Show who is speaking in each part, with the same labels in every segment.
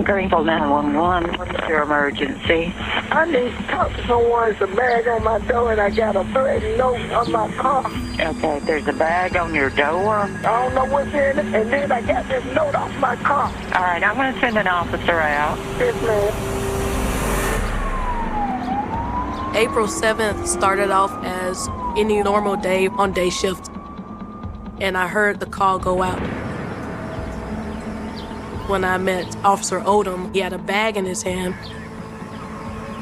Speaker 1: Greenville 911, what's your emergency?
Speaker 2: I need to talk to someone. There's a bag on my door and I got a bloody note on my car.
Speaker 1: Okay, there's a bag on your door.
Speaker 2: I don't know what's in it, and then I got this note off my car.
Speaker 1: All right, I'm going to send an officer out.
Speaker 2: Yes, ma'am.
Speaker 3: April 7th started off as any normal day on day shift, and I heard the call go out. When I met Officer Odom, he had a bag in his hand.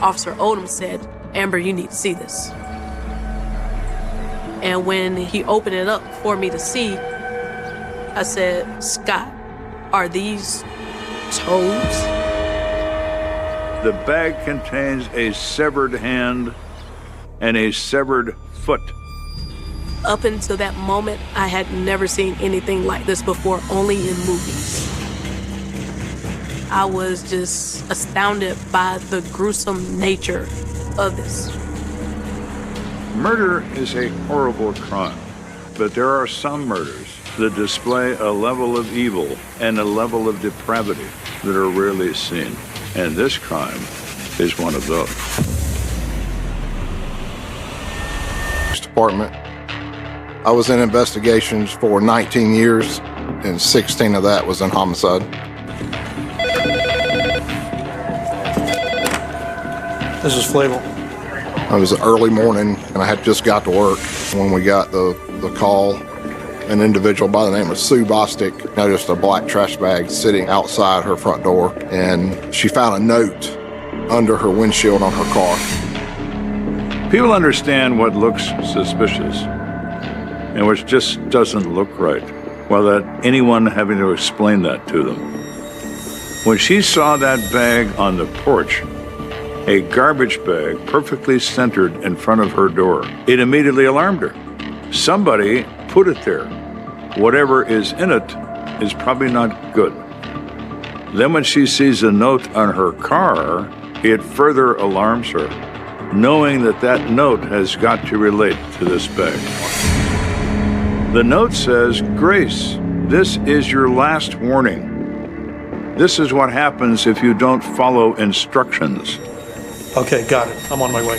Speaker 3: Officer Odom said, "Amber, you need to see this." And when he opened it up for me to see, I said, "Scott, are these toes?"
Speaker 4: The bag contains a severed hand and a severed foot.
Speaker 3: Up until that moment, I had never seen anything like this before, only in movies. I was just astounded by the gruesome nature of this.
Speaker 4: Murder is a horrible crime, but there are some murders that display a level of evil and a level of depravity that are rarely seen. And this crime is one of those.
Speaker 5: Department. I was in investigations for 19 years, and 16 of that was in homicide.
Speaker 6: This is Flavel.
Speaker 5: It was early morning, and I had just got to work when we got the call. An individual by the name of Sue Bostic noticed a black trash bag sitting outside her front door, and she found a note under her windshield on her car.
Speaker 4: People understand what looks suspicious and which just doesn't look right, without anyone having to explain that to them. When she saw that bag on the porch, a garbage bag perfectly centered in front of her door, it immediately alarmed her. Somebody put it there. Whatever is in it is probably not good. Then when she sees a note on her car, it further alarms her, knowing that that note has got to relate to this bag. The note says, "Grace, this is your last warning. This is what happens if you don't follow instructions."
Speaker 6: Okay, got it. I'm on my way.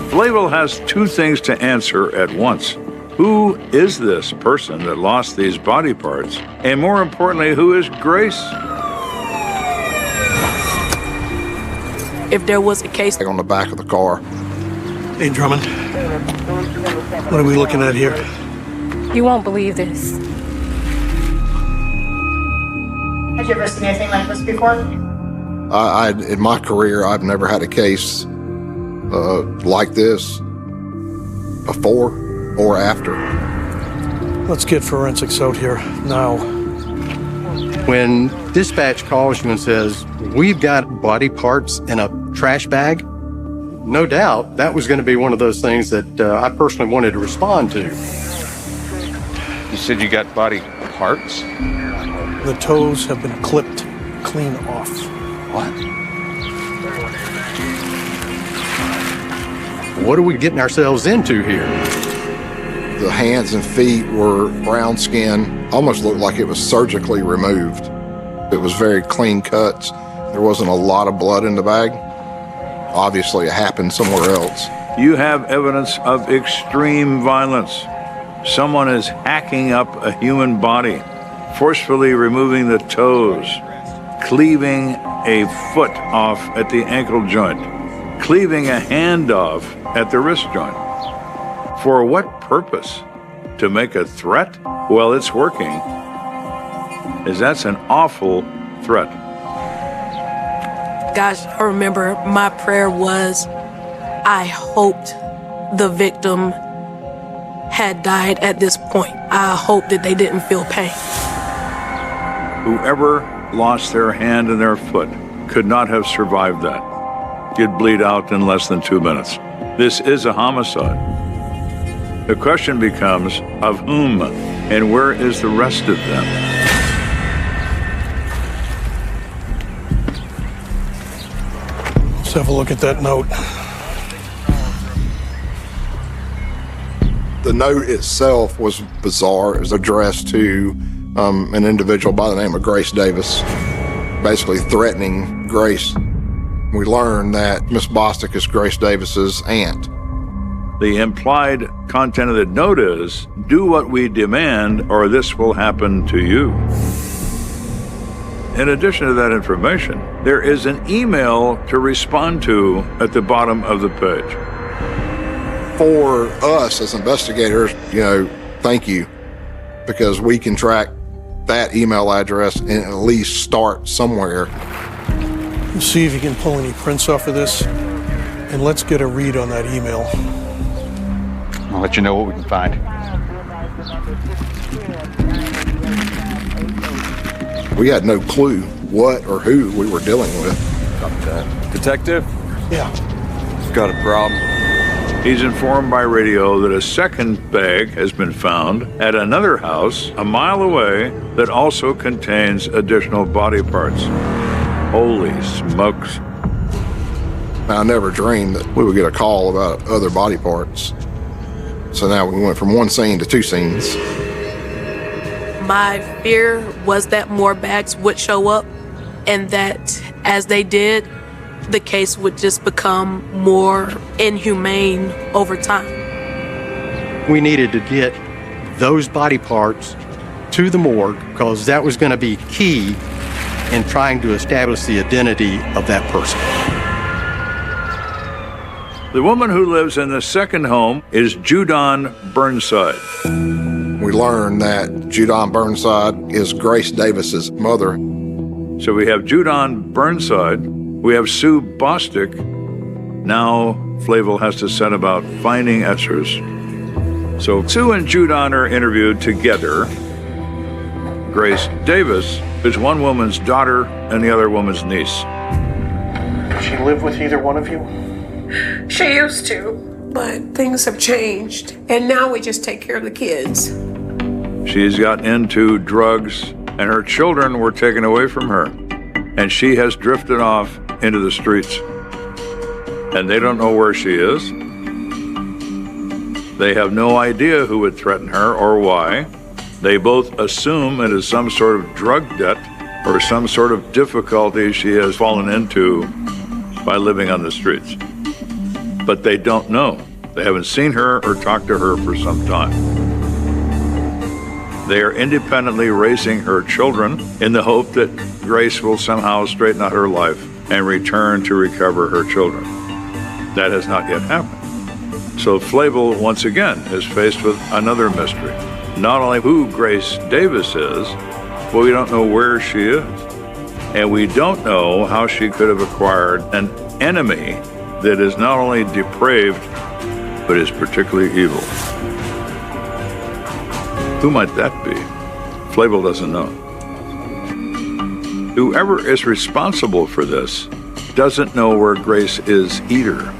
Speaker 4: Flavel has two things to answer at once. Who is this person that lost these body parts? And more importantly, who is Grace?
Speaker 3: If there was a case
Speaker 5: On the back of the car.
Speaker 6: Hey, Drummond. What are we looking at here?
Speaker 7: You won't believe this.
Speaker 8: Have you ever seen anything like this before?
Speaker 5: In my career, I've never had a case like this before or after.
Speaker 6: Let's get forensics out here now.
Speaker 9: When dispatch calls you and says, "We've got body parts in a trash bag," no doubt that was going to be one of those things that I personally wanted to respond to.
Speaker 10: You said you got body parts?
Speaker 6: The toes have been clipped clean off.
Speaker 10: What?
Speaker 9: What are we getting ourselves into here?
Speaker 5: The hands and feet were brown skin, almost looked like it was surgically removed. It was very clean cuts. There wasn't a lot of blood in the bag. Obviously, it happened somewhere else.
Speaker 4: You have evidence of extreme violence. Someone is hacking up a human body, forcefully removing the toes, cleaving a foot off at the ankle joint, cleaving a hand off at the wrist joint. For what purpose? To make a threat? Well, it's working. That's an awful threat.
Speaker 3: Gosh, I remember my prayer was, I hoped the victim had died at this point. I hoped that they didn't feel pain.
Speaker 4: Whoever lost their hand and their foot could not have survived that. You'd bleed out in less than 2 minutes. This is a homicide. The question becomes, of whom, and where is the rest of them?
Speaker 6: Let's have a look at that note.
Speaker 5: The note itself was bizarre. It was addressed to an individual by the name of Grace Davis. basically threatening Grace. We learned that Miss Bostic is Grace Davis's aunt.
Speaker 4: The implied content of the note is, do what we demand or this will happen to you. In addition to that information, there is an email to respond to at the bottom of the page.
Speaker 5: For us as investigators, thank you, because we can track that email address and at least start somewhere.
Speaker 6: See if you can pull any prints off of this, and let's get a read on that email.
Speaker 10: I'll let you know what we can find.
Speaker 5: We had no clue what or who we were dealing with.
Speaker 11: Detective?
Speaker 6: Yeah.
Speaker 11: Got a problem.
Speaker 4: He's informed by radio that a second bag has been found at another house a mile away that also contains additional body parts. Holy smokes.
Speaker 5: I never dreamed that we would get a call about other body parts. So now we went from one scene to two scenes.
Speaker 3: My fear was that more bags would show up, and that as they did, the case would just become more inhumane over time.
Speaker 9: We needed to get those body parts to the morgue because that was going to be key in trying to establish the identity of that person.
Speaker 4: The woman who lives in the second home is Judon Burnside.
Speaker 5: We learned that Judon Burnside is Grace Davis's mother.
Speaker 4: So we have Judon Burnside, we have Sue Bostic. Now Flavel has to set about finding Essers. So Sue and Judon are interviewed together. Grace Davis is one woman's daughter and the other woman's niece.
Speaker 6: Does she live with either one of you?
Speaker 12: She used to, but things have changed, and now we just take care of the kids.
Speaker 4: She's gotten into drugs, and her children were taken away from her, and she has drifted off into the streets. And they don't know where she is. They have no idea who would threaten her or why. They both assume it is some sort of drug debt or some sort of difficulty she has fallen into by living on the streets. But they don't know. They haven't seen her or talked to her for some time. They are independently raising her children in the hope that Grace will somehow straighten out her life and return to recover her children. That has not yet happened. So Flavel, once again, is faced with another mystery. Not only who Grace Davis is, but we don't know where she is. And we don't know how she could have acquired an enemy that is not only depraved, but is particularly evil. Who might that be? Flavel doesn't know. Whoever is responsible for this doesn't know where Grace is either,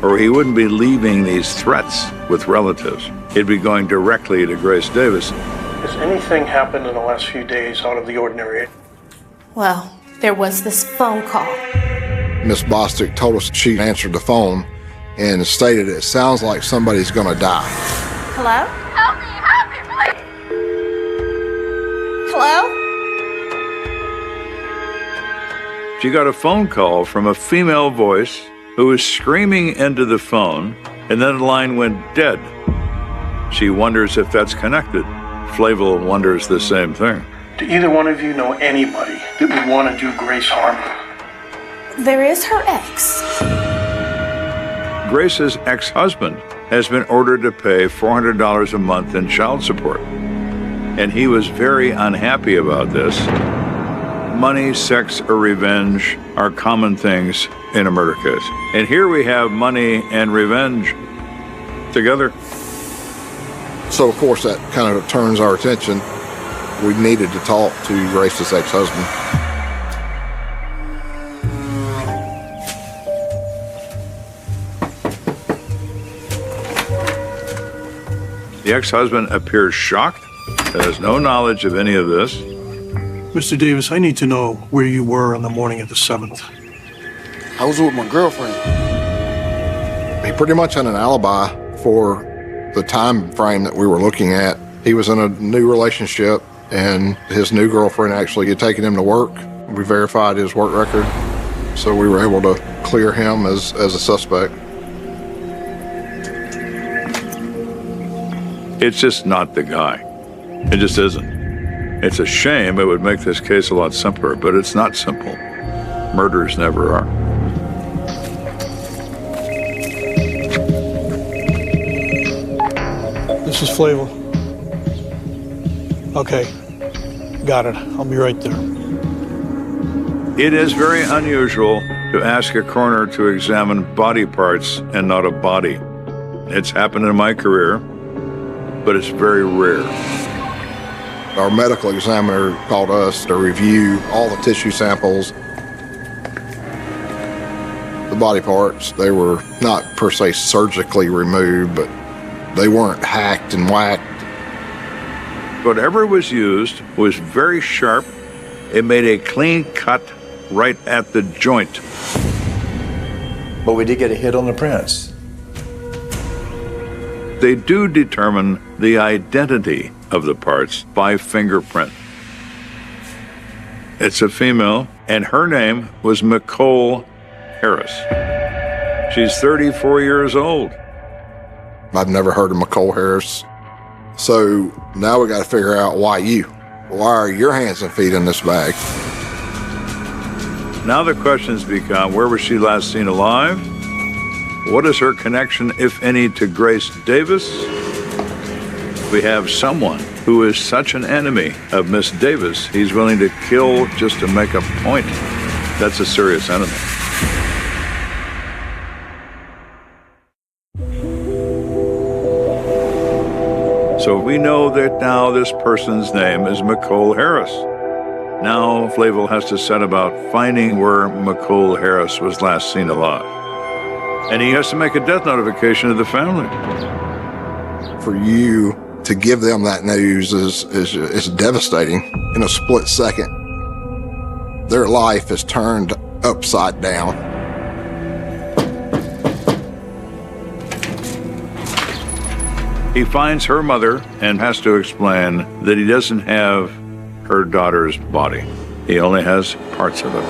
Speaker 4: or he wouldn't be leaving these threats with relatives. He'd be going directly to Grace Davis.
Speaker 6: Has anything happened in the last few days out of the ordinary?
Speaker 7: Well, there was this phone call.
Speaker 5: Miss Bostic told us she answered the phone and stated it sounds like somebody's gonna die.
Speaker 7: Hello? Help me, please! Hello?
Speaker 4: She got a phone call from a female voice who was screaming into the phone, and then the line went dead. She wonders if that's connected. Flavel wonders the same thing.
Speaker 6: Do either one of you know anybody that would want to do Grace harm?
Speaker 7: There is her ex.
Speaker 4: Grace's ex-husband has been ordered to pay $400 a month in child support, and he was very unhappy about this. Money, sex, or revenge are common things in a murder case. And here we have money and revenge together.
Speaker 5: So, of course, that kind of turns our attention. We needed to talk to Grace's ex-husband.
Speaker 4: The ex-husband appears shocked, has no knowledge of any of this.
Speaker 6: Mr. Davis, I need to know where you were on the morning of the 7th.
Speaker 13: I was with my girlfriend.
Speaker 5: He pretty much had an alibi for the time frame that we were looking at. He was in a new relationship, and his new girlfriend actually had taken him to work We verified his work record, so we were able to clear him as a suspect.
Speaker 4: It's just not the guy. It just isn't. It's a shame. It would make this case a lot simpler, but it's not simple. Murders never are.
Speaker 6: This is Flavel. Okay, got it. I'll be right there.
Speaker 4: It is very unusual to ask a coroner to examine body parts and not a body. It's happened in my career, but it's very rare.
Speaker 5: Our medical examiner called us to review all the tissue samples. The body parts, they were not per se surgically removed, but they weren't hacked and whacked.
Speaker 4: Whatever was used was very sharp. It made a clean cut right at the joint.
Speaker 14: But we did get a hit on the prints.
Speaker 4: They do determine the identity of the parts by fingerprint. It's a female, and her name was Nicole Harris. She's 34 years old.
Speaker 5: I've never heard of Nicole Harris. So now we got to figure out why are your hands and feet in this bag?
Speaker 4: Now the questions become, where was she last seen alive? What is her connection, if any, to Grace Davis? We have someone who is such an enemy of Miss Davis, he's willing to kill just to make a point. That's a serious enemy. So we know that now this person's name is Nicole Harris. Now Flavel has to set about finding where Nicole Harris was last seen alive. And he has to make a death notification to the family.
Speaker 5: For you to give them that news is devastating in a split second. Their life is turned upside down.
Speaker 4: He finds her mother and has to explain that he doesn't have her daughter's body. He only has parts of it.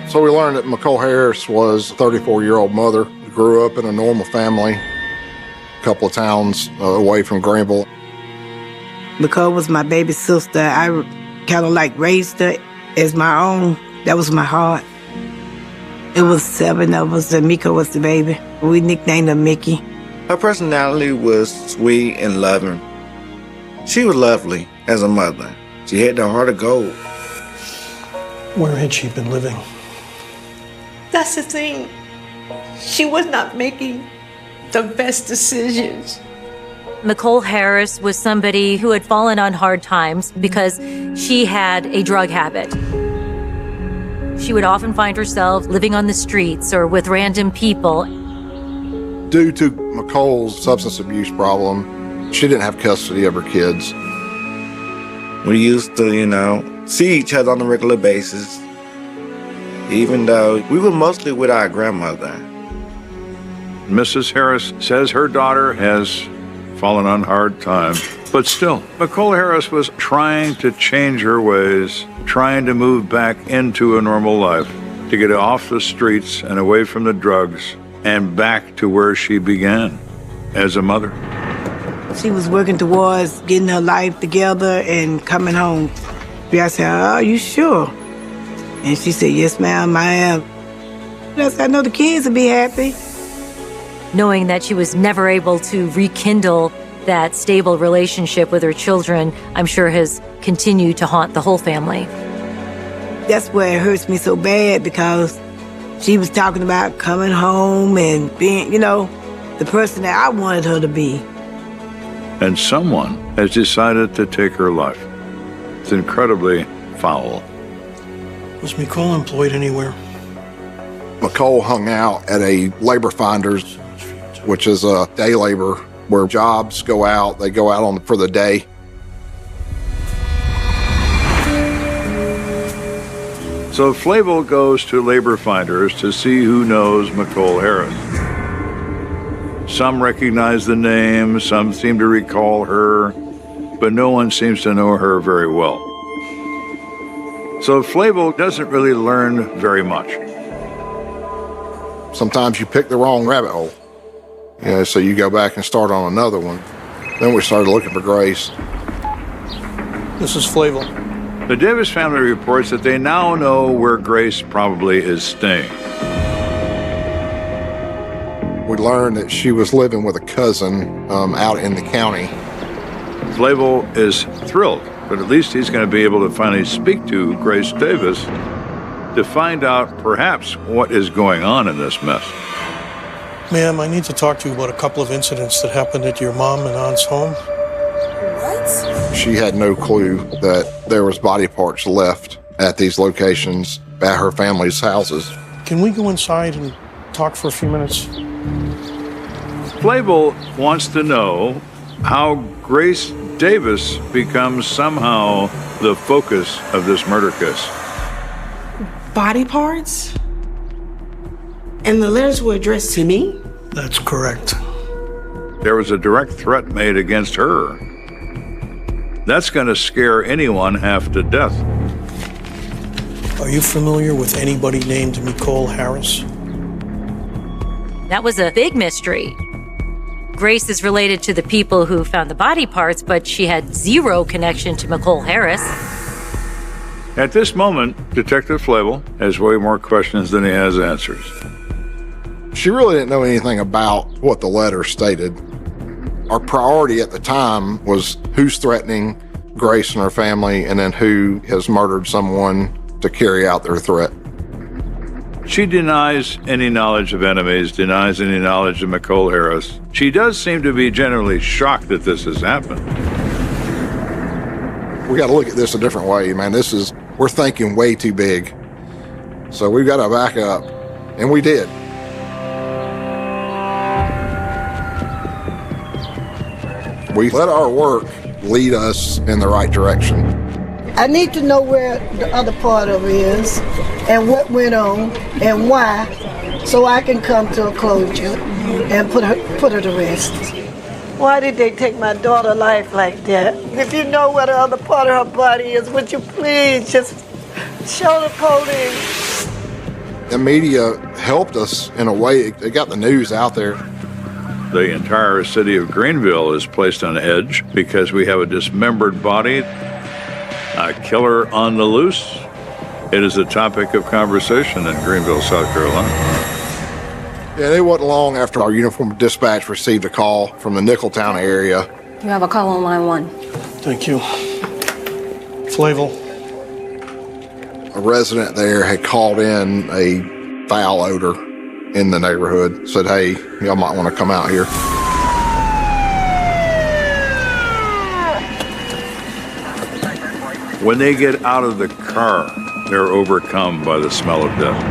Speaker 5: So we learned that Nicole Harris was a 34-year-old mother, grew up in a normal family, a couple of towns away from Greenville.
Speaker 15: Nicole was my baby sister. I kind of like raised her as my own. That was my heart. It was 7 of us, and Miko was the baby. We nicknamed her Mickey.
Speaker 16: Her personality was sweet and loving. She was lovely as a mother. She had the heart of gold.
Speaker 6: Where had she been living?
Speaker 12: That's the thing. She was not making the best decisions.
Speaker 17: Nicole Harris was somebody who had fallen on hard times because she had a drug habit. She would often find herself living on the streets or with random people.
Speaker 5: Due to Nicole's substance abuse problem, she didn't have custody of her kids.
Speaker 16: We used to, see each other on a regular basis, even though we were mostly with our grandmother.
Speaker 4: Mrs. Harris says her daughter has fallen on hard times, but still, Nicole Harris was trying to change her ways, trying to move back into a normal life, to get off the streets and away from the drugs and back to where she began as a mother.
Speaker 15: She was working towards getting her life together and coming home. I said, "Are you sure?" And she said, "Yes, ma'am, I am." I said, "I know the kids will be happy."
Speaker 17: Knowing that she was never able to rekindle that stable relationship with her children, I'm sure has continued to haunt the whole family.
Speaker 15: That's where it hurts me so bad, because she was talking about coming home and being, the person that I wanted her to be.
Speaker 4: And someone has decided to take her life. It's incredibly foul.
Speaker 6: Was Nicole employed anywhere?
Speaker 5: Nicole hung out at a labor finders, which is a day labor where jobs go out. They go out for the day.
Speaker 4: So Flavel goes to labor finders to see who knows Nicole Harris. Some recognize the name, some seem to recall her, but no one seems to know her very well. So Flavel doesn't really learn very much.
Speaker 5: Sometimes you pick the wrong rabbit hole. So you go back and start on another one. Then we started looking for Grace.
Speaker 6: This is Flavel.
Speaker 4: The Davis family reports that they now know where Grace probably is staying.
Speaker 5: We learned that she was living with a cousin out in the county.
Speaker 4: Flavel is thrilled, but at least he's going to be able to finally speak to Grace Davis to find out perhaps what is going on in this mess.
Speaker 6: Ma'am, I need to talk to you about a couple of incidents that happened at your mom and aunt's home.
Speaker 7: What?
Speaker 5: She had no clue that there was body parts left at these locations at her family's houses.
Speaker 6: Can we go inside and talk for a few minutes?
Speaker 4: Flavel wants to know how Grace Davis becomes somehow the focus of this murder case.
Speaker 18: Body parts? And the letters were addressed to me?
Speaker 6: That's correct.
Speaker 4: There was a direct threat made against her. That's going to scare anyone half to death.
Speaker 6: Are you familiar with anybody named Nicole Harris?
Speaker 17: That was a big mystery. Grace is related to the people who found the body parts, but she had zero connection to Nicole Harris.
Speaker 4: At this moment, Detective Flavel has way more questions than he has answers.
Speaker 5: She really didn't know anything about what the letter stated. Our priority at the time was who's threatening Grace and her family, and then who has murdered someone to carry out their threat.
Speaker 4: She denies any knowledge of enemies, denies any knowledge of Nicole Harris. She does seem to be generally shocked that this has happened.
Speaker 5: We got to look at this a different way, man. We're thinking way too big. So we've got to back up, and we did. We let our work lead us in the right direction.
Speaker 15: I need to know where the other part of it is and what went on and why, so I can come to a closure and put her to rest. Why did they take my daughter's life like that? If you know where the other part of her body is, would you please just show the police?
Speaker 5: The media helped us in a way. It got the news out there.
Speaker 4: The entire city of Greenville is placed on edge because we have a dismembered body, a killer on the loose. It is a topic of conversation in Greenville, South Carolina.
Speaker 5: Yeah, it wasn't long after our uniformed dispatch received a call from the Nickeltown area.
Speaker 19: You have a call on line 1.
Speaker 6: Thank you. Flavel.
Speaker 5: A resident there had called in a foul odor in the neighborhood, said, hey, y'all might want to come out here.
Speaker 4: When they get out of the car, they're overcome by the smell of death.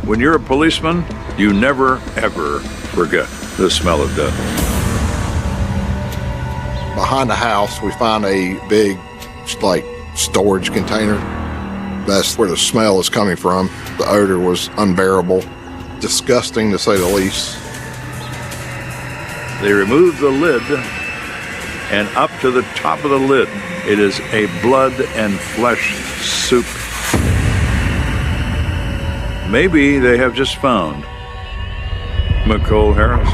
Speaker 4: When you're a policeman, you never, ever forget the smell of death.
Speaker 5: Behind the house, we find a big, storage container. That's where the smell is coming from. The odor was unbearable, disgusting to say the least.
Speaker 4: They remove the lid, and up to the top of the lid, it is a blood and flesh soup. Maybe they have just found Nicole Harris.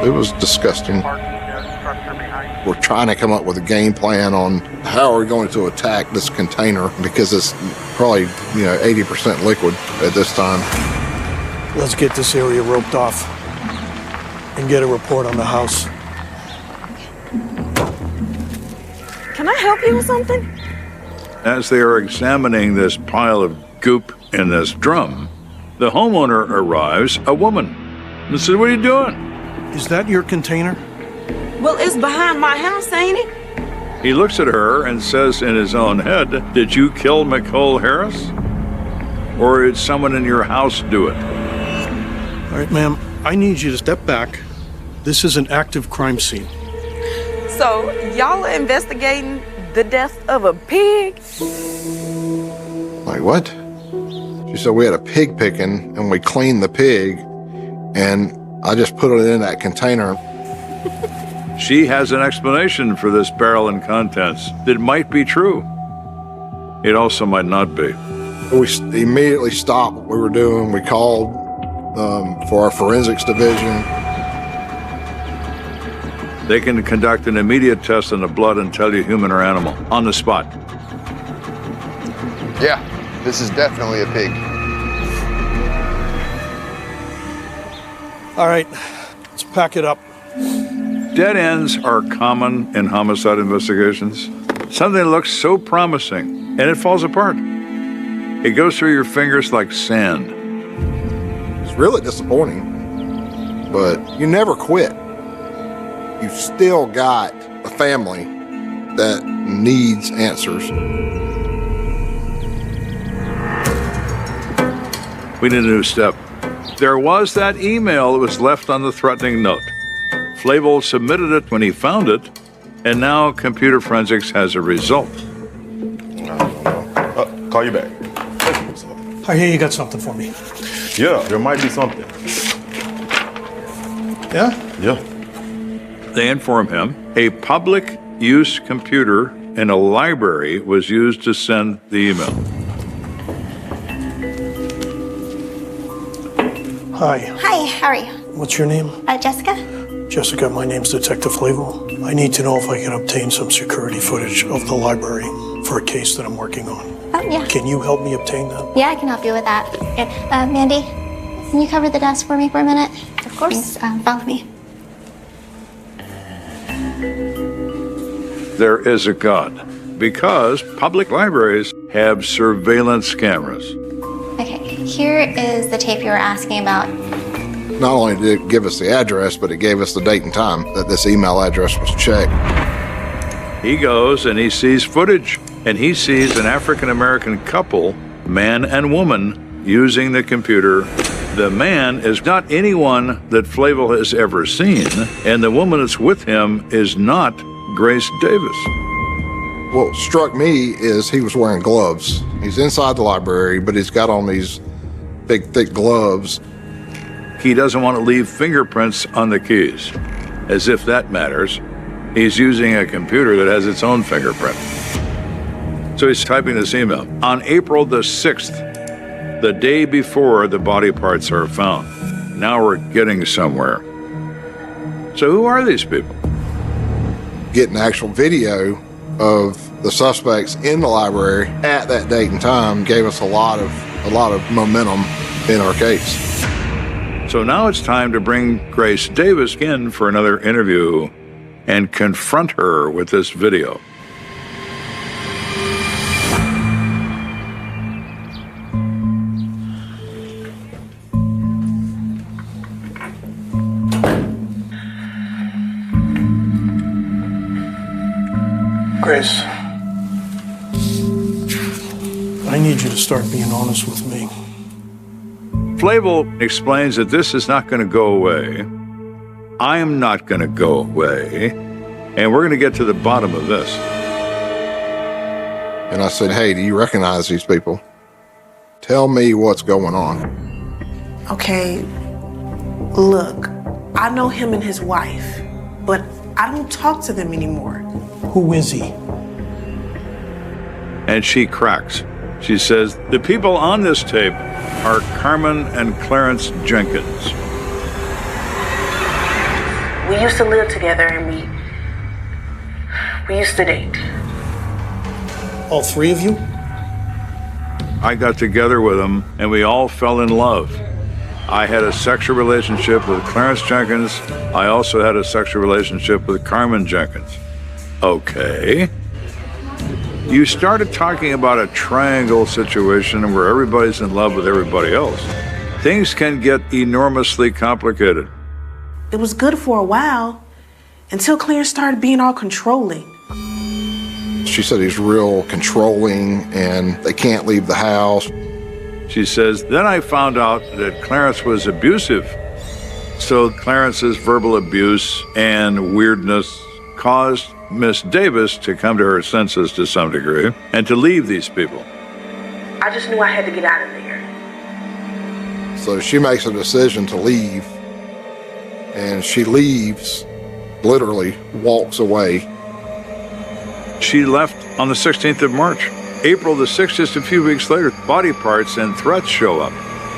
Speaker 5: It was disgusting. We're trying to come up with a game plan on how are we going to attack this container because it's probably 80% liquid at this time.
Speaker 6: Let's get this area roped off and get a report on the house.
Speaker 19: Can I help you with something?
Speaker 4: As they are examining this pile of goop in this drum, the homeowner arrives, a woman, and says, what are you doing?
Speaker 6: Is that your container?
Speaker 18: Well, it's behind my house, ain't it?
Speaker 4: He looks at her and says in his own head, did you kill Nicole Harris? Or did someone in your house do it?
Speaker 6: All right, ma'am, I need you to step back. This is an active crime scene.
Speaker 18: So, y'all are investigating the death of a pig?
Speaker 5: Like, what? She said we had a pig picking and we cleaned the pig and I just put it in that container.
Speaker 4: She has an explanation for this barrel and contents that might be true. It also might not be.
Speaker 5: We immediately stopped what we were doing. We called for our forensics division.
Speaker 4: They can conduct an immediate test on the blood and tell you human or animal on the spot.
Speaker 20: Yeah, this is definitely a pig.
Speaker 6: All right, let's pack it up.
Speaker 4: Dead ends are common in homicide investigations. Something looks so promising, and it falls apart. It goes through your fingers like sand.
Speaker 5: It's really disappointing, but you never quit. You've still got a family that needs answers.
Speaker 4: We need a new step. There was that email that was left on the threatening note. Flavel submitted it when he found it, and now computer forensics has a result.
Speaker 21: Call you back.
Speaker 6: I hear you got something for me.
Speaker 21: Yeah, there might be something.
Speaker 6: Yeah?
Speaker 21: Yeah.
Speaker 4: They inform him a public use computer in a library was used to send the email.
Speaker 6: Hi.
Speaker 22: Hi, how are you?
Speaker 6: What's your name?
Speaker 22: Jessica?
Speaker 6: Jessica, my name's Detective Flavel. I need to know if I can obtain some security footage of the library for a case that I'm working on.
Speaker 22: Oh, yeah.
Speaker 6: Can you help me obtain that?
Speaker 22: Yeah, I can help you with that. Good. Mandy, can you cover the desk for me for a minute? Of course. Thanks. Follow me.
Speaker 4: There is a God, because public libraries have surveillance cameras.
Speaker 22: Okay, here is the tape you were asking about.
Speaker 5: Not only did it give us the address, but it gave us the date and time that this email address was checked.
Speaker 4: He goes and he sees footage, and he sees an African-American couple, man and woman, using the computer. The man is not anyone that Flavel has ever seen, and the woman that's with him is not Grace Davis.
Speaker 5: What struck me is he was wearing gloves. He's inside the library, but he's got on these big, thick gloves.
Speaker 4: He doesn't want to leave fingerprints on the keys, as if that matters. He's using a computer that has its own fingerprint. So he's typing this email. On April the 6th, the day before the body parts are found. Now we're getting somewhere. So who are these people?
Speaker 5: Getting actual video of the suspects in the library at that date and time gave us a lot of momentum in our case.
Speaker 4: So now it's time to bring Grace Davis in for another interview and confront her with this video.
Speaker 6: Grace, I need you to start being honest with me.
Speaker 4: Flavel explains that this is not going to go away. I am not going to go away. And we're going to get to the bottom of this.
Speaker 5: And I said, hey, do you recognize these people? Tell me what's going on.
Speaker 18: Okay, look, I know him and his wife, but I don't talk to them anymore.
Speaker 6: Who is he?
Speaker 4: And she cracks. She says, the people on this tape are Carmen and Clarence Jenkins.
Speaker 18: We used to live together and we used to date.
Speaker 6: All three of you?
Speaker 4: I got together with them and we all fell in love. I had a sexual relationship with Clarence Jenkins. I also had a sexual relationship with Carmen Jenkins. Okay. You started talking about a triangle situation where everybody's in love with everybody else. Things can get enormously complicated.
Speaker 18: It was good for a while until Clarence started being all controlling.
Speaker 5: She said he's real controlling and they can't leave the house.
Speaker 4: She says, then I found out that Clarence was abusive. So Clarence's verbal abuse and weirdness caused Miss Davis to come to her senses to some degree and to leave these people.
Speaker 18: I just knew I had to get out of there.
Speaker 5: So she makes a decision to leave, and she leaves, literally walks away.
Speaker 4: She left on the 16th of March. April the 6th, just a few weeks later, body parts and threats show up.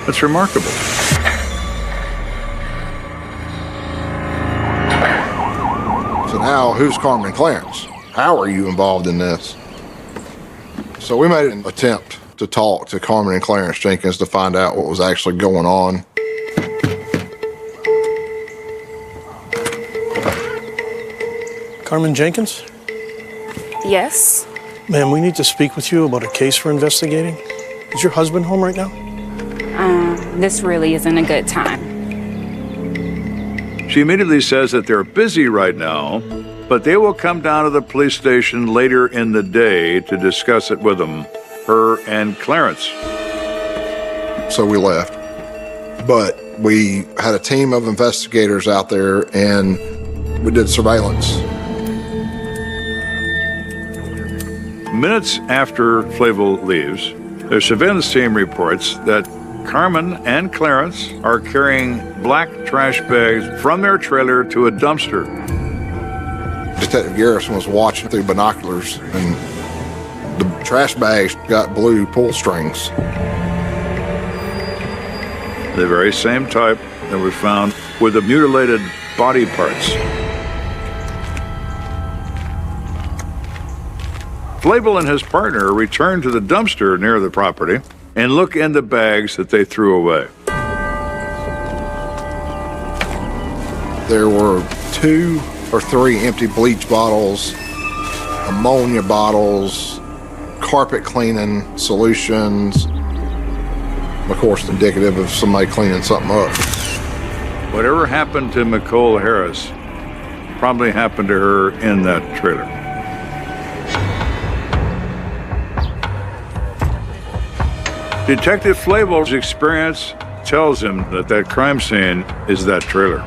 Speaker 4: That's remarkable.
Speaker 5: So now, who's Carmen and Clarence? How are you involved in this? So we made an attempt to talk to Carmen and Clarence Jenkins to find out what was actually going on.
Speaker 6: Carmen Jenkins?
Speaker 1: Yes?
Speaker 6: Ma'am, we need to speak with you about a case we're investigating. Is your husband home right now?
Speaker 1: This really isn't a good time.
Speaker 4: She immediately says that they're busy right now, but they will come down to the police station later in the day to discuss it with them, her and Clarence.
Speaker 5: So we left. But we had a team of investigators out there and we did surveillance.
Speaker 4: Minutes after Flavel leaves, their surveillance team reports that Carmen and Clarence are carrying black trash bags from their trailer to a dumpster.
Speaker 5: Detective Garrison was watching through binoculars, and the trash bags got blue pull strings.
Speaker 4: The very same type that we found with the mutilated body parts. Flavel and his partner return to the dumpster near the property and look in the bags that they threw away.
Speaker 5: There were 2 or 3 empty bleach bottles, ammonia bottles, carpet cleaning solutions, of course indicative of somebody cleaning something up.
Speaker 4: Whatever happened to Nicole Harris probably happened to her in that trailer. Detective Flavel's experience tells him that that crime scene is that trailer.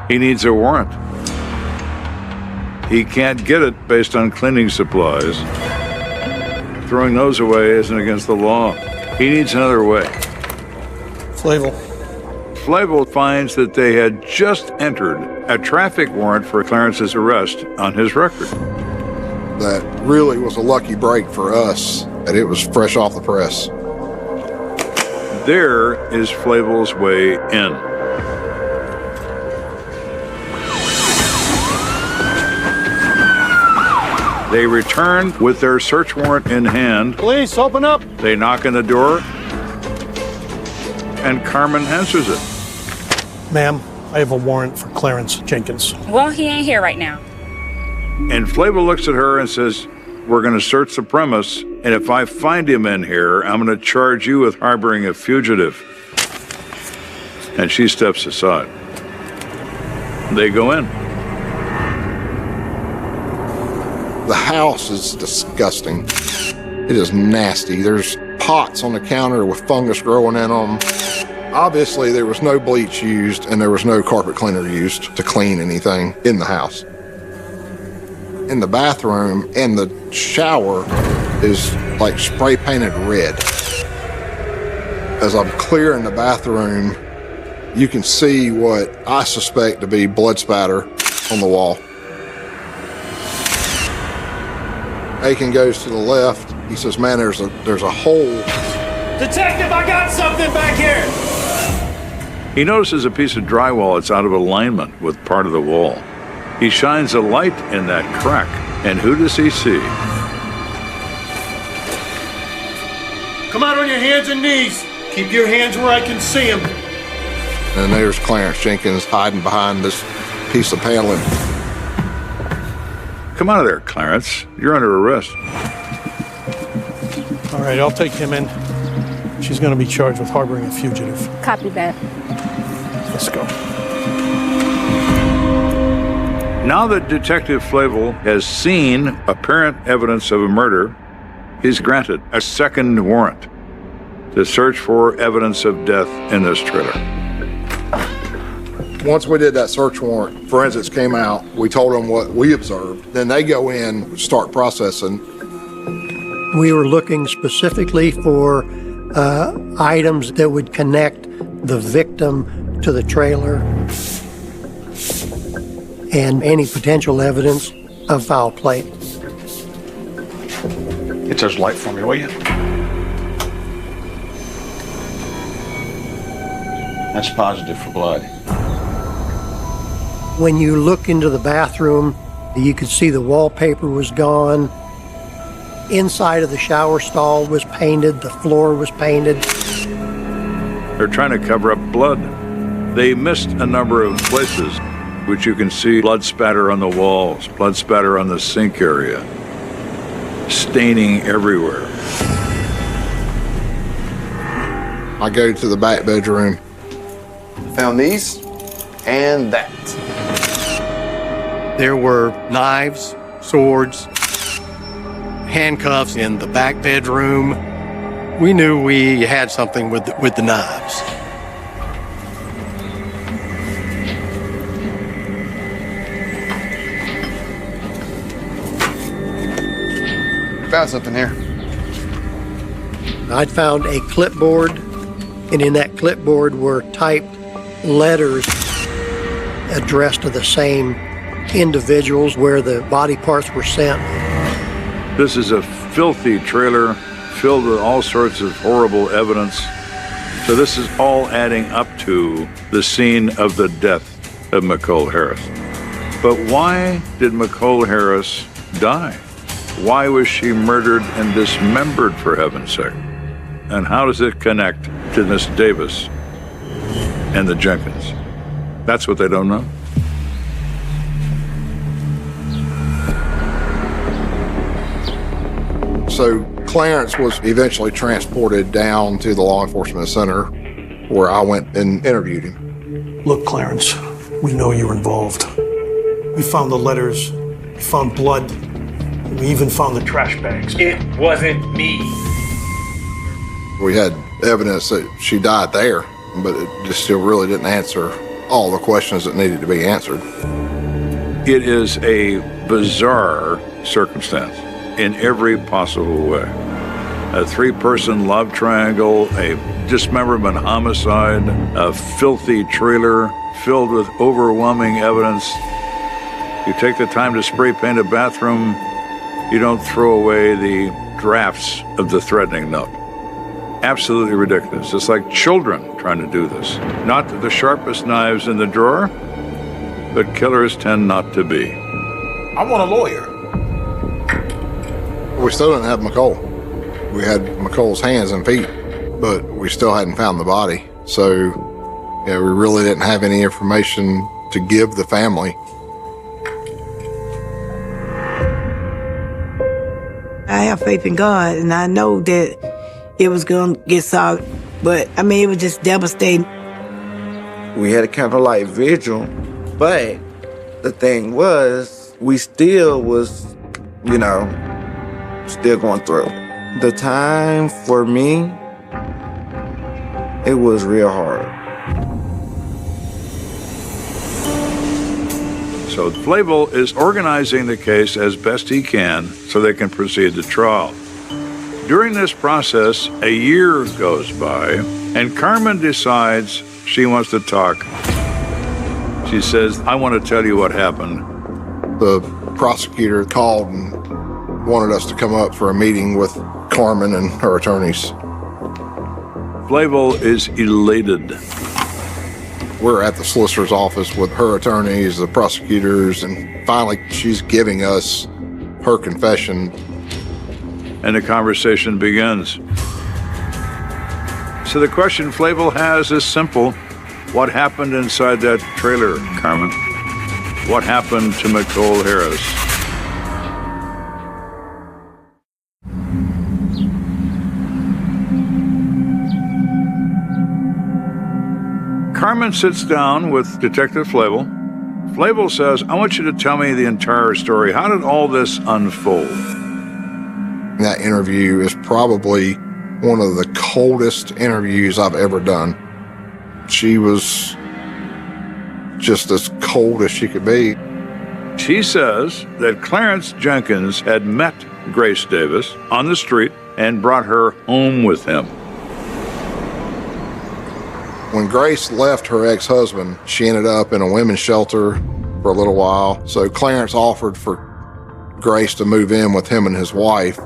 Speaker 4: He needs a warrant. He can't get it based on cleaning supplies. Throwing those away isn't against the law. He needs another way.
Speaker 6: Flavel.
Speaker 4: Flavel finds that they had just entered a traffic warrant for Clarence's arrest on his record.
Speaker 5: That really was a lucky break for us, that it was fresh off the press.
Speaker 4: There is Flavel's way in. They return with their search warrant in hand.
Speaker 13: Police, open up!
Speaker 4: They knock on the door, and Carmen answers it.
Speaker 6: Ma'am, I have a warrant for Clarence Jenkins.
Speaker 1: Well, he ain't here right now.
Speaker 4: And Flavel looks at her and says, "We're going to search the premise, and if I find him in here, I'm going to charge you with harboring a fugitive." And she steps aside. They go in.
Speaker 5: The house is disgusting. It is nasty. There's pots on the counter with fungus growing in them. Obviously, there was no bleach used and there was no carpet cleaner used to clean anything in the house. In the bathroom and the shower is like spray painted red. As I'm clearing the bathroom, you can see what I suspect to be blood spatter on the wall. Aiken goes to the left. He says, "Man, there's a hole."
Speaker 2: Detective, I got something back here!
Speaker 4: He notices a piece of drywall that's out of alignment with part of the wall. He shines a light in that crack, and who does he see?
Speaker 2: Come out on your hands and knees. Keep your hands where I can see them.
Speaker 5: And there's Clarence Jenkins hiding behind this piece of paneling.
Speaker 4: Come out of there, Clarence. You're under arrest.
Speaker 6: All right, I'll take him in. She's going to be charged with harboring a fugitive.
Speaker 1: Copy that.
Speaker 6: Let's go.
Speaker 4: Now that Detective Flavel has seen apparent evidence of a murder, he's granted a second warrant to search for evidence of death in this trailer.
Speaker 5: Once we did that search warrant, forensics came out, we told them what we observed. Then they go in, start processing.
Speaker 23: We were looking specifically for items that would connect the victim to the trailer. and any potential evidence of foul play.
Speaker 8: Get those light for me, will you? That's positive for blood.
Speaker 23: When you look into the bathroom, you could see the wallpaper was gone. Inside of the shower stall was painted, the floor was painted.
Speaker 4: They're trying to cover up blood. They missed a number of places, which you can see blood spatter on the walls, blood spatter on the sink area, staining everywhere.
Speaker 5: I go to the back bedroom.
Speaker 20: Found these and that.
Speaker 9: There were knives, swords, handcuffs in the back bedroom. We knew we had something with the knives.
Speaker 20: Found something here.
Speaker 23: I'd found a clipboard, and in that clipboard were typed letters addressed to the same individuals where the body parts were sent.
Speaker 4: This is a filthy trailer filled with all sorts of horrible evidence. So this is all adding up to the scene of the death of Nicole Harris. But why did Nicole Harris die? Why was she murdered and dismembered, for heaven's sake? And how does it connect to Miss Davis and the Jenkins? That's what they don't know.
Speaker 5: So Clarence was eventually transported down to the law enforcement center where I went and interviewed him.
Speaker 6: Look, Clarence, we know you're involved. We found the letters, we found blood, and we even found the trash bags.
Speaker 2: It wasn't me.
Speaker 5: We had evidence that she died there, but it just still really didn't answer all the questions that needed to be answered.
Speaker 4: It is a bizarre circumstance in every possible way. A three-person love triangle, a dismemberment homicide, a filthy trailer filled with overwhelming evidence. You take the time to spray paint a bathroom, you don't throw away the drafts of the threatening note. Absolutely ridiculous. It's like children trying to do this. Not the sharpest knives in the drawer, but killers tend not to be.
Speaker 13: I want a lawyer.
Speaker 5: We still didn't have Nicole. We had Nicole's hands and feet, but we still hadn't found the body. So, yeah, we really didn't have any information to give the family.
Speaker 15: I have faith in God, and I know that it was going to get solved. But, I mean, it was just devastating.
Speaker 16: We had a candlelight vigil, but the thing was, we still was, still going through. The time for me, it was real hard.
Speaker 4: So Flavel is organizing the case as best he can so they can proceed to trial. During this process, a year goes by, and Carmen decides she wants to talk. She says, I want to tell you what happened.
Speaker 5: The prosecutor called and wanted us to come up for a meeting with Carmen and her attorneys.
Speaker 4: Flavel is elated.
Speaker 5: We're at the solicitor's office with her attorneys, the prosecutors, and finally she's giving us her confession.
Speaker 4: And the conversation begins. So the question Flavel has is simple. What happened inside that trailer, Carmen? What happened to Nicole Harris? Carmen sits down with Detective Flavel. Flavel says, I want you to tell me the entire story. How did all this unfold?
Speaker 5: That interview is probably one of the coldest interviews I've ever done. She was just as cold as she could be.
Speaker 4: She says that Clarence Jenkins had met Grace Davis on the street and brought her home with him.
Speaker 5: When Grace left her ex-husband, she ended up in a women's shelter for a little while. So Clarence offered for Grace to move in with him and his wife.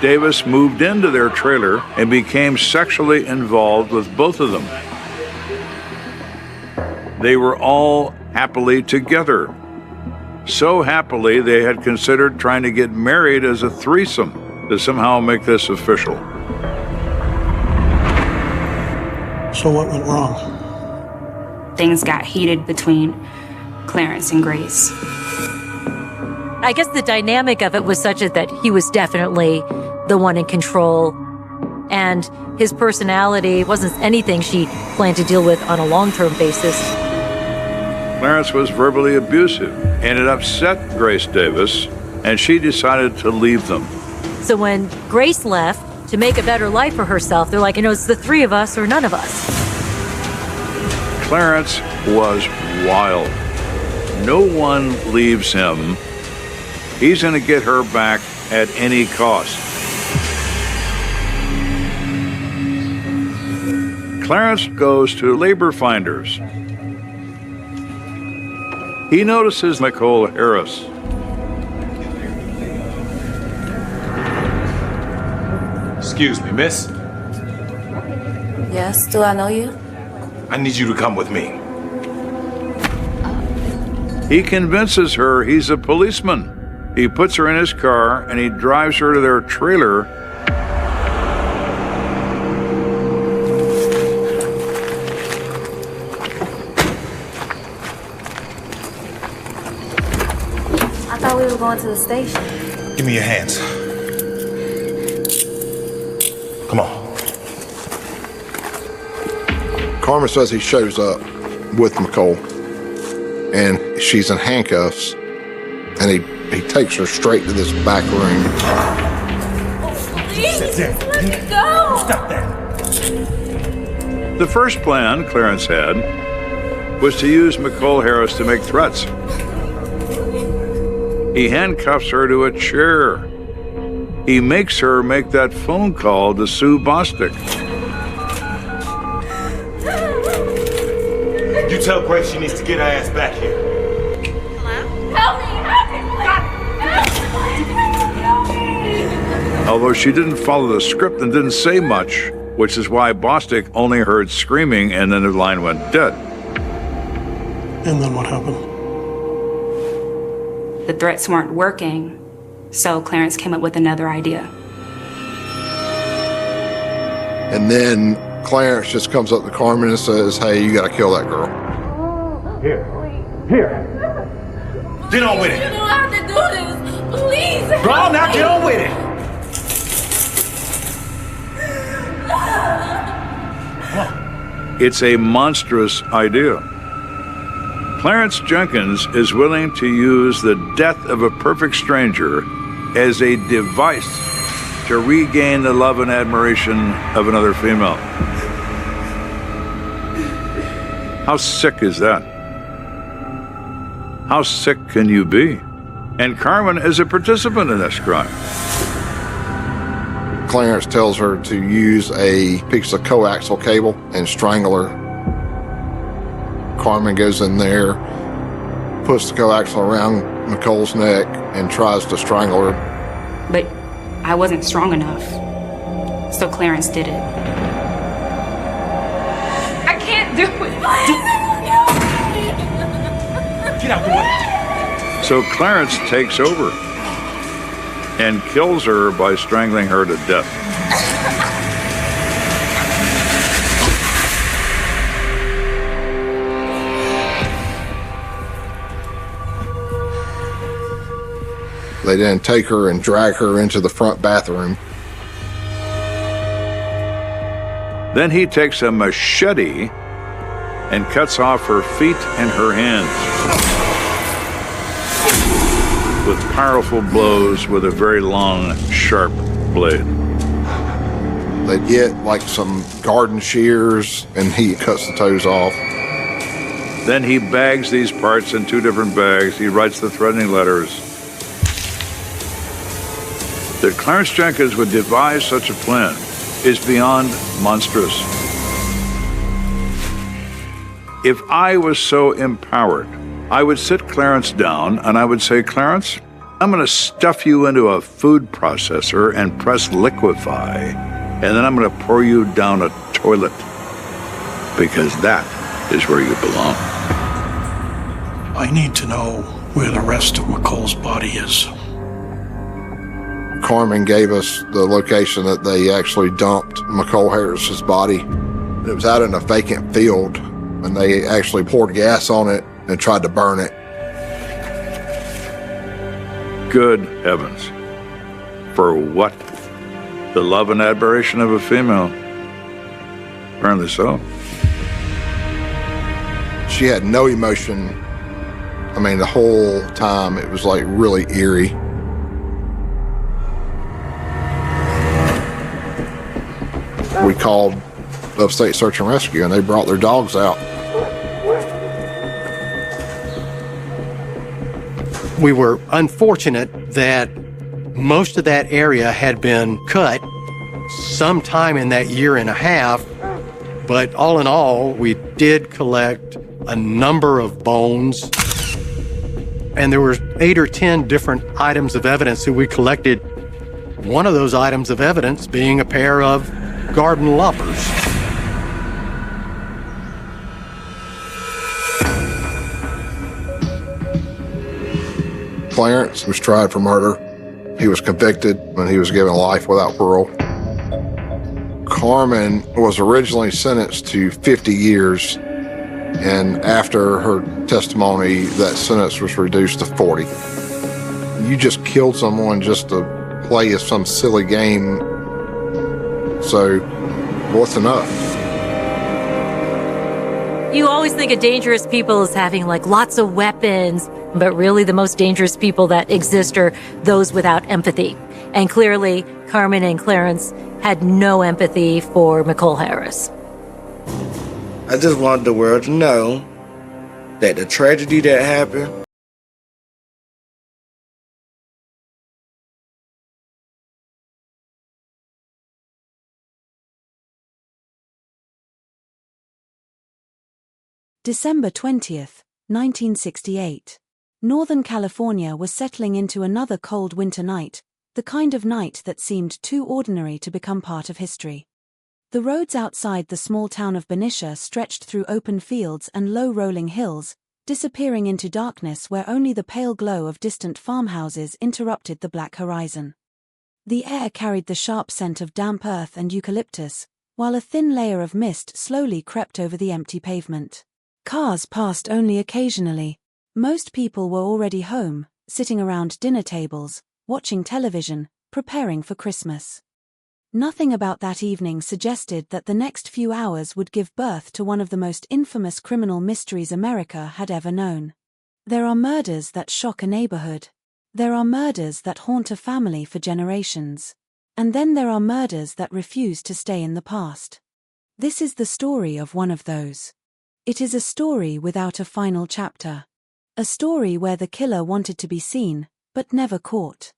Speaker 4: Davis moved into their trailer and became sexually involved with both of them. They were all happily together. So happily, they had considered trying to get married as a threesome to somehow make this official.
Speaker 6: So what went wrong?
Speaker 1: Things got heated between Clarence and Grace.
Speaker 17: I guess the dynamic of it was such that he was definitely the one in control, and his personality wasn't anything she planned to deal with on a long-term basis.
Speaker 4: Clarence was verbally abusive, and it upset Grace Davis, and she decided to leave them.
Speaker 17: So when Grace left to make a better life for herself, they're like, it's the three of us or none of us.
Speaker 4: Clarence was wild. No one leaves him. He's going to get her back at any cost. Clarence goes to labor finders. He notices Nicole Harris.
Speaker 13: Excuse me, miss.
Speaker 19: Yes, do I know you?
Speaker 13: I need you to come with me.
Speaker 4: He convinces her he's a policeman. He puts her in his car and he drives her to their trailer.
Speaker 19: I thought we were going to the station.
Speaker 13: Give me your hands. Come on.
Speaker 5: Carmen says he shows up with Nicole, and she's in handcuffs, and he takes her straight to this back room.
Speaker 19: Please, let me go!
Speaker 13: Stop that.
Speaker 4: The first plan Clarence had was to use Nicole Harris to make threats. He handcuffs her to a chair. He makes her make that phone call to Sue Bostic.
Speaker 13: You tell Grace she needs to get her ass back here.
Speaker 19: Help me! Help me!
Speaker 4: Although she didn't follow the script and didn't say much, which is why Bostic only heard screaming and then the line went dead.
Speaker 6: And then what happened?
Speaker 1: The threats weren't working, so Clarence came up with another idea.
Speaker 5: And then Clarence just comes up to Carmen and says, "Hey, you gotta kill that girl."
Speaker 13: Here. Get on with
Speaker 19: You
Speaker 13: it.
Speaker 19: don't have to do this. Please.
Speaker 13: Go on now, get on with it.
Speaker 4: It's a monstrous idea. Clarence Jenkins is willing to use the death of a perfect stranger as a device to regain the love and admiration of another female. How sick is that? How sick can you be? And Carmen is a participant in this crime.
Speaker 5: Clarence tells her to use a piece of coaxial cable and strangle her. Carmen goes in there, puts the coaxial around Nicole's neck, and tries to strangle her.
Speaker 1: But I wasn't strong enough, so Clarence did it. I can't do it.
Speaker 13: Get out the way.
Speaker 4: So Clarence takes over and kills her by strangling her to death.
Speaker 5: They then take her and drag her into the front bathroom.
Speaker 4: Then he takes a machete and cuts off her feet and her hands with powerful blows with a very long, sharp blade.
Speaker 5: They get like some garden shears, and he cuts the toes off.
Speaker 4: Then he bags these parts in 2 different bags. He writes the threatening letters. That Clarence Jenkins would devise such a plan is beyond monstrous. If I was so empowered I would sit Clarence down and I would say, Clarence, I'm going to stuff you into a food processor and press liquefy, and then I'm going to pour you down a toilet, because that is where you belong.
Speaker 6: I need to know where the rest of McCall's body is.
Speaker 5: Carmen gave us the location that they actually dumped McCall Harris's body. It was out in a vacant field, and they actually poured gas on it and tried to burn it.
Speaker 4: Good heavens. For what? The love and admiration of a female. Apparently so.
Speaker 5: She had no emotion. I mean, the whole time it was like really eerie. We called Upstate Search and Rescue, and they brought their dogs out.
Speaker 9: We were unfortunate that most of that area had been cut sometime in that year and a half, but all in all, we did collect a number of bones, and there were 8 or 10 different items of evidence that we collected. One of those items of evidence being a pair of garden loppers.
Speaker 5: Clarence was tried for murder. He was convicted and he was given life without parole. Carmen was originally sentenced to 50 years, and after her testimony, that sentence was reduced to 40. You just killed someone just to play some silly game. So, what's enough?
Speaker 17: You always think of dangerous people as having like lots of weapons, but really the most dangerous people that exist are those without empathy. And clearly, Carmen and Clarence had no empathy for McCall Harris.
Speaker 16: I just want the world to know that the tragedy that happened
Speaker 3: December 20th, 1968. Northern California was settling into another cold winter night, the kind of night that seemed too ordinary to become part of history. The roads outside the small town of Benicia stretched through open fields and low rolling hills, disappearing into darkness where only the pale glow of distant farmhouses interrupted the black horizon. The air carried the sharp scent of damp earth and eucalyptus, while a thin layer of mist slowly crept over the empty pavement. Cars passed only occasionally. Most people were already home, sitting around dinner tables, watching television, preparing for Christmas. Nothing about that evening suggested that the next few hours would give birth to one of the most infamous criminal mysteries America had ever known. There are murders that shock a neighborhood. There are murders that haunt a family for generations. And then there are murders that refuse to stay in the past. This is the story of one of those. It is a story without a final chapter. A story where the killer wanted to be seen, but never caught.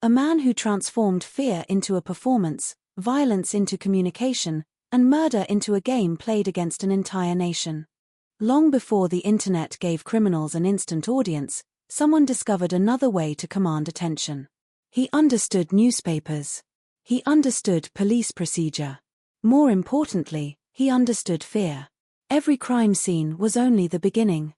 Speaker 3: A man who transformed fear into a performance, violence into communication, and murder into a game played against an entire nation. Long before the internet gave criminals an instant audience, someone discovered another way to command attention. He understood newspapers. He understood police procedure. More importantly, he understood fear. Every crime scene was only the beginning.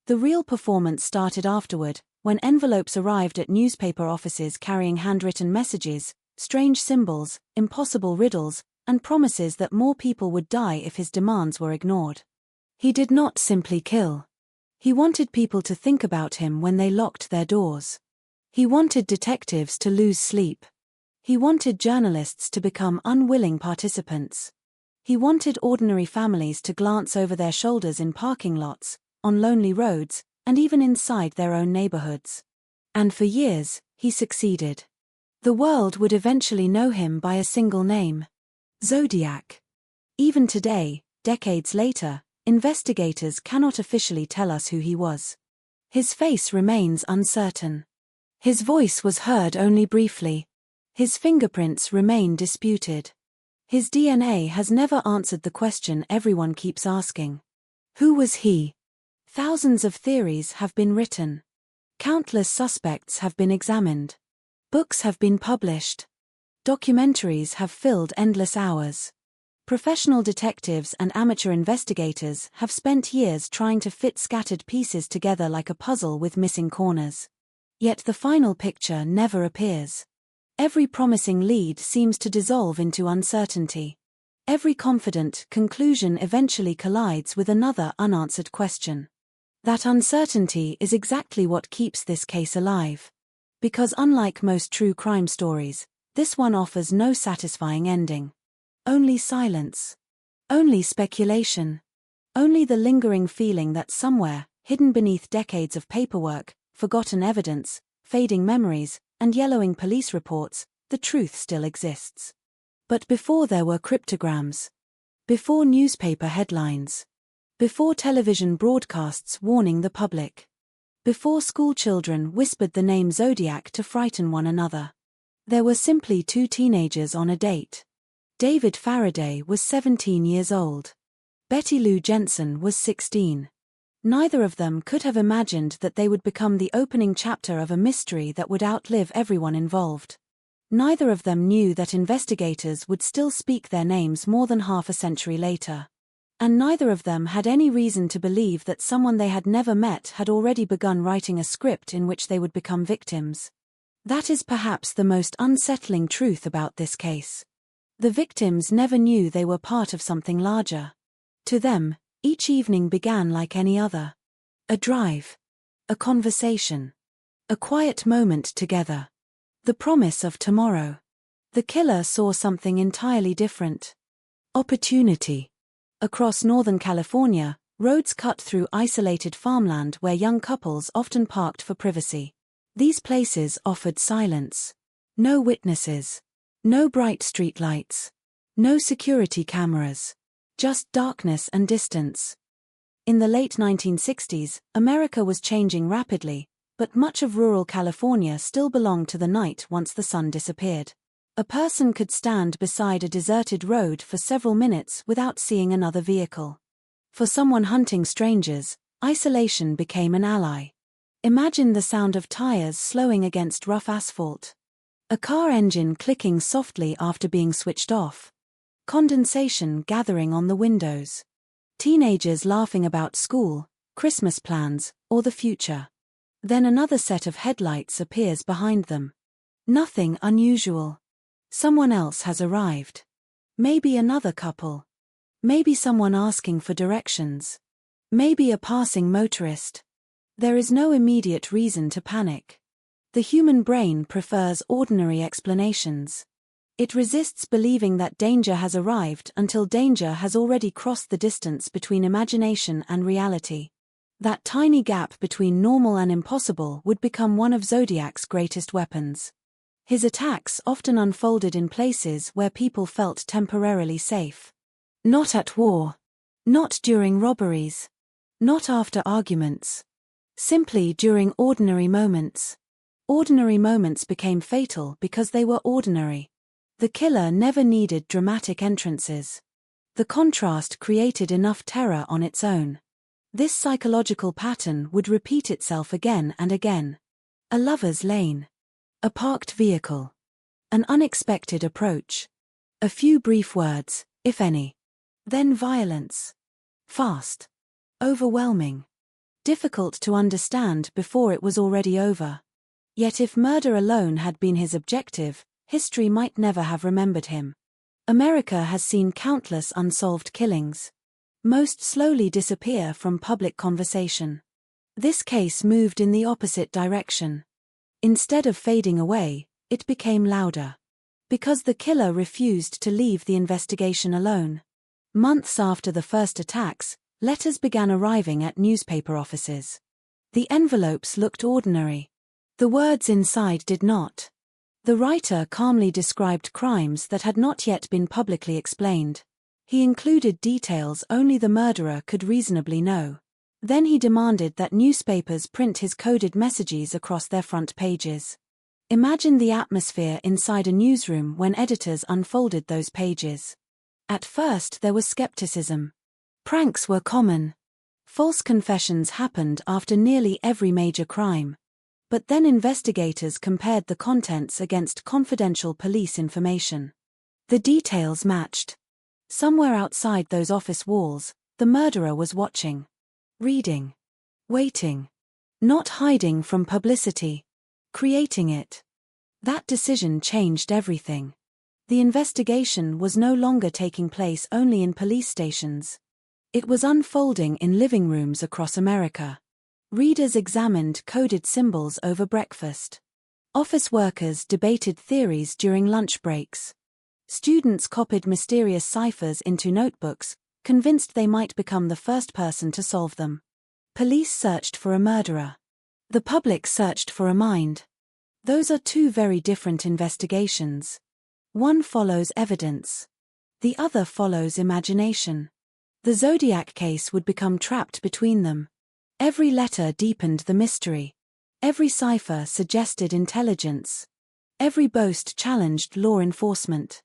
Speaker 3: The real performance started afterward, when envelopes arrived at newspaper offices carrying handwritten messages, strange symbols, impossible riddles, and promises that more people would die if his demands were ignored. He did not simply kill. He wanted people to think about him when they locked their doors. He wanted detectives to lose sleep. He wanted journalists to become unwilling participants. He wanted ordinary families to glance over their shoulders in parking lots, on lonely roads, and even inside their own neighborhoods. And for years, he succeeded. The world would eventually know him by a single name: Zodiac. Even today, decades later, investigators cannot officially tell us who he was. His face remains uncertain. His voice was heard only briefly. His fingerprints remain disputed. His DNA has never answered the question everyone keeps asking. Who was he? Thousands of theories have been written. Countless suspects have been examined. Books have been published. Documentaries have filled endless hours. Professional detectives and amateur investigators have spent years trying to fit scattered pieces together like a puzzle with missing corners. Yet the final picture never appears. Every promising lead seems to dissolve into uncertainty. Every confident conclusion eventually collides with another unanswered question. That uncertainty is exactly what keeps this case alive. Because unlike most true crime stories, this one offers no satisfying ending. Only silence. Only speculation. Only the lingering feeling that somewhere, hidden beneath decades of paperwork, forgotten evidence, fading memories, and yellowing police reports, the truth still exists. But before there were cryptograms, before newspaper headlines, before television broadcasts warning the public, before schoolchildren whispered the name Zodiac to frighten one another, there were simply two teenagers on a date. David Faraday was 17 years old. Betty Lou Jensen was 16. Neither of them could have imagined that they would become the opening chapter of a mystery that would outlive everyone involved. Neither of them knew that investigators would still speak their names more than half a century later. And neither of them had any reason to believe that someone they had never met had already begun writing a script in which they would become victims. That is perhaps the most unsettling truth about this case. The victims never knew they were part of something larger. To them, each evening began like any other. A drive. A conversation. A quiet moment together. The promise of tomorrow. The killer saw something entirely different. Opportunity. Across Northern California, roads cut through isolated farmland where young couples often parked for privacy. These places offered silence. No witnesses. No bright street lights. No security cameras. Just darkness and distance. In the late 1960s, America was changing rapidly, but much of rural California still belonged to the night once the sun disappeared. A person could stand beside a deserted road for several minutes without seeing another vehicle. For someone hunting strangers, isolation became an ally. Imagine the sound of tires slowing against rough asphalt. A car engine clicking softly after being switched off. Condensation gathering on the windows. Teenagers laughing about school, Christmas plans, or the future. Then another set of headlights appears behind them. Nothing unusual. Someone else has arrived. Maybe another couple. Maybe someone asking for directions. Maybe a passing motorist. There is no immediate reason to panic. The human brain prefers ordinary explanations. It resists believing that danger has arrived until danger has already crossed the distance between imagination and reality. That tiny gap between normal and impossible would become one of Zodiac's greatest weapons. His attacks often unfolded in places where people felt temporarily safe. Not at war. Not during robberies. Not after arguments. Simply during ordinary moments. Ordinary moments became fatal because they were ordinary. The killer never needed dramatic entrances. The contrast created enough terror on its own. This psychological pattern would repeat itself again and again. A lover's lane. A parked vehicle. An unexpected approach. A few brief words, if any. Then violence. Fast. Overwhelming. Difficult to understand before it was already over. Yet if murder alone had been his objective, history might never have remembered him. America has seen countless unsolved killings. Most slowly disappear from public conversation. This case moved in the opposite direction. Instead of fading away, it became louder. Because the killer refused to leave the investigation alone. Months after the first attacks, letters began arriving at newspaper offices. The envelopes looked ordinary. The words inside did not. The writer calmly described crimes that had not yet been publicly explained. He included details only the murderer could reasonably know. Then he demanded that newspapers print his coded messages across their front pages. Imagine the atmosphere inside a newsroom when editors unfolded those pages. At first there was skepticism. Pranks were common. False confessions happened after nearly every major crime. But then investigators compared the contents against confidential police information. The details matched. Somewhere outside those office walls, the murderer was watching. Reading. Waiting. Not hiding from publicity. Creating it. That decision changed everything. The investigation was no longer taking place only in police stations. It was unfolding in living rooms across America. Readers examined coded symbols over breakfast. Office workers debated theories during lunch breaks. Students copied mysterious ciphers into notebooks, convinced they might become the first person to solve them. Police searched for a murderer. The public searched for a mind. Those are two very different investigations. One follows evidence. The other follows imagination. The Zodiac case would become trapped between them. Every letter deepened the mystery. Every cipher suggested intelligence. Every boast challenged law enforcement.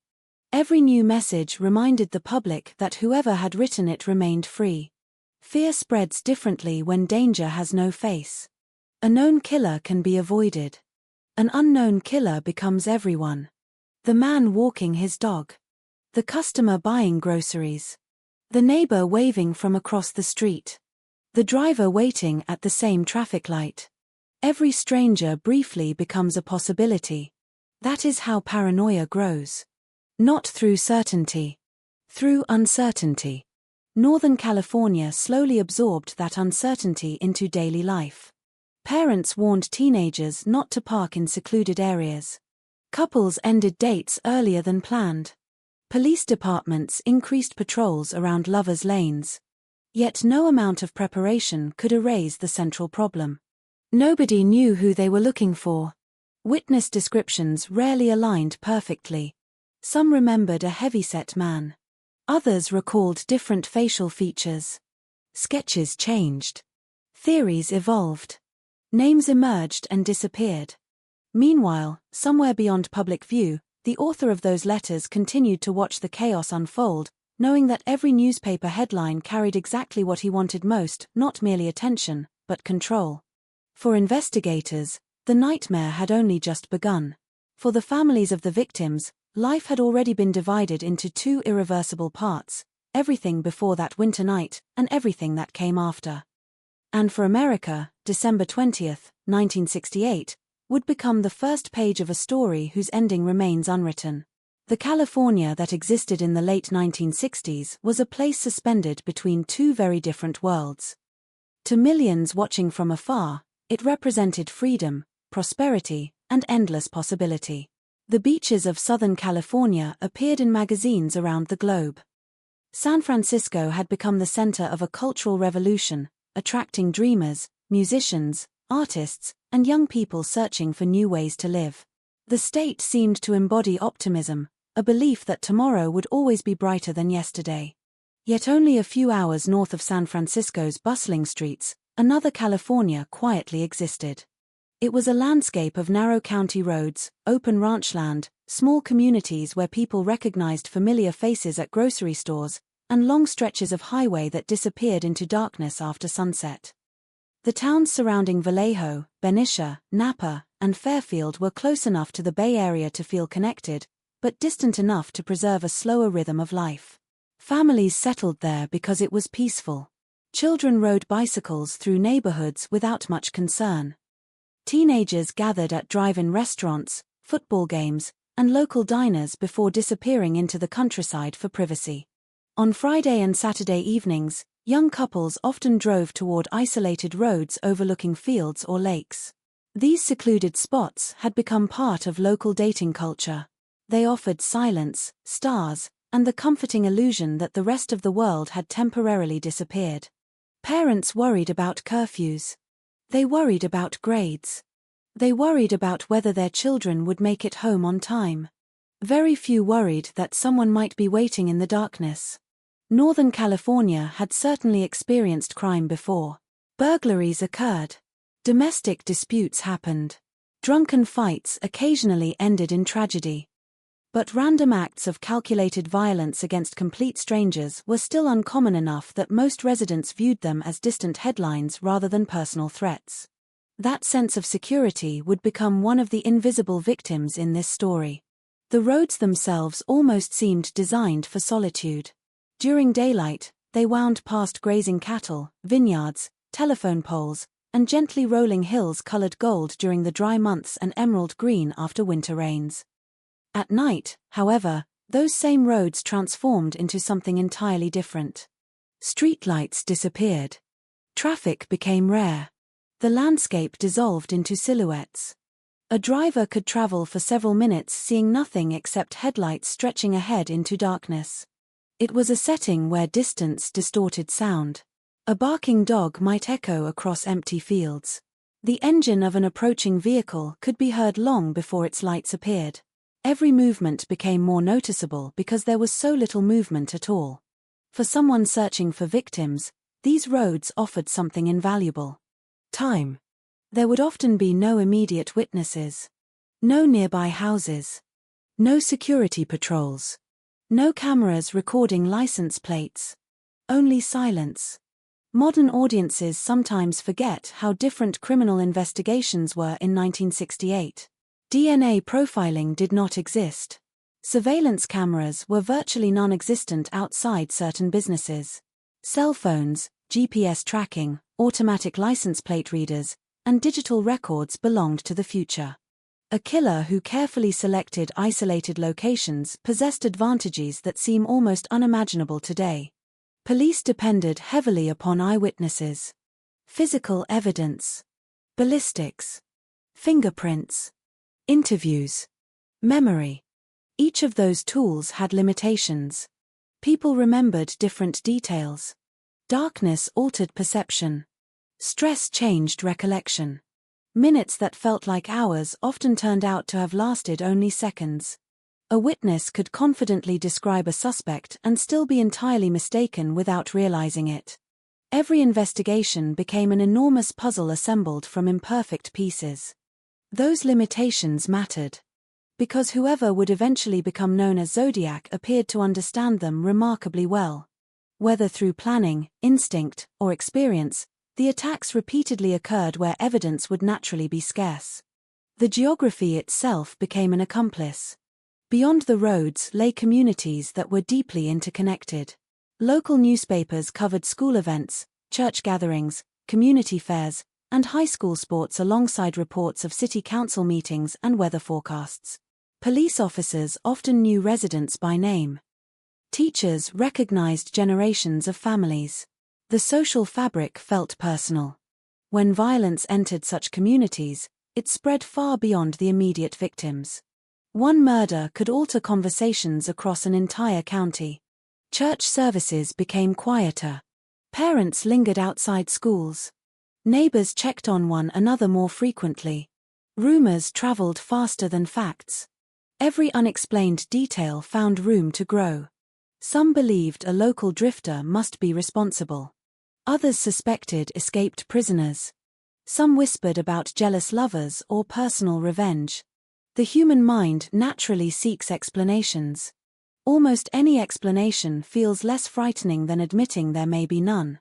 Speaker 3: Every new message reminded the public that whoever had written it remained free. Fear spreads differently when danger has no face. A known killer can be avoided. An unknown killer becomes everyone. The man walking his dog. The customer buying groceries. The neighbor waving from across the street. The driver waiting at the same traffic light. Every stranger briefly becomes a possibility. That is how paranoia grows. Not through certainty. Through uncertainty. Northern California slowly absorbed that uncertainty into daily life. Parents warned teenagers not to park in secluded areas. Couples ended dates earlier than planned. Police departments increased patrols around lovers' lanes. Yet no amount of preparation could erase the central problem. Nobody knew who they were looking for. Witness descriptions rarely aligned perfectly. Some remembered a heavyset man. Others recalled different facial features. Sketches changed. Theories evolved. Names emerged and disappeared. Meanwhile, somewhere beyond public view, the author of those letters continued to watch the chaos unfold, knowing that every newspaper headline carried exactly what he wanted most, not merely attention, but control. For investigators, the nightmare had only just begun. For the families of the victims, life had already been divided into two irreversible parts, everything before that winter night, and everything that came after. And for America, December 20th, 1968, would become the first page of a story whose ending remains unwritten. The California that existed in the late 1960s was a place suspended between two very different worlds. To millions watching from afar, it represented freedom, prosperity, and endless possibility. The beaches of Southern California appeared in magazines around the globe. San Francisco had become the center of a cultural revolution, attracting dreamers, musicians, artists, and young people searching for new ways to live. The state seemed to embody optimism, a belief that tomorrow would always be brighter than yesterday. Yet only a few hours north of San Francisco's bustling streets, another California quietly existed. It was a landscape of narrow county roads, open ranchland, small communities where people recognized familiar faces at grocery stores, and long stretches of highway that disappeared into darkness after sunset. The towns surrounding Vallejo, Benicia, Napa, and Fairfield were close enough to the Bay Area to feel connected, but distant enough to preserve a slower rhythm of life. Families settled there because it was peaceful. Children rode bicycles through neighborhoods without much concern. Teenagers gathered at drive-in restaurants, football games, and local diners before disappearing into the countryside for privacy. On Friday and Saturday evenings, young couples often drove toward isolated roads overlooking fields or lakes. These secluded spots had become part of local dating culture. They offered silence, stars, and the comforting illusion that the rest of the world had temporarily disappeared. Parents worried about curfews. They worried about grades. They worried about whether their children would make it home on time. Very few worried that someone might be waiting in the darkness. Northern California had certainly experienced crime before. Burglaries occurred. Domestic disputes happened. Drunken fights occasionally ended in tragedy. But random acts of calculated violence against complete strangers were still uncommon enough that most residents viewed them as distant headlines rather than personal threats. That sense of security would become one of the invisible victims in this story. The roads themselves almost seemed designed for solitude. During daylight, they wound past grazing cattle, vineyards, telephone poles, and gently rolling hills colored gold during the dry months and emerald green after winter rains. At night, however, those same roads transformed into something entirely different. Streetlights disappeared. Traffic became rare. The landscape dissolved into silhouettes. A driver could travel for several minutes seeing nothing except headlights stretching ahead into darkness. It was a setting where distance distorted sound. A barking dog might echo across empty fields. The engine of an approaching vehicle could be heard long before its lights appeared. Every movement became more noticeable because there was so little movement at all. For someone searching for victims, these roads offered something invaluable. Time. There would often be no immediate witnesses. No nearby houses. No security patrols. No cameras recording license plates. Only silence. Modern audiences sometimes forget how different criminal investigations were in 1968. DNA profiling did not exist. Surveillance cameras were virtually non-existent outside certain businesses. Cell phones, GPS tracking, automatic license plate readers, and digital records belonged to the future. A killer who carefully selected isolated locations possessed advantages that seem almost unimaginable today. Police depended heavily upon eyewitnesses. Physical evidence. Ballistics. Fingerprints. Interviews. Memory. Each of those tools had limitations. People remembered different details. Darkness altered perception. Stress changed recollection. Minutes that felt like hours often turned out to have lasted only seconds. A witness could confidently describe a suspect and still be entirely mistaken without realizing it. Every investigation became an enormous puzzle assembled from imperfect pieces. Those limitations mattered. Because whoever would eventually become known as Zodiac appeared to understand them remarkably well. Whether through planning, instinct, or experience, the attacks repeatedly occurred where evidence would naturally be scarce. The geography itself became an accomplice. Beyond the roads lay communities that were deeply interconnected. Local newspapers covered school events, church gatherings, community fairs, and high school sports alongside reports of city council meetings and weather forecasts. Police officers often knew residents by name. Teachers recognized generations of families. The social fabric felt personal. When violence entered such communities, it spread far beyond the immediate victims. One murder could alter conversations across an entire county. Church services became quieter. Parents lingered outside schools. Neighbors checked on one another more frequently. Rumors traveled faster than facts. Every unexplained detail found room to grow. Some believed a local drifter must be responsible. Others suspected escaped prisoners. Some whispered about jealous lovers or personal revenge. The human mind naturally seeks explanations. Almost any explanation feels less frightening than admitting there may be none.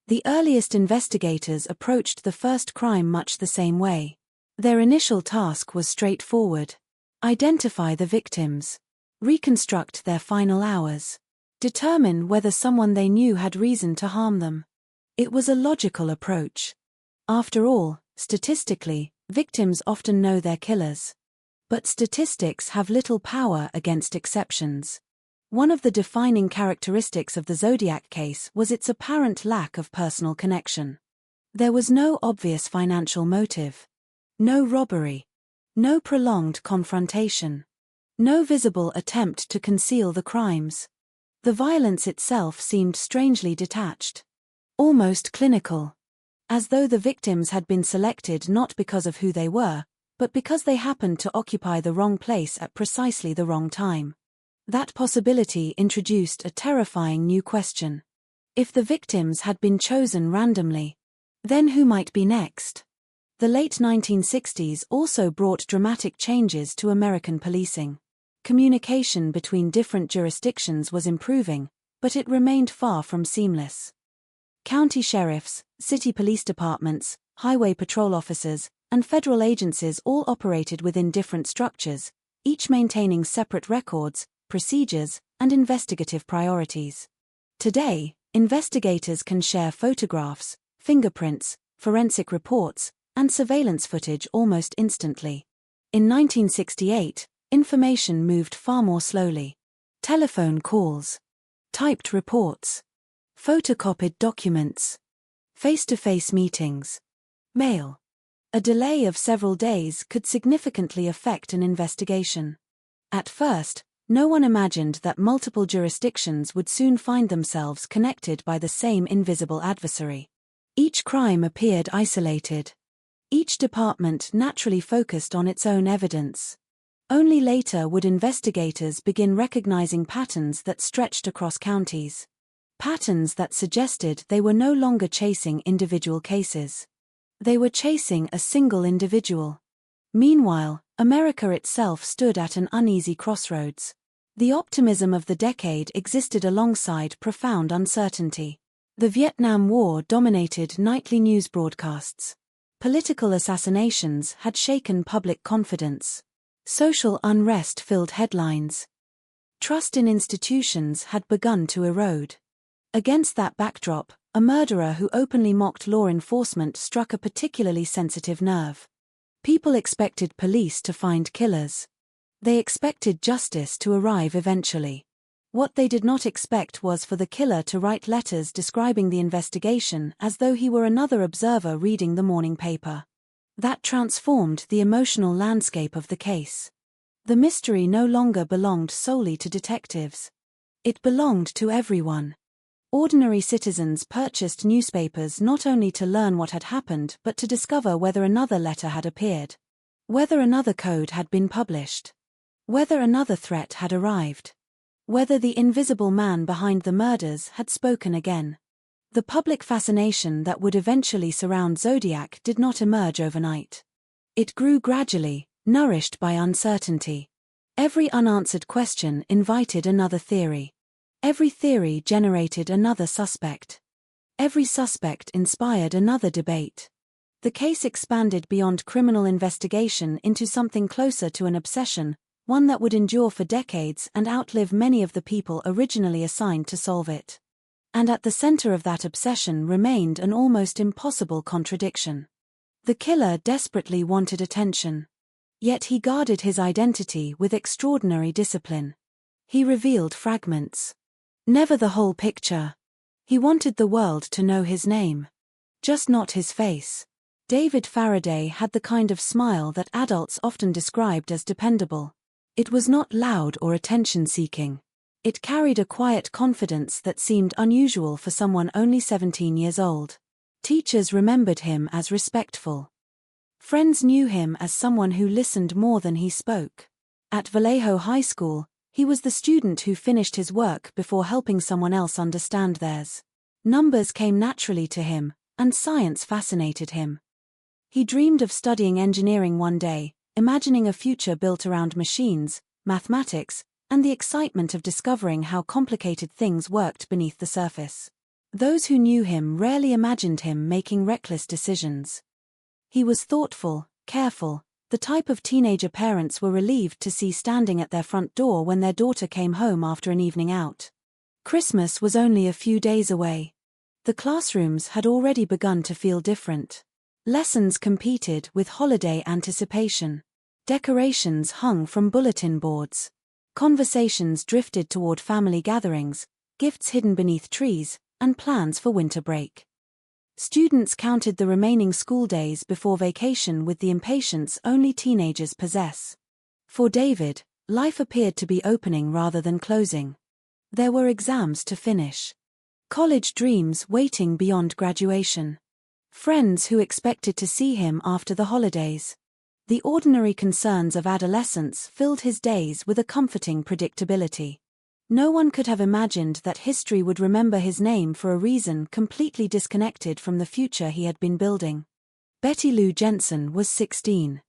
Speaker 3: The earliest investigators approached the first crime much the same way. Their initial task was straightforward. Identify the victims. Reconstruct their final hours. Determine whether someone they knew had reason to harm them. It was a logical approach. After all, statistically, victims often know their killers. But statistics have little power against exceptions. One of the defining characteristics of the Zodiac case was its apparent lack of personal connection. There was no obvious financial motive. No robbery. No prolonged confrontation. No visible attempt to conceal the crimes. The violence itself seemed strangely detached. Almost clinical. As though the victims had been selected not because of who they were, but because they happened to occupy the wrong place at precisely the wrong time. That possibility introduced a terrifying new question. If the victims had been chosen randomly, then who might be next? The late 1960s also brought dramatic changes to American policing. Communication between different jurisdictions was improving, but it remained far from seamless. County sheriffs, city police departments, highway patrol officers, and federal agencies all operated within different structures, each maintaining separate records, procedures, and investigative priorities. Today, investigators can share photographs, fingerprints, forensic reports, and surveillance footage almost instantly. In 1968, information moved far more slowly. Telephone calls, typed reports, photocopied documents, face-to-face meetings, mail. A delay of several days could significantly affect an investigation. At first, no one imagined that multiple jurisdictions would soon find themselves connected by the same invisible adversary. Each crime appeared isolated. Each department naturally focused on its own evidence. Only later would investigators begin recognizing patterns that stretched across counties. Patterns that suggested they were no longer chasing individual cases. They were chasing a single individual. Meanwhile, America itself stood at an uneasy crossroads. The optimism of the decade existed alongside profound uncertainty. The Vietnam War dominated nightly news broadcasts. Political assassinations had shaken public confidence. Social unrest filled headlines. Trust in institutions had begun to erode. Against that backdrop, a murderer who openly mocked law enforcement struck a particularly sensitive nerve. People expected police to find killers. They expected justice to arrive eventually. What they did not expect was for the killer to write letters describing the investigation as though he were another observer reading the morning paper. That transformed the emotional landscape of the case. The mystery no longer belonged solely to detectives. It belonged to everyone. Ordinary citizens purchased newspapers not only to learn what had happened but to discover whether another letter had appeared, whether another code had been published, whether another threat had arrived, whether the invisible man behind the murders had spoken again. The public fascination that would eventually surround Zodiac did not emerge overnight. It grew gradually, nourished by uncertainty. Every unanswered question invited another theory. Every theory generated another suspect. Every suspect inspired another debate. The case expanded beyond criminal investigation into something closer to an obsession, one that would endure for decades and outlive many of the people originally assigned to solve it. And at the center of that obsession remained an almost impossible contradiction. The killer desperately wanted attention. Yet he guarded his identity with extraordinary discipline. He revealed fragments. Never the whole picture. He wanted the world to know his name. Just not his face. David Faraday had the kind of smile that adults often described as dependable. It was not loud or attention-seeking. It carried a quiet confidence that seemed unusual for someone only 17 years old. Teachers remembered him as respectful. Friends knew him as someone who listened more than he spoke. At Vallejo High School, he was the student who finished his work before helping someone else understand theirs. Numbers came naturally to him, and science fascinated him. He dreamed of studying engineering one day, imagining a future built around machines, mathematics, and the excitement of discovering how complicated things worked beneath the surface. Those who knew him rarely imagined him making reckless decisions. He was thoughtful, careful, the type of teenager parents were relieved to see standing at their front door when their daughter came home after an evening out. Christmas was only a few days away. The classrooms had already begun to feel different. Lessons competed with holiday anticipation. Decorations hung from bulletin boards. Conversations drifted toward family gatherings, gifts hidden beneath trees, and plans for winter break. Students counted the remaining school days before vacation with the impatience only teenagers possess. For David, life appeared to be opening rather than closing. There were exams to finish. College dreams waiting beyond graduation. Friends who expected to see him after the holidays. The ordinary concerns of adolescence filled his days with a comforting predictability. No one could have imagined that history would remember his name for a reason completely disconnected from the future he had been building. Betty Lou Jensen was 16.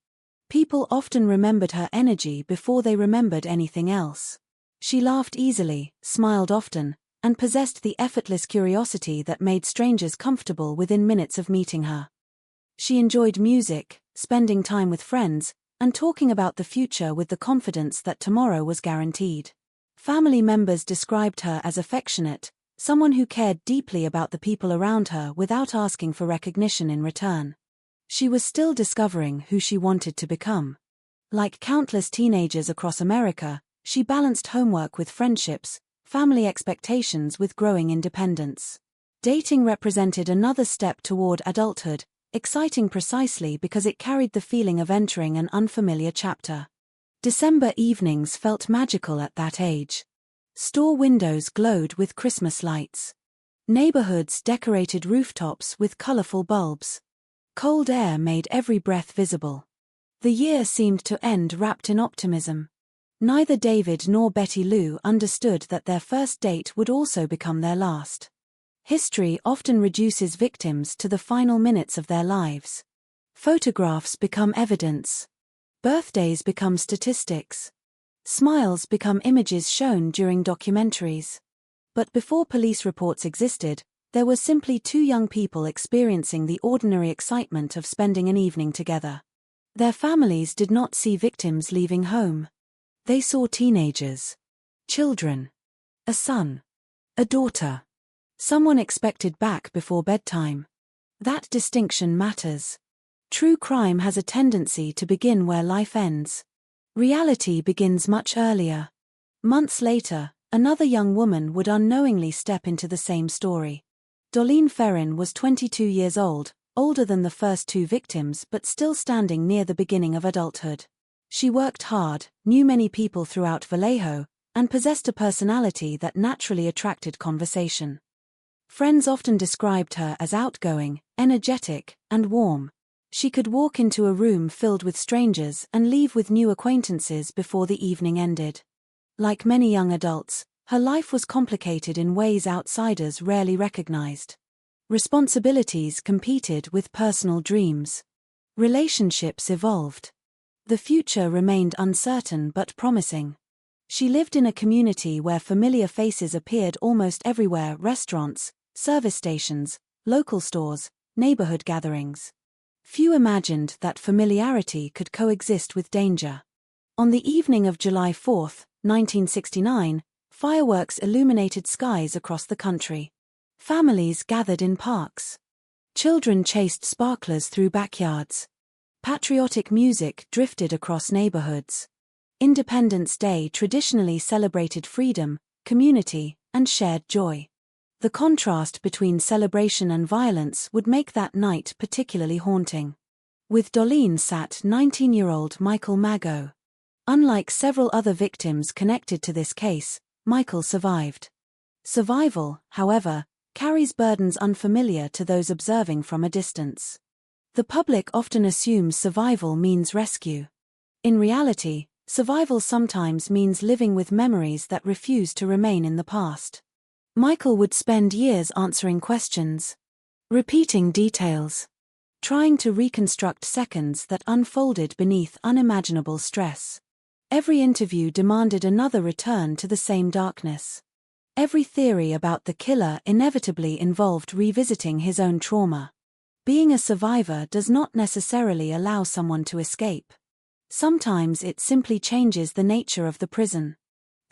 Speaker 3: People often remembered her energy before they remembered anything else. She laughed easily, smiled often, and possessed the effortless curiosity that made strangers comfortable within minutes of meeting her. She enjoyed music, spending time with friends, and talking about the future with the confidence that tomorrow was guaranteed. Family members described her as affectionate, someone who cared deeply about the people around her without asking for recognition in return. She was still discovering who she wanted to become. Like countless teenagers across America, she balanced homework with friendships, family expectations with growing independence. Dating represented another step toward adulthood, exciting precisely because it carried the feeling of entering an unfamiliar chapter. December evenings felt magical at that age. Store windows glowed with Christmas lights. Neighborhoods decorated rooftops with colorful bulbs. Cold air made every breath visible. The year seemed to end wrapped in optimism. Neither David nor Betty Lou understood that their first date would also become their last. History often reduces victims to the final minutes of their lives. Photographs become evidence. Birthdays become statistics. Smiles become images shown during documentaries. But before police reports existed, there were simply two young people experiencing the ordinary excitement of spending an evening together. Their families did not see victims leaving home. They saw teenagers. Children. A son. A daughter. Someone expected back before bedtime. That distinction matters. True crime has a tendency to begin where life ends. Reality begins much earlier. Months later, another young woman would unknowingly step into the same story. Dolene Ferrin was 22 years old, older than the first two victims but still standing near the beginning of adulthood. She worked hard, knew many people throughout Vallejo, and possessed a personality that naturally attracted conversation. Friends often described her as outgoing, energetic, and warm. She could walk into a room filled with strangers and leave with new acquaintances before the evening ended. Like many young adults, her life was complicated in ways outsiders rarely recognized. Responsibilities competed with personal dreams. Relationships evolved. The future remained uncertain but promising. She lived in a community where familiar faces appeared almost everywhere: restaurants, service stations, local stores, neighborhood gatherings. Few imagined that familiarity could coexist with danger. On the evening of July 4, 1969, fireworks illuminated skies across the country. Families gathered in parks. Children chased sparklers through backyards. Patriotic music drifted across neighborhoods. Independence Day traditionally celebrated freedom, community, and shared joy. The contrast between celebration and violence would make that night particularly haunting. With Dolene sat 19-year-old Michael Mago. Unlike several other victims connected to this case, Michael survived. Survival, however, carries burdens unfamiliar to those observing from a distance. The public often assumes survival means rescue. In reality, survival sometimes means living with memories that refuse to remain in the past. Michael would spend years answering questions, repeating details, trying to reconstruct seconds that unfolded beneath unimaginable stress. Every interview demanded another return to the same darkness. Every theory about the killer inevitably involved revisiting his own trauma. Being a survivor does not necessarily allow someone to escape. Sometimes it simply changes the nature of the prison.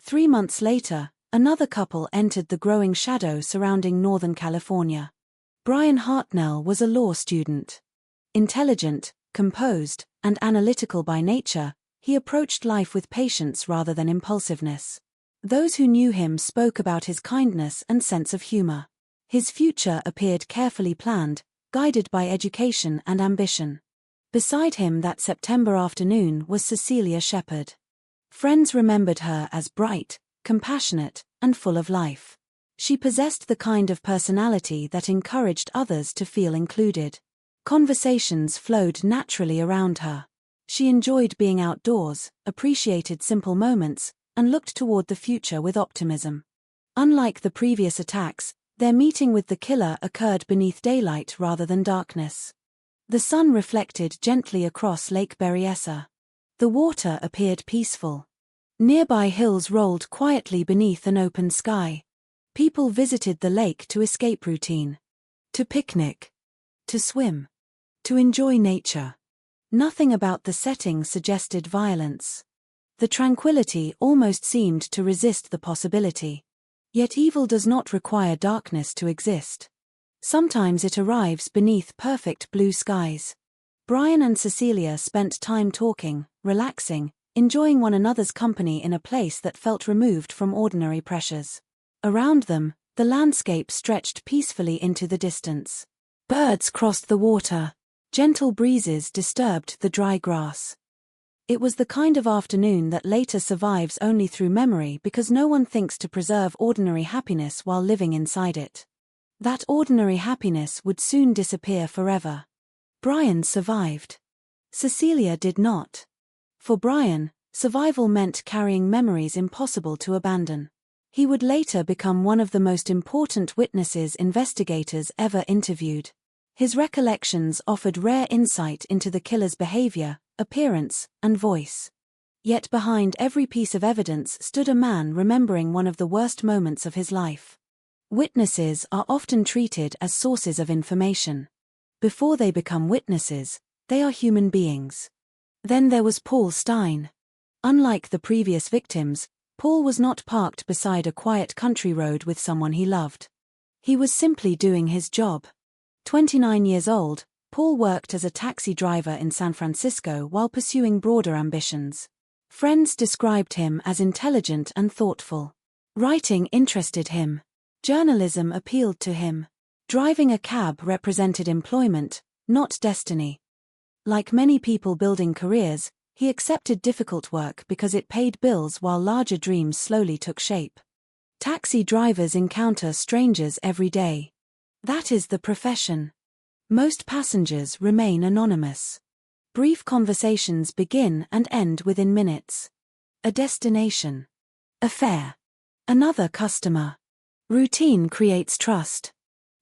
Speaker 3: 3 months later, another couple entered the growing shadow surrounding Northern California. Brian Hartnell was a law student. Intelligent, composed, and analytical by nature, he approached life with patience rather than impulsiveness. Those who knew him spoke about his kindness and sense of humor. His future appeared carefully planned, guided by education and ambition. Beside him that September afternoon was Cecilia Shepard. Friends remembered her as bright, compassionate, and full of life. She possessed the kind of personality that encouraged others to feel included. Conversations flowed naturally around her. She enjoyed being outdoors, appreciated simple moments, and looked toward the future with optimism. Unlike the previous attacks, their meeting with the killer occurred beneath daylight rather than darkness. The sun reflected gently across Lake Berryessa. The water appeared peaceful. Nearby hills rolled quietly beneath an open sky. People visited the lake to escape routine. To picnic. To swim. To enjoy nature. Nothing about the setting suggested violence. The tranquility almost seemed to resist the possibility. Yet evil does not require darkness to exist. Sometimes it arrives beneath perfect blue skies. Brian and Cecilia spent time talking, relaxing, enjoying one another's company in a place that felt removed from ordinary pressures. Around them, the landscape stretched peacefully into the distance. Birds crossed the water. Gentle breezes disturbed the dry grass. It was the kind of afternoon that later survives only through memory because no one thinks to preserve ordinary happiness while living inside it. That ordinary happiness would soon disappear forever. Brian survived. Cecilia did not. For Brian, survival meant carrying memories impossible to abandon. He would later become one of the most important witnesses investigators ever interviewed. His recollections offered rare insight into the killer's behavior, appearance, and voice. Yet behind every piece of evidence stood a man remembering one of the worst moments of his life. Witnesses are often treated as sources of information. Before they become witnesses, they are human beings. Then there was Paul Stein. Unlike the previous victims, Paul was not parked beside a quiet country road with someone he loved. He was simply doing his job. 29 years old, Paul worked as a taxi driver in San Francisco while pursuing broader ambitions. Friends described him as intelligent and thoughtful. Writing interested him. Journalism appealed to him. Driving a cab represented employment, not destiny. Like many people building careers, he accepted difficult work because it paid bills while larger dreams slowly took shape. Taxi drivers encounter strangers every day. That is the profession. Most passengers remain anonymous. Brief conversations begin and end within minutes. A destination. A fare. Another customer. Routine creates trust.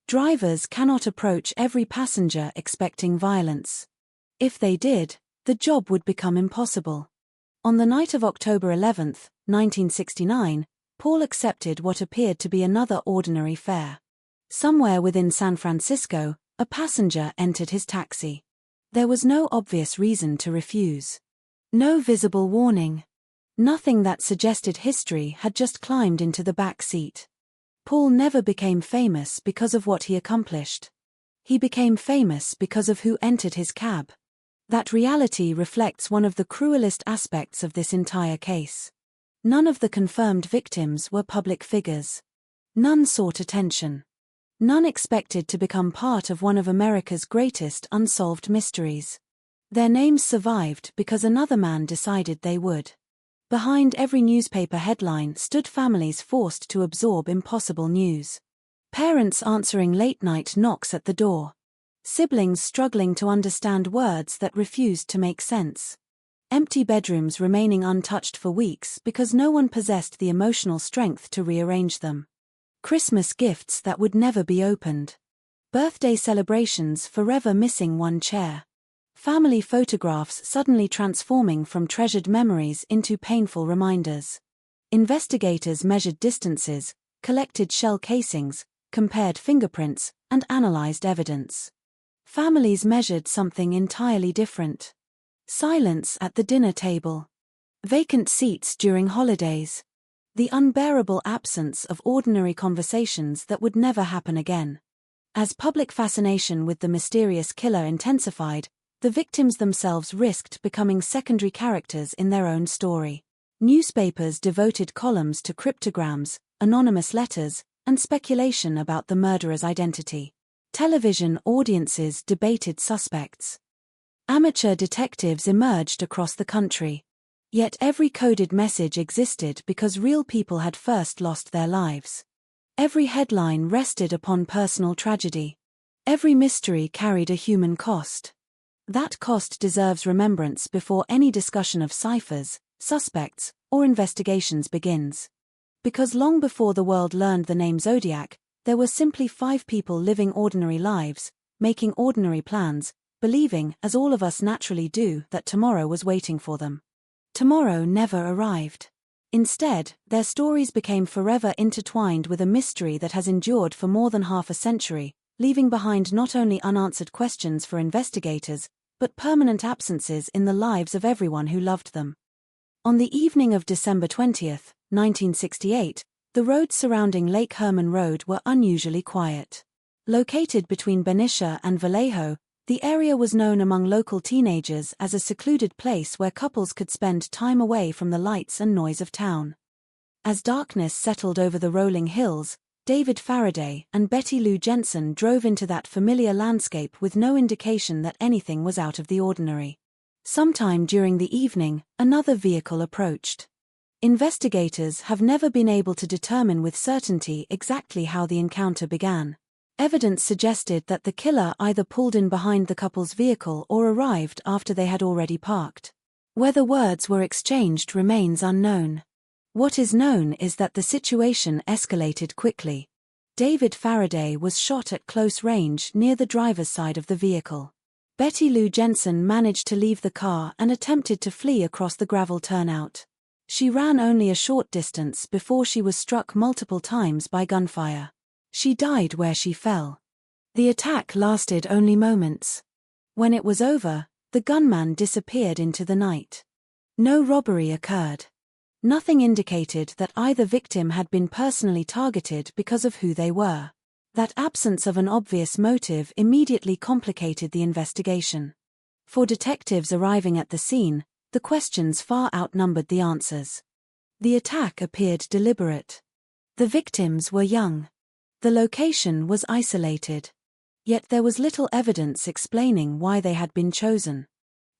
Speaker 3: Drivers cannot approach every passenger expecting violence. If they did, the job would become impossible. On the night of October 11, 1969, Paul accepted what appeared to be another ordinary fare. Somewhere within San Francisco, a passenger entered his taxi. There was no obvious reason to refuse. No visible warning. Nothing that suggested history had just climbed into the back seat. Paul never became famous because of what he accomplished. He became famous because of who entered his cab. That reality reflects one of the cruelest aspects of this entire case. None of the confirmed victims were public figures. None sought attention. None expected to become part of one of America's greatest unsolved mysteries. Their names survived because another man decided they would. Behind every newspaper headline stood families forced to absorb impossible news. Parents answering late-night knocks at the door. Siblings struggling to understand words that refused to make sense. Empty bedrooms remaining untouched for weeks because no one possessed the emotional strength to rearrange them. Christmas gifts that would never be opened. Birthday celebrations forever missing one chair. Family photographs suddenly transforming from treasured memories into painful reminders. Investigators measured distances, collected shell casings, compared fingerprints, and analyzed evidence. Families measured something entirely different. Silence at the dinner table. Vacant seats during holidays. The unbearable absence of ordinary conversations that would never happen again. As public fascination with the mysterious killer intensified, the victims themselves risked becoming secondary characters in their own story. Newspapers devoted columns to cryptograms, anonymous letters, and speculation about the murderer's identity. Television audiences debated suspects. Amateur detectives emerged across the country. Yet every coded message existed because real people had first lost their lives. Every headline rested upon personal tragedy. Every mystery carried a human cost. That cost deserves remembrance before any discussion of ciphers, suspects, or investigations begins. Because long before the world learned the name Zodiac, there were simply 5 people living ordinary lives, making ordinary plans, believing, as all of us naturally do, that tomorrow was waiting for them. tomorrow never arrived. Instead, their stories became forever intertwined with a mystery that has endured for more than half a century, leaving behind not only unanswered questions for investigators, but permanent absences in the lives of everyone who loved them. On the evening of December 20th, 1968, the roads surrounding Lake Herman Road were unusually quiet. Located between Benicia and Vallejo, the area was known among local teenagers as a secluded place where couples could spend time away from the lights and noise of town. As darkness settled over the rolling hills, David Faraday and Betty Lou Jensen drove into that familiar landscape with no indication that anything was out of the ordinary. Sometime during the evening, another vehicle approached. Investigators have never been able to determine with certainty exactly how the encounter began. Evidence suggested that the killer either pulled in behind the couple's vehicle or arrived after they had already parked. Whether words were exchanged remains unknown. What is known is that the situation escalated quickly. David Faraday was shot at close range near the driver's side of the vehicle. Betty Lou Jensen managed to leave the car and attempted to flee across the gravel turnout. She ran only a short distance before she was struck multiple times by gunfire. She died where she fell. The attack lasted only moments. When it was over, the gunman disappeared into the night. No robbery occurred. Nothing indicated that either victim had been personally targeted because of who they were. That absence of an obvious motive immediately complicated the investigation. For detectives arriving at the scene, the questions far outnumbered the answers. The attack appeared deliberate. The victims were young. The location was isolated. Yet there was little evidence explaining why they had been chosen.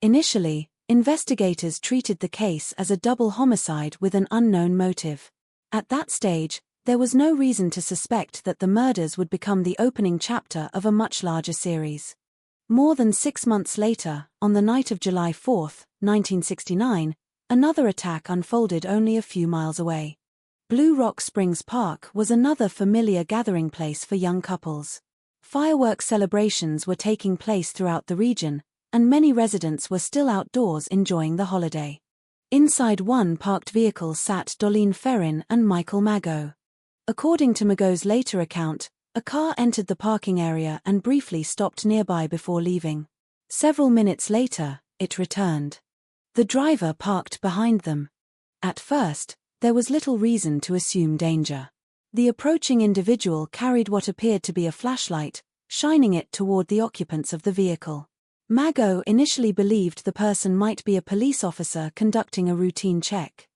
Speaker 3: Initially, investigators treated the case as a double homicide with an unknown motive. At that stage, there was no reason to suspect that the murders would become the opening chapter of a much larger series. More than 6 months later, on the night of July 4, 1969, another attack unfolded only a few miles away. Blue Rock Springs Park was another familiar gathering place for young couples. Fireworks celebrations were taking place throughout the region, and many residents were still outdoors enjoying the holiday. Inside one parked vehicle sat Dolene Ferrin and Michael Mago. According to Mago's later account, a car entered the parking area and briefly stopped nearby before leaving. Several minutes later, it returned. The driver parked behind them. At first, there was little reason to assume danger. The approaching individual carried what appeared to be a flashlight, shining it toward the occupants of the vehicle. Mago initially believed the person might be a police officer conducting a routine check.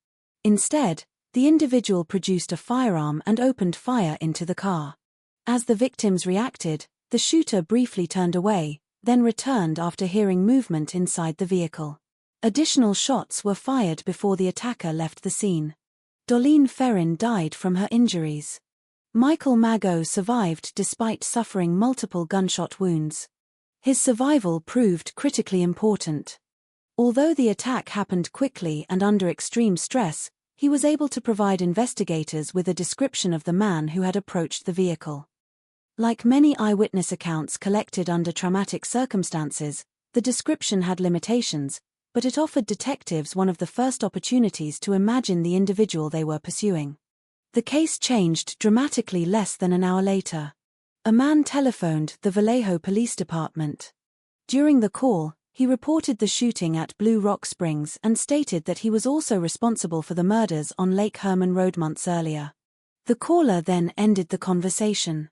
Speaker 3: Instead, the individual produced a firearm and opened fire into the car. As the victims reacted, the shooter briefly turned away, then returned after hearing movement inside the vehicle. Additional shots were fired before the attacker left the scene. Dolene Ferrin died from her injuries. Michael Mago survived despite suffering multiple gunshot wounds. His survival proved critically important. Although the attack happened quickly and under extreme stress, he was able to provide investigators with a description of the man who had approached the vehicle. Like many eyewitness accounts collected under traumatic circumstances, the description had limitations, but it offered detectives one of the first opportunities to imagine the individual they were pursuing. The case changed dramatically less than an hour later. A man telephoned the Vallejo Police Department. During the call, he reported the shooting at Blue Rock Springs and stated that he was also responsible for the murders on Lake Herman Road months earlier. The caller then ended the conversation.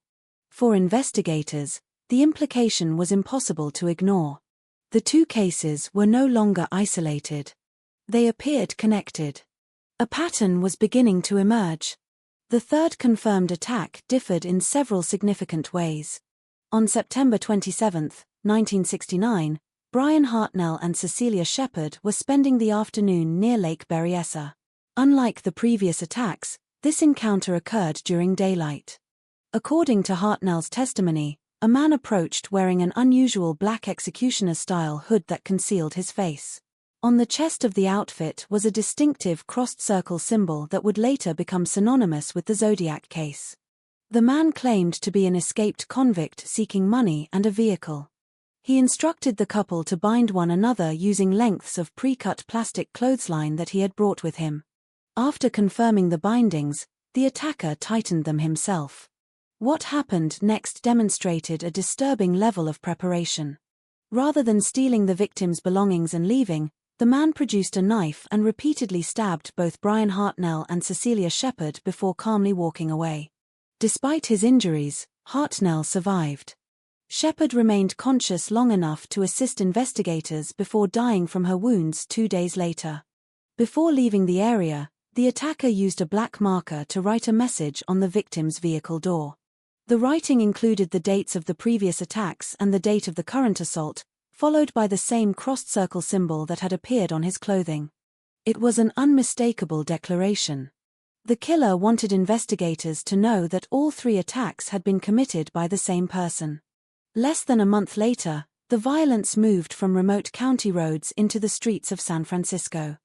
Speaker 3: For investigators, the implication was impossible to ignore. The two cases were no longer isolated. They appeared connected. A pattern was beginning to emerge. The third confirmed attack differed in several significant ways. On September 27, 1969, Brian Hartnell and Cecilia Shepard were spending the afternoon near Lake Berryessa. Unlike the previous attacks, this encounter occurred during daylight. According to Hartnell's testimony, a man approached wearing an unusual black executioner-style hood that concealed his face. On the chest of the outfit was a distinctive crossed circle symbol that would later become synonymous with the Zodiac case. The man claimed to be an escaped convict seeking money and a vehicle. He instructed the couple to bind one another using lengths of pre-cut plastic clothesline that he had brought with him. After confirming the bindings, the attacker tightened them himself. What happened next demonstrated a disturbing level of preparation. Rather than stealing the victim's belongings and leaving, the man produced a knife and repeatedly stabbed both Brian Hartnell and Cecilia Shepard before calmly walking away. Despite his injuries, Hartnell survived. Shepard remained conscious long enough to assist investigators before dying from her wounds 2 days later. Before leaving the area, the attacker used a black marker to write a message on the victim's vehicle door. The writing included the dates of the previous attacks and the date of the current assault, followed by the same crossed circle symbol that had appeared on his clothing. It was an unmistakable declaration. The killer wanted investigators to know that all 3 attacks had been committed by the same person. Less than a month later, the violence moved from remote county roads into the streets of San Francisco.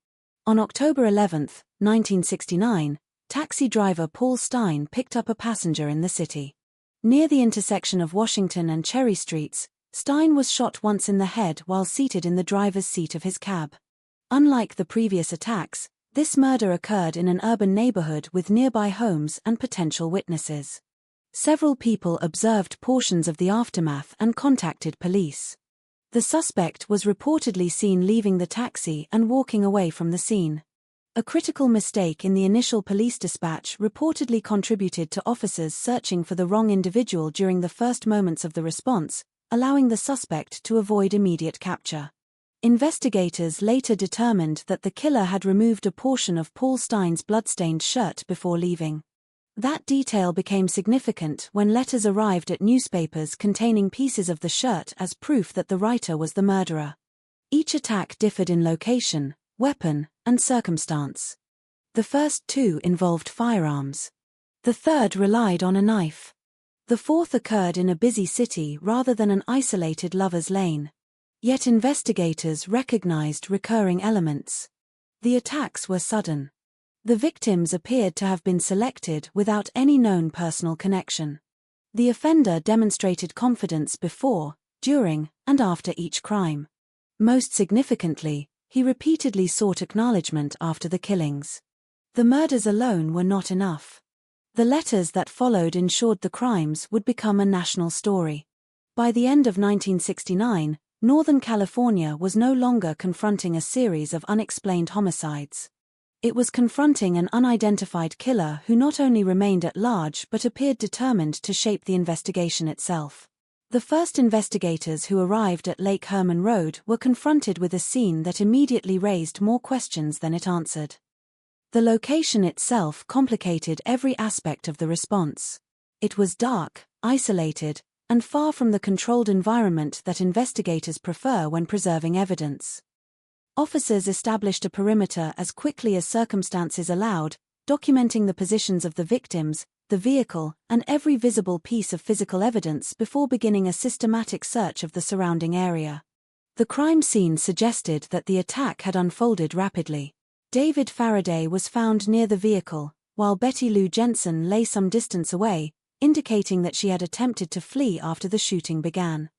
Speaker 3: On October 11, 1969, taxi driver Paul Stein picked up a passenger in the city. Near the intersection of Washington and Cherry Streets, Stein was shot once in the head while seated in the driver's seat of his cab. Unlike the previous attacks, this murder occurred in an urban neighborhood with nearby homes and potential witnesses. Several people observed portions of the aftermath and contacted police. The suspect was reportedly seen leaving the taxi and walking away from the scene. A critical mistake in the initial police dispatch reportedly contributed to officers searching for the wrong individual during the first moments of the response, allowing the suspect to avoid immediate capture. Investigators later determined that the killer had removed a portion of Paul Stein's bloodstained shirt before leaving. That detail became significant when letters arrived at newspapers containing pieces of the shirt as proof that the writer was the murderer. Each attack differed in location, weapon, and circumstance. The first 2 involved firearms. The third relied on a knife. The fourth occurred in a busy city rather than an isolated lover's lane. Yet investigators recognized recurring elements. The attacks were sudden. The victims appeared to have been selected without any known personal connection. The offender demonstrated confidence before, during, and after each crime. Most significantly, he repeatedly sought acknowledgement after the killings. The murders alone were not enough. The letters that followed ensured the crimes would become a national story. By the end of 1969, Northern California was no longer confronting a series of unexplained homicides. It was confronting an unidentified killer who not only remained at large but appeared determined to shape the investigation itself. The first investigators who arrived at Lake Herman Road were confronted with a scene that immediately raised more questions than it answered. The location itself complicated every aspect of the response. It was dark, isolated, and far from the controlled environment that investigators prefer when preserving evidence. Officers established a perimeter as quickly as circumstances allowed, documenting the positions of the victims, the vehicle, and every visible piece of physical evidence before beginning a systematic search of the surrounding area. The crime scene suggested that the attack had unfolded rapidly. David Faraday was found near the vehicle, while Betty Lou Jensen lay some distance away, indicating that she had attempted to flee after the shooting began.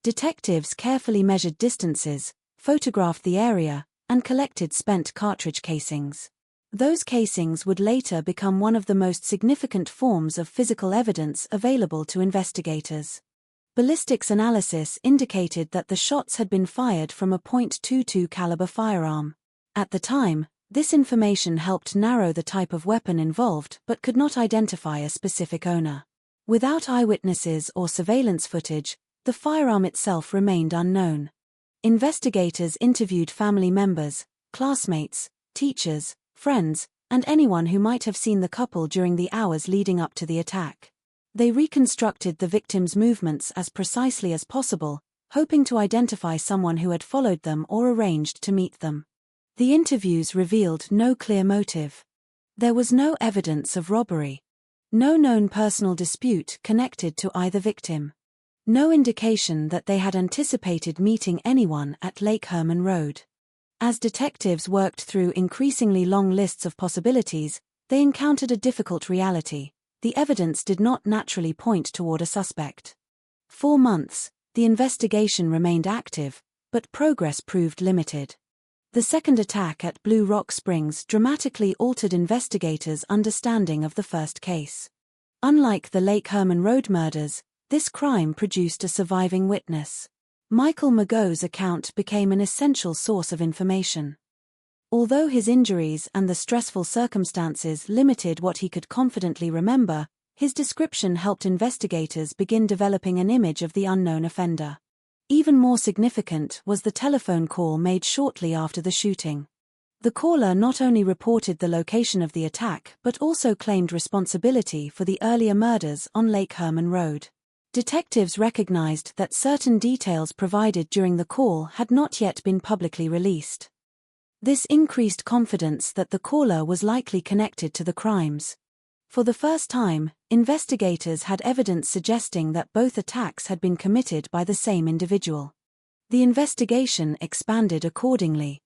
Speaker 3: Detectives carefully measured distances, photographed the area, and collected spent cartridge casings. Those casings would later become one of the most significant forms of physical evidence available to investigators. Ballistics analysis indicated that the shots had been fired from a .22 caliber firearm. At the time, this information helped narrow the type of weapon involved but could not identify a specific owner. Without eyewitnesses or surveillance footage, the firearm itself remained unknown. Investigators interviewed family members, classmates, teachers, friends, and anyone who might have seen the couple during the hours leading up to the attack. They reconstructed the victims' movements as precisely as possible, hoping to identify someone who had followed them or arranged to meet them. The interviews revealed no clear motive. There was no evidence of robbery. No known personal dispute connected to either victim. No indication that they had anticipated meeting anyone at Lake Herman Road. As detectives worked through increasingly long lists of possibilities, they encountered a difficult reality. The evidence did not naturally point toward a suspect. For months, The investigation remained active, but progress proved limited. The second attack at Blue Rock Springs dramatically altered investigators' understanding of the first case. Unlike the Lake Herman Road murders, this crime produced a surviving witness. Michael Mageau's account became an essential source of information. Although his injuries and the stressful circumstances limited what he could confidently remember, his description helped investigators begin developing an image of the unknown offender. Even more significant was the telephone call made shortly after the shooting. The caller not only reported the location of the attack but also claimed responsibility for the earlier murders on Lake Herman Road. Detectives recognized that certain details provided during the call had not yet been publicly released. This increased confidence that the caller was likely connected to the crimes. For the first time, investigators had evidence suggesting that both attacks had been committed by the same individual. The investigation expanded accordingly.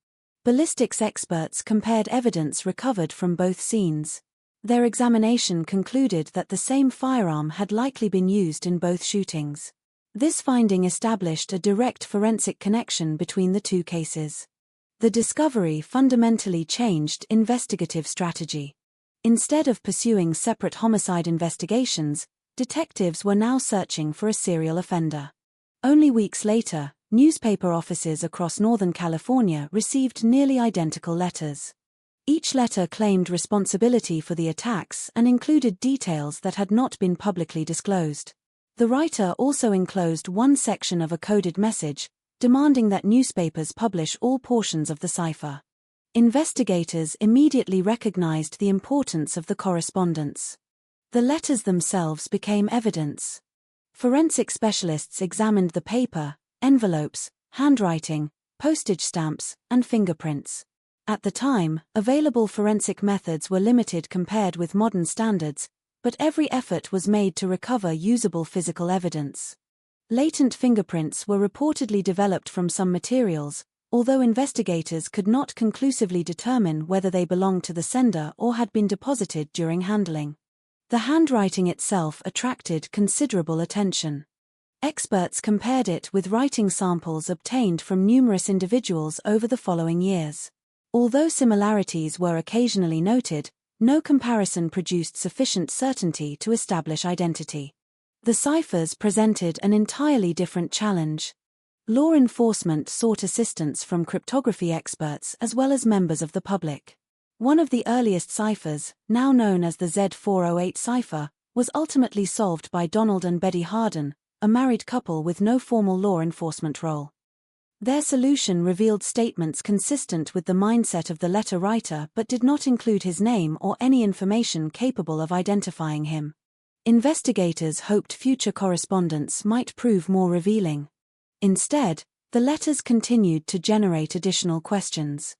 Speaker 3: Ballistics experts compared evidence recovered from both scenes. Their examination concluded that the same firearm had likely been used in both shootings. This finding established a direct forensic connection between the two cases. The discovery fundamentally changed investigative strategy. Instead of pursuing separate homicide investigations, detectives were now searching for a serial offender. Only weeks later, newspaper offices across Northern California received nearly identical letters. Each letter claimed responsibility for the attacks and included details that had not been publicly disclosed. The writer also enclosed one section of a coded message, demanding that newspapers publish all portions of the cipher. Investigators immediately recognized the importance of the correspondence. The letters themselves became evidence. Forensic specialists examined the paper, envelopes, handwriting, postage stamps, and fingerprints. At the time, available forensic methods were limited compared with modern standards, but every effort was made to recover usable physical evidence. Latent fingerprints were reportedly developed from some materials, although investigators could not conclusively determine whether they belonged to the sender or had been deposited during handling. The handwriting itself attracted considerable attention. Experts compared it with writing samples obtained from numerous individuals over the following years. Although similarities were occasionally noted, no comparison produced sufficient certainty to establish identity. The ciphers presented an entirely different challenge. Law enforcement sought assistance from cryptography experts as well as members of the public. One of the earliest ciphers, now known as the Z408 cipher, was ultimately solved by Donald and Betty Harden, a married couple with no formal law enforcement role. Their solution revealed statements consistent with the mindset of the letter writer but did not include his name or any information capable of identifying him. Investigators hoped future correspondence might prove more revealing. Instead, the letters continued to generate additional questions.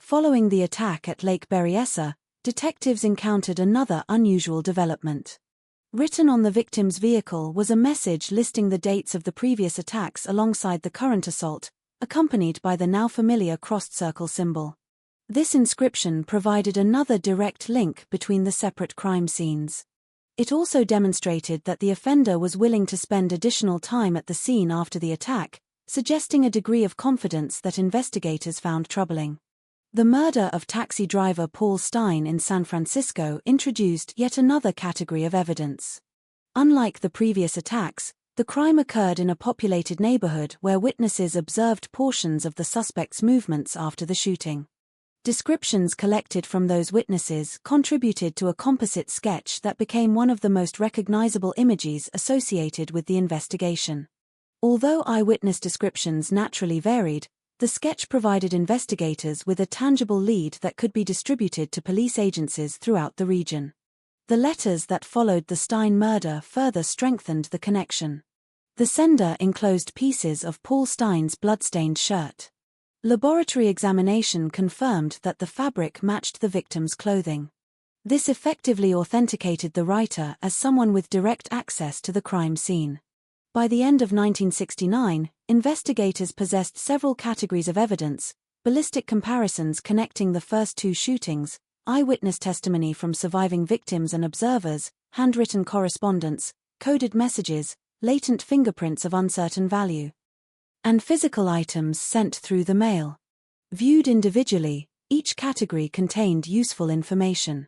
Speaker 3: Following the attack at Lake Berryessa, detectives encountered another unusual development. Written on the victim's vehicle was a message listing the dates of the previous attacks alongside the current assault, accompanied by the now familiar crossed circle symbol. This inscription provided another direct link between the separate crime scenes. It also demonstrated that the offender was willing to spend additional time at the scene after the attack, suggesting a degree of confidence that investigators found troubling. The murder of taxi driver Paul Stein in San Francisco introduced yet another category of evidence. Unlike the previous attacks, the crime occurred in a populated neighborhood where witnesses observed portions of the suspect's movements after the shooting. Descriptions collected from those witnesses contributed to a composite sketch that became one of the most recognizable images associated with the investigation. Although eyewitness descriptions naturally varied, the sketch provided investigators with a tangible lead that could be distributed to police agencies throughout the region. The letters that followed the Stein murder further strengthened the connection. The sender enclosed pieces of Paul Stein's blood-stained shirt. Laboratory examination confirmed that the fabric matched the victim's clothing. This effectively authenticated the writer as someone with direct access to the crime scene. By the end of 1969, investigators possessed several categories of evidence: ballistic comparisons connecting the first two shootings, eyewitness testimony from surviving victims and observers, handwritten correspondence, coded messages, latent fingerprints of uncertain value, and physical items sent through the mail. Viewed individually, each category contained useful information.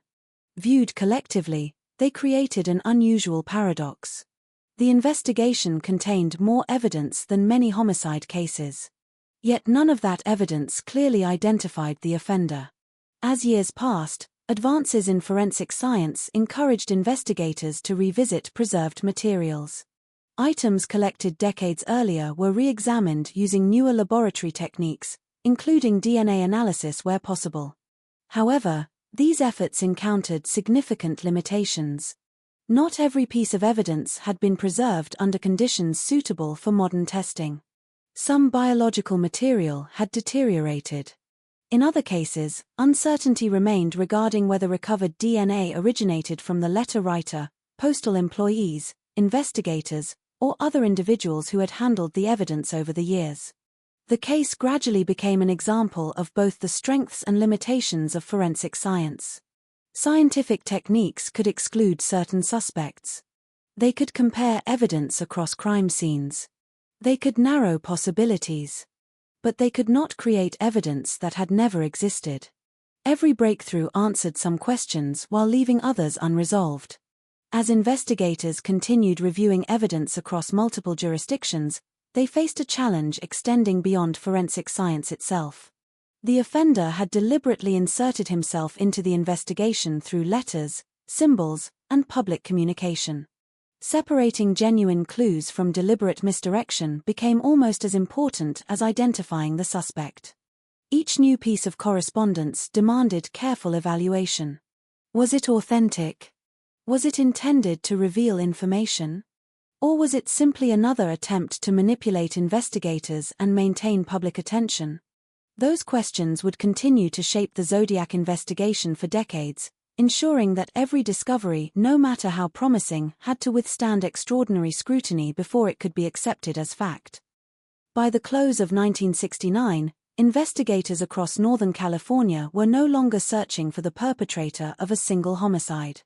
Speaker 3: Viewed collectively, they created an unusual paradox. The investigation contained more evidence than many homicide cases. Yet none of that evidence clearly identified the offender. As years passed, advances in forensic science encouraged investigators to revisit preserved materials. Items collected decades earlier were re-examined using newer laboratory techniques, including DNA analysis where possible. However, these efforts encountered significant limitations. Not every piece of evidence had been preserved under conditions suitable for modern testing. Some biological material had deteriorated. In other cases, uncertainty remained regarding whether recovered DNA originated from the letter writer, postal employees, investigators, or other individuals who had handled the evidence over the years. The case gradually became an example of both the strengths and limitations of forensic science. Scientific techniques could exclude certain suspects. They could compare evidence across crime scenes. They could narrow possibilities. But they could not create evidence that had never existed. Every breakthrough answered some questions while leaving others unresolved. As investigators continued reviewing evidence across multiple jurisdictions, they faced a challenge extending beyond forensic science itself. The offender had deliberately inserted himself into the investigation through letters, symbols, and public communication. Separating genuine clues from deliberate misdirection became almost as important as identifying the suspect. Each new piece of correspondence demanded careful evaluation. Was it authentic? Was it intended to reveal information? Or was it simply another attempt to manipulate investigators and maintain public attention? Those questions would continue to shape the Zodiac investigation for decades, ensuring that every discovery, no matter how promising, had to withstand extraordinary scrutiny before it could be accepted as fact. By the close of 1969, investigators across Northern California were no longer searching for the perpetrator of a single homicide.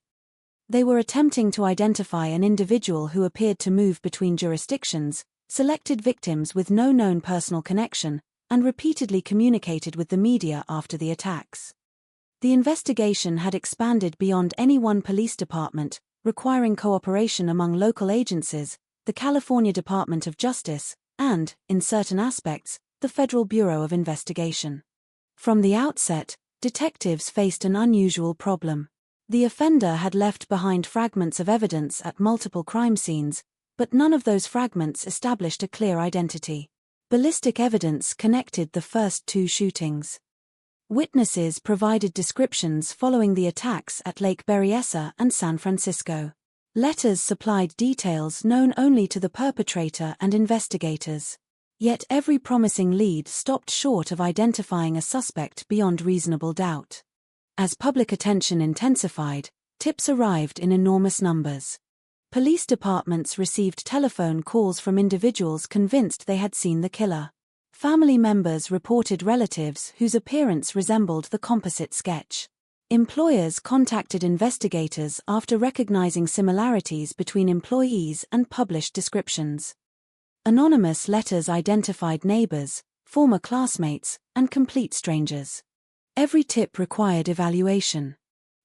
Speaker 3: They were attempting to identify an individual who appeared to move between jurisdictions, selected victims with no known personal connection, and repeatedly communicated with the media after the attacks. The investigation had expanded beyond any one police department, requiring cooperation among local agencies, the California Department of Justice, and, in certain aspects, the Federal Bureau of Investigation. From the outset, detectives faced an unusual problem. The offender had left behind fragments of evidence at multiple crime scenes, but none of those fragments established a clear identity. Ballistic evidence connected the first two shootings. Witnesses provided descriptions following the attacks at Lake Berryessa and San Francisco. Letters supplied details known only to the perpetrator and investigators. Yet every promising lead stopped short of identifying a suspect beyond reasonable doubt. As public attention intensified, tips arrived in enormous numbers. Police departments received telephone calls from individuals convinced they had seen the killer. Family members reported relatives whose appearance resembled the composite sketch. Employers contacted investigators after recognizing similarities between employees and published descriptions. Anonymous letters identified neighbors, former classmates, and complete strangers. Every tip required evaluation.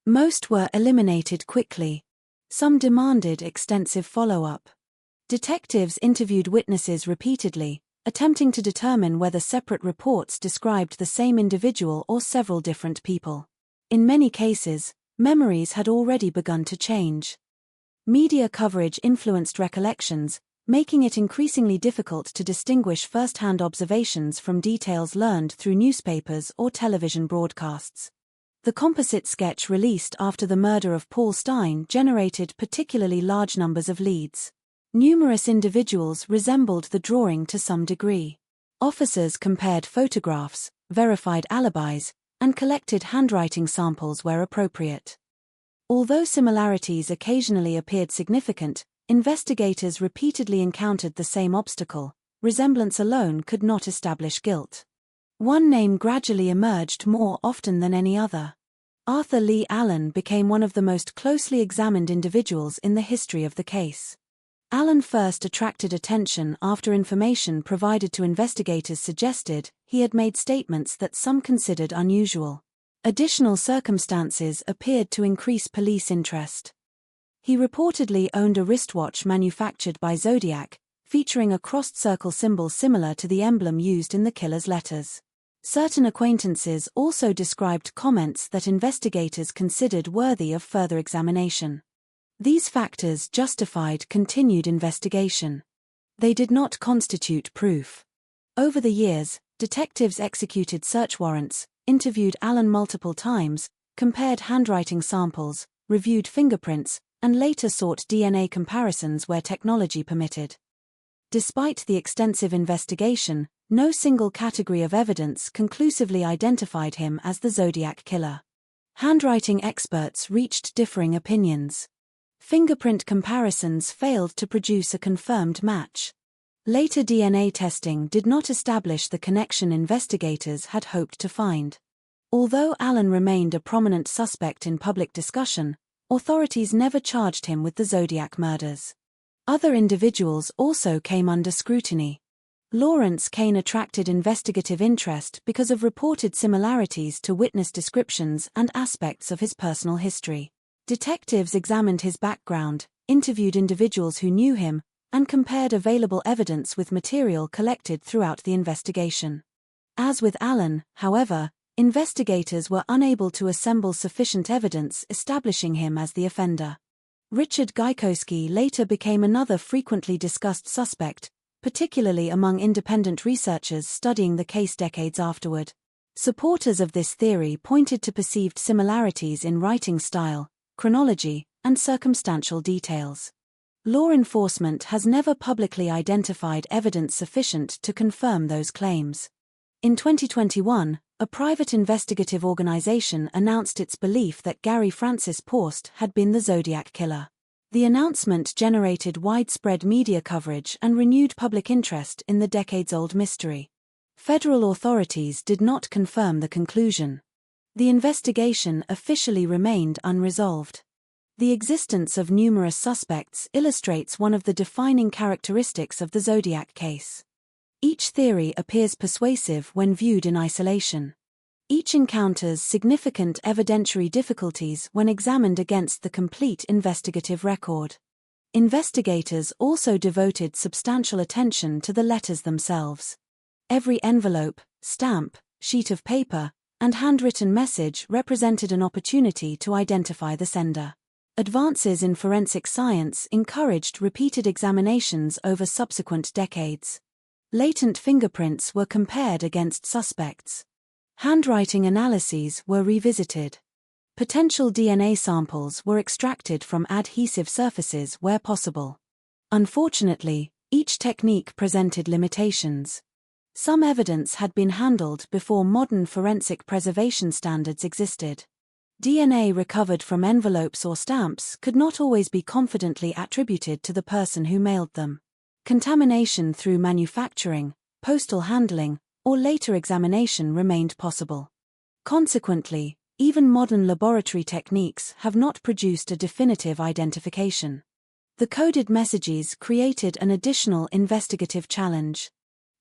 Speaker 3: Most were eliminated quickly. Some demanded extensive follow-up. Detectives interviewed witnesses repeatedly, attempting to determine whether separate reports described the same individual or several different people. In many cases, memories had already begun to change. Media coverage influenced recollections, making it increasingly difficult to distinguish first-hand observations from details learned through newspapers or television broadcasts. The composite sketch released after the murder of Paul Stein generated particularly large numbers of leads. Numerous individuals resembled the drawing to some degree. Officers compared photographs, verified alibis, and collected handwriting samples where appropriate. Although similarities occasionally appeared significant, investigators repeatedly encountered the same obstacle: resemblance alone could not establish guilt. One name gradually emerged more often than any other. Arthur Lee Allen became one of the most closely examined individuals in the history of the case. Allen first attracted attention after information provided to investigators suggested he had made statements that some considered unusual. Additional circumstances appeared to increase police interest. He reportedly owned a wristwatch manufactured by Zodiac, featuring a crossed circle symbol similar to the emblem used in the killer's letters. Certain acquaintances also described comments that investigators considered worthy of further examination. These factors justified continued investigation. They did not constitute proof. Over the years, detectives executed search warrants, interviewed Allen multiple times, compared handwriting samples, reviewed fingerprints, and later sought DNA comparisons where technology permitted. Despite the extensive investigation, no single category of evidence conclusively identified him as the Zodiac killer. Handwriting experts reached differing opinions. Fingerprint comparisons failed to produce a confirmed match. Later DNA testing did not establish the connection investigators had hoped to find. Although Allen remained a prominent suspect in public discussion, authorities never charged him with the Zodiac murders. Other individuals also came under scrutiny. Lawrence Kane attracted investigative interest because of reported similarities to witness descriptions and aspects of his personal history. Detectives examined his background, interviewed individuals who knew him, and compared available evidence with material collected throughout the investigation. As with Allen, however, investigators were unable to assemble sufficient evidence establishing him as the offender. Richard Gajkowski later became another frequently discussed suspect, particularly among independent researchers studying the case decades afterward. Supporters of this theory pointed to perceived similarities in writing style, chronology, and circumstantial details. Law enforcement has never publicly identified evidence sufficient to confirm those claims. In 2021, a private investigative organization announced its belief that Gary Francis Porst had been the Zodiac killer. The announcement generated widespread media coverage and renewed public interest in the decades-old mystery. Federal authorities did not confirm the conclusion. The investigation officially remained unresolved. The existence of numerous suspects illustrates one of the defining characteristics of the Zodiac case. Each theory appears persuasive when viewed in isolation. Each encounters significant evidentiary difficulties when examined against the complete investigative record. Investigators also devoted substantial attention to the letters themselves. Every envelope, stamp, sheet of paper, and handwritten message represented an opportunity to identify the sender. Advances in forensic science encouraged repeated examinations over subsequent decades. Latent fingerprints were compared against suspects. Handwriting analyses were revisited. Potential DNA samples were extracted from adhesive surfaces where possible. Unfortunately, each technique presented limitations. Some evidence had been handled before modern forensic preservation standards existed. DNA recovered from envelopes or stamps could not always be confidently attributed to the person who mailed them. Contamination through manufacturing, postal handling, or later examination remained possible. Consequently, even modern laboratory techniques have not produced a definitive identification. The coded messages created an additional investigative challenge.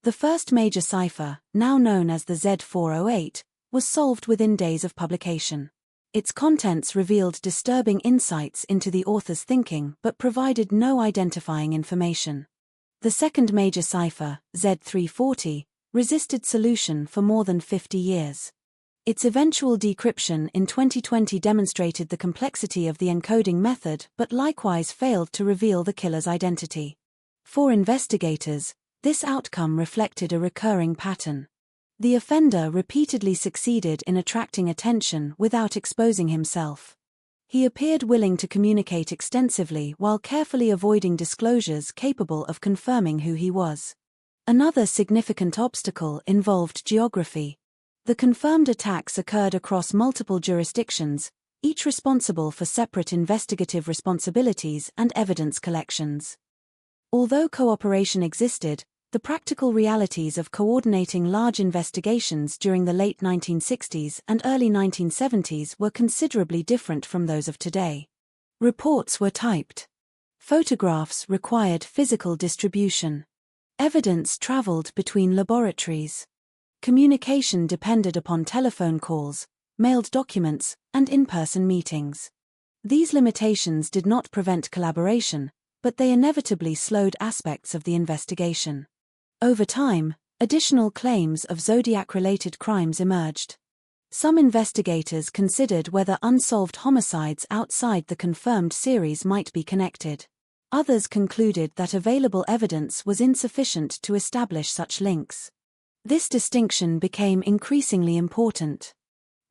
Speaker 3: The first major cipher, now known as the Z408, was solved within days of publication. Its contents revealed disturbing insights into the author's thinking but provided no identifying information. The second major cipher, Z340, resisted solution for more than 50 years. Its eventual decryption in 2020 demonstrated the complexity of the encoding method but likewise failed to reveal the killer's identity. For investigators, this outcome reflected a recurring pattern. The offender repeatedly succeeded in attracting attention without exposing himself. He appeared willing to communicate extensively while carefully avoiding disclosures capable of confirming who he was. Another significant obstacle involved geography. The confirmed attacks occurred across multiple jurisdictions, each responsible for separate investigative responsibilities and evidence collections. Although cooperation existed, the practical realities of coordinating large investigations during the late 1960s and early 1970s were considerably different from those of today. Reports were typed. Photographs required physical distribution. Evidence traveled between laboratories. Communication depended upon telephone calls, mailed documents, and in-person meetings. These limitations did not prevent collaboration, but they inevitably slowed aspects of the investigation. Over time, additional claims of Zodiac-related crimes emerged. Some investigators considered whether unsolved homicides outside the confirmed series might be connected. Others concluded that available evidence was insufficient to establish such links. This distinction became increasingly important.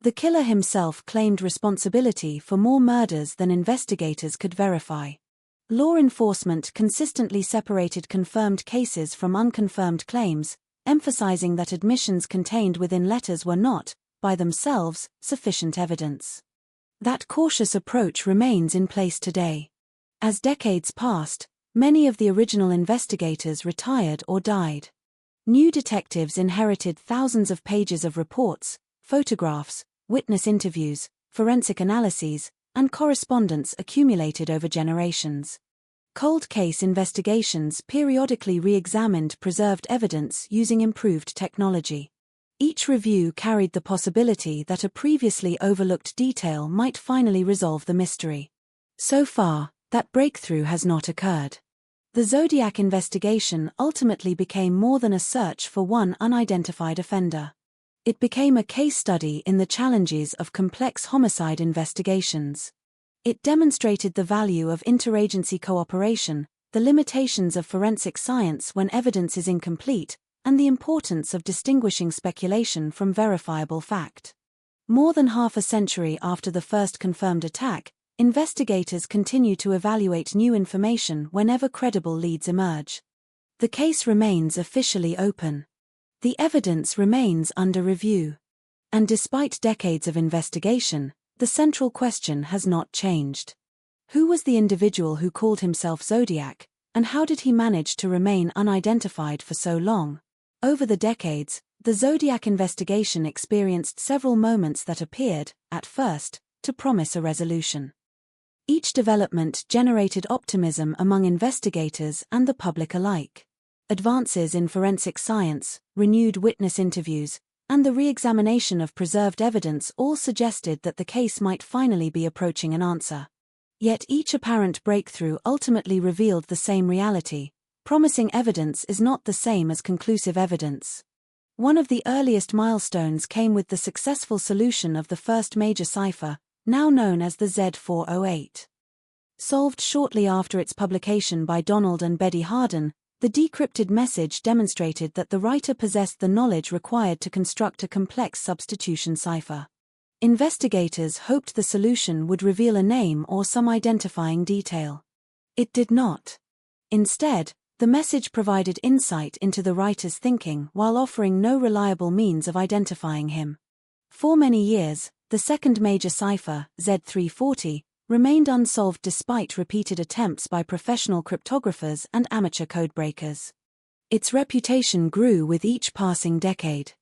Speaker 3: The killer himself claimed responsibility for more murders than investigators could verify. Law enforcement consistently separated confirmed cases from unconfirmed claims, emphasizing that admissions contained within letters were not, by themselves, sufficient evidence. That cautious approach remains in place today. As decades passed, many of the original investigators retired or died. New detectives inherited thousands of pages of reports, photographs, witness interviews, forensic analyses, and correspondence accumulated over generations. Cold case investigations periodically re-examined preserved evidence using improved technology. Each review carried the possibility that a previously overlooked detail might finally resolve the mystery. So far, that breakthrough has not occurred. The Zodiac investigation ultimately became more than a search for one unidentified offender. It became a case study in the challenges of complex homicide investigations. It demonstrated the value of interagency cooperation, the limitations of forensic science when evidence is incomplete, and the importance of distinguishing speculation from verifiable fact. More than half a century after the first confirmed attack, investigators continue to evaluate new information whenever credible leads emerge. The case remains officially open. The evidence remains under review. And despite decades of investigation, the central question has not changed. Who was the individual who called himself Zodiac, and how did he manage to remain unidentified for so long? Over the decades, the Zodiac investigation experienced several moments that appeared, at first, to promise a resolution. Each development generated optimism among investigators and the public alike. Advances in forensic science, renewed witness interviews, and the re-examination of preserved evidence all suggested that the case might finally be approaching an answer. Yet each apparent breakthrough ultimately revealed the same reality: promising evidence is not the same as conclusive evidence. One of the earliest milestones came with the successful solution of the first major cipher, now known as the Z408. Solved shortly after its publication by Donald and Betty Harden, the decrypted message demonstrated that the writer possessed the knowledge required to construct a complex substitution cipher. Investigators hoped the solution would reveal a name or some identifying detail. It did not. Instead, the message provided insight into the writer's thinking while offering no reliable means of identifying him. For many years, the second major cipher, Z340, remained unsolved despite repeated attempts by professional cryptographers and amateur codebreakers. Its reputation grew with each passing decade.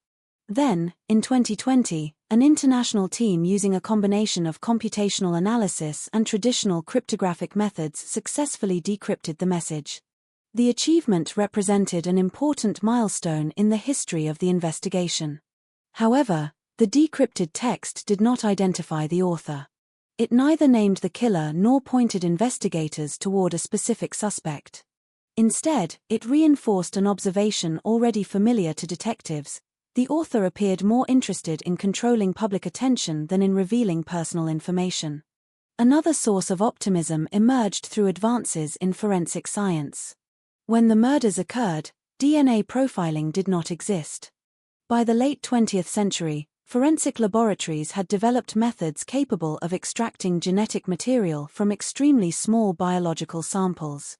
Speaker 3: Then, in 2020, an international team using a combination of computational analysis and traditional cryptographic methods successfully decrypted the message. The achievement represented an important milestone in the history of the investigation. However, the decrypted text did not identify the author. It neither named the killer nor pointed investigators toward a specific suspect. Instead, it reinforced an observation already familiar to detectives: the author appeared more interested in controlling public attention than in revealing personal information. Another source of optimism emerged through advances in forensic science. When the murders occurred, DNA profiling did not exist. By the late 20th century, forensic laboratories had developed methods capable of extracting genetic material from extremely small biological samples.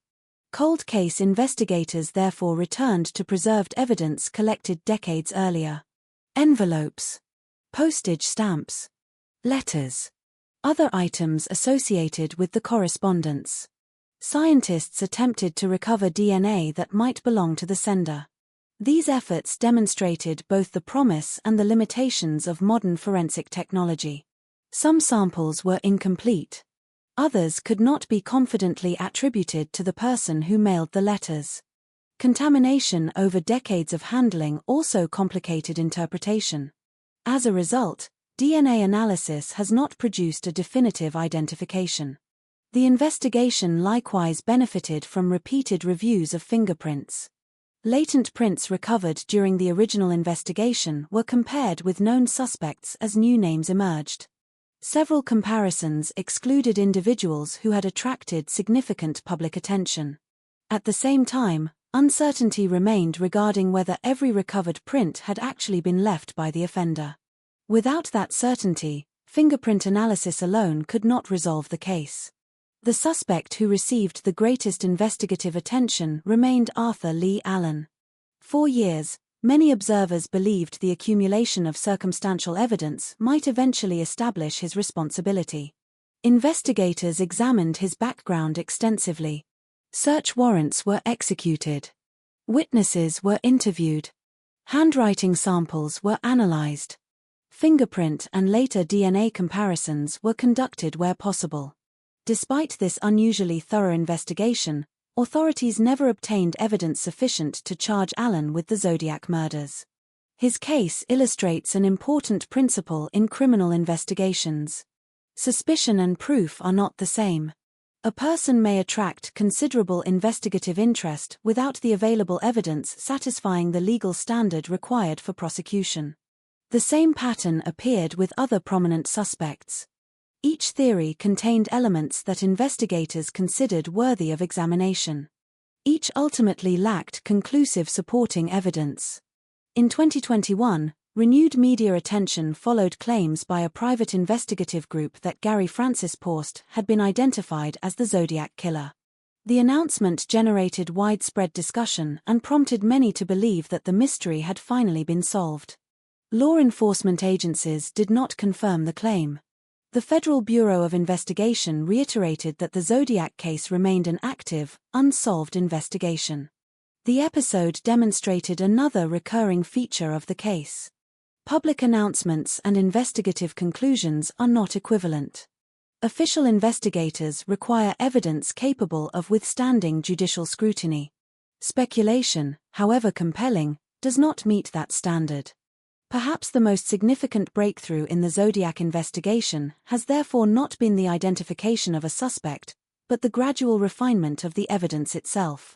Speaker 3: Cold case investigators therefore returned to preserved evidence collected decades earlier. Envelopes, postage stamps, letters, other items associated with the correspondence. Scientists attempted to recover DNA that might belong to the sender. These efforts demonstrated both the promise and the limitations of modern forensic technology. Some samples were incomplete. Others could not be confidently attributed to the person who mailed the letters. Contamination over decades of handling also complicated interpretation. As a result, DNA analysis has not produced a definitive identification. The investigation likewise benefited from repeated reviews of fingerprints. Latent prints recovered during the original investigation were compared with known suspects as new names emerged. Several comparisons excluded individuals who had attracted significant public attention. At the same time, uncertainty remained regarding whether every recovered print had actually been left by the offender. Without that certainty, fingerprint analysis alone could not resolve the case. The suspect who received the greatest investigative attention remained Arthur Lee Allen. For years, many observers believed the accumulation of circumstantial evidence might eventually establish his responsibility. Investigators examined his background extensively. Search warrants were executed. Witnesses were interviewed. Handwriting samples were analyzed. Fingerprint and later DNA comparisons were conducted where possible. Despite this unusually thorough investigation, authorities never obtained evidence sufficient to charge Allen with the Zodiac murders. His case illustrates an important principle in criminal investigations. Suspicion and proof are not the same. A person may attract considerable investigative interest without the available evidence satisfying the legal standard required for prosecution. The same pattern appeared with other prominent suspects. Each theory contained elements that investigators considered worthy of examination. Each ultimately lacked conclusive supporting evidence. In 2021, renewed media attention followed claims by a private investigative group that Gary Francis Post had been identified as the Zodiac Killer. The announcement generated widespread discussion and prompted many to believe that the mystery had finally been solved. Law enforcement agencies did not confirm the claim. The Federal Bureau of Investigation reiterated that the Zodiac case remained an active, unsolved investigation. The episode demonstrated another recurring feature of the case. Public announcements and investigative conclusions are not equivalent. Official investigators require evidence capable of withstanding judicial scrutiny. Speculation, however compelling, does not meet that standard. Perhaps the most significant breakthrough in the Zodiac investigation has therefore not been the identification of a suspect, but the gradual refinement of the evidence itself.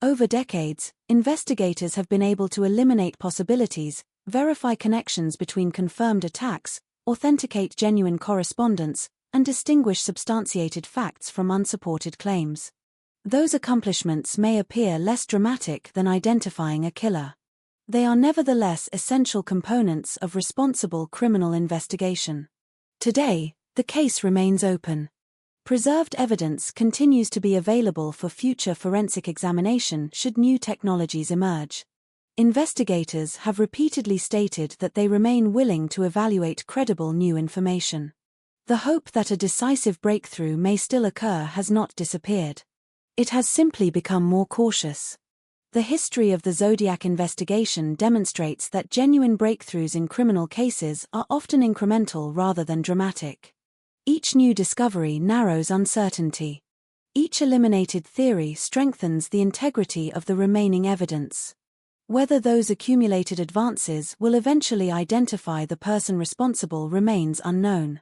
Speaker 3: Over decades, investigators have been able to eliminate possibilities, verify connections between confirmed attacks, authenticate genuine correspondence, and distinguish substantiated facts from unsupported claims. Those accomplishments may appear less dramatic than identifying a killer. They are nevertheless essential components of responsible criminal investigation. Today, the case remains open. Preserved evidence continues to be available for future forensic examination should new technologies emerge. Investigators have repeatedly stated that they remain willing to evaluate credible new information. The hope that a decisive breakthrough may still occur has not disappeared. It has simply become more cautious. The history of the Zodiac investigation demonstrates that genuine breakthroughs in criminal cases are often incremental rather than dramatic. Each new discovery narrows uncertainty. Each eliminated theory strengthens the integrity of the remaining evidence. Whether those accumulated advances will eventually identify the person responsible remains unknown.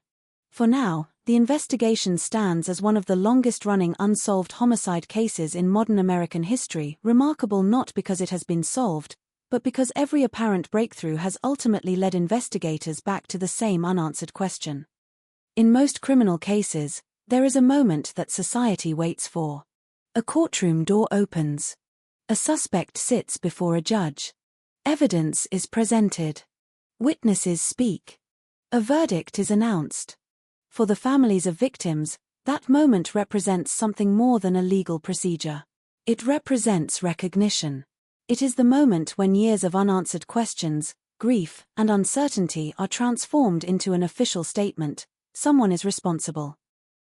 Speaker 3: For now, the investigation stands as one of the longest-running unsolved homicide cases in modern American history, remarkable not because it has been solved, but because every apparent breakthrough has ultimately led investigators back to the same unanswered question. In most criminal cases, there is a moment that society waits for. A courtroom door opens. A suspect sits before a judge. Evidence is presented. Witnesses speak. A verdict is announced. For the families of victims, that moment represents something more than a legal procedure. It represents recognition. It is the moment when years of unanswered questions, grief, and uncertainty are transformed into an official statement: someone is responsible.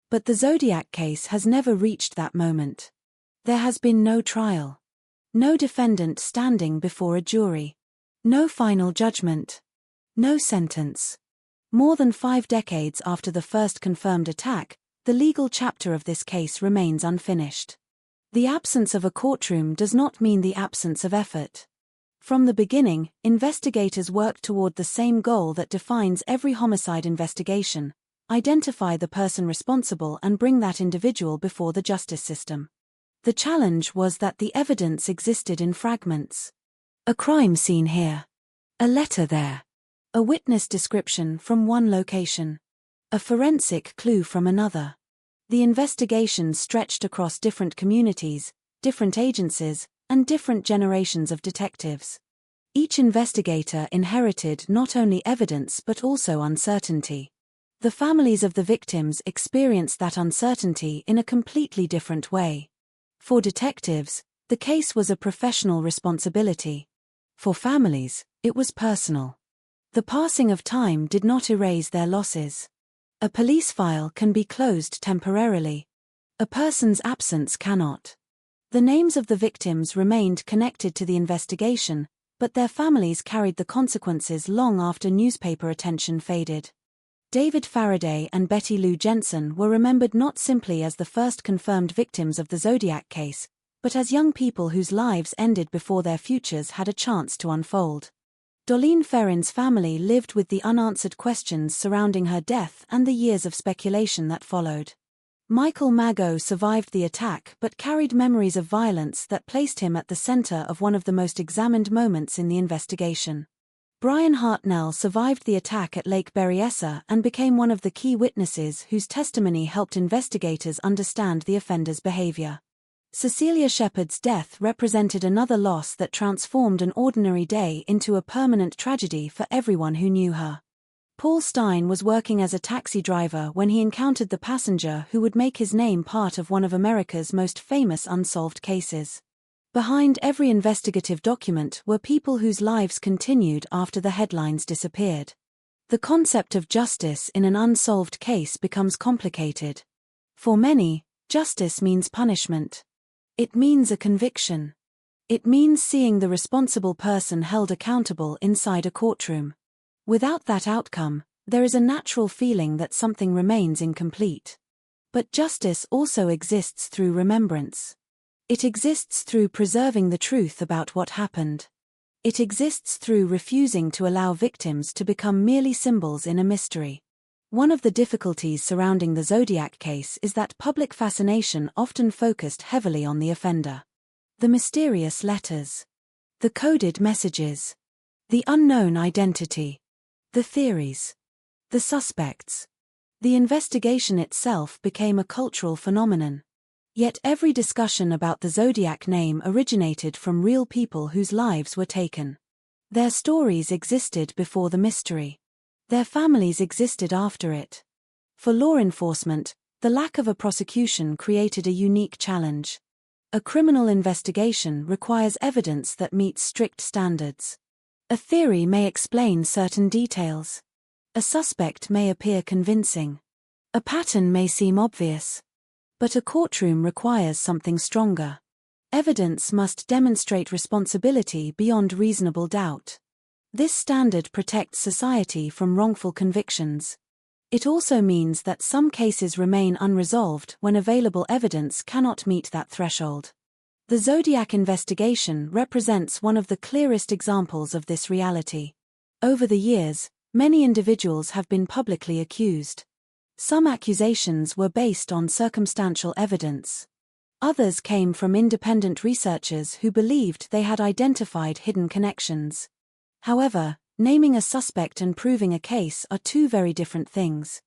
Speaker 3: But the Zodiac case has never reached that moment. There has been no trial. No defendant standing before a jury. No final judgment. No sentence. More than 5 decades after the first confirmed attack, the legal chapter of this case remains unfinished. The absence of a courtroom does not mean the absence of effort. From the beginning, investigators worked toward the same goal that defines every homicide investigation: identify the person responsible and bring that individual before the justice system. The challenge was that the evidence existed in fragments. A crime scene here. A letter there. A witness description from one location. A forensic clue from another. The investigation stretched across different communities, different agencies, and different generations of detectives. Each investigator inherited not only evidence but also uncertainty. The families of the victims experienced that uncertainty in a completely different way. For detectives, the case was a professional responsibility. For families, it was personal. The passing of time did not erase their losses. A police file can be closed temporarily. A person's absence cannot. The names of the victims remained connected to the investigation, but their families carried the consequences long after newspaper attention faded. David Faraday and Betty Lou Jensen were remembered not simply as the first confirmed victims of the Zodiac case, but as young people whose lives ended before their futures had a chance to unfold. Dorleen Ferrin's family lived with the unanswered questions surrounding her death and the years of speculation that followed. Michael Mago survived the attack but carried memories of violence that placed him at the center of one of the most examined moments in the investigation. Brian Hartnell survived the attack at Lake Berryessa and became one of the key witnesses whose testimony helped investigators understand the offender's behavior. Cecilia Shepard's death represented another loss that transformed an ordinary day into a permanent tragedy for everyone who knew her. Paul Stein was working as a taxi driver when he encountered the passenger who would make his name part of one of America's most famous unsolved cases. Behind every investigative document were people whose lives continued after the headlines disappeared. The concept of justice in an unsolved case becomes complicated. For many, justice means punishment. It means a conviction. It means seeing the responsible person held accountable inside a courtroom. Without that outcome, there is a natural feeling that something remains incomplete. But justice also exists through remembrance. It exists through preserving the truth about what happened. It exists through refusing to allow victims to become merely symbols in a mystery. One of the difficulties surrounding the Zodiac case is that public fascination often focused heavily on the offender. The mysterious letters. The coded messages. The unknown identity. The theories. The suspects. The investigation itself became a cultural phenomenon. Yet every discussion about the Zodiac name originated from real people whose lives were taken. Their stories existed before the mystery. Their families existed after it. For law enforcement, the lack of a prosecution created a unique challenge. A criminal investigation requires evidence that meets strict standards. A theory may explain certain details. A suspect may appear convincing. A pattern may seem obvious. But a courtroom requires something stronger. Evidence must demonstrate responsibility beyond reasonable doubt. This standard protects society from wrongful convictions. It also means that some cases remain unresolved when available evidence cannot meet that threshold. The Zodiac investigation represents one of the clearest examples of this reality. Over the years, many individuals have been publicly accused. Some accusations were based on circumstantial evidence. Others came from independent researchers who believed they had identified hidden connections. However, naming a suspect and proving a case are two very different things.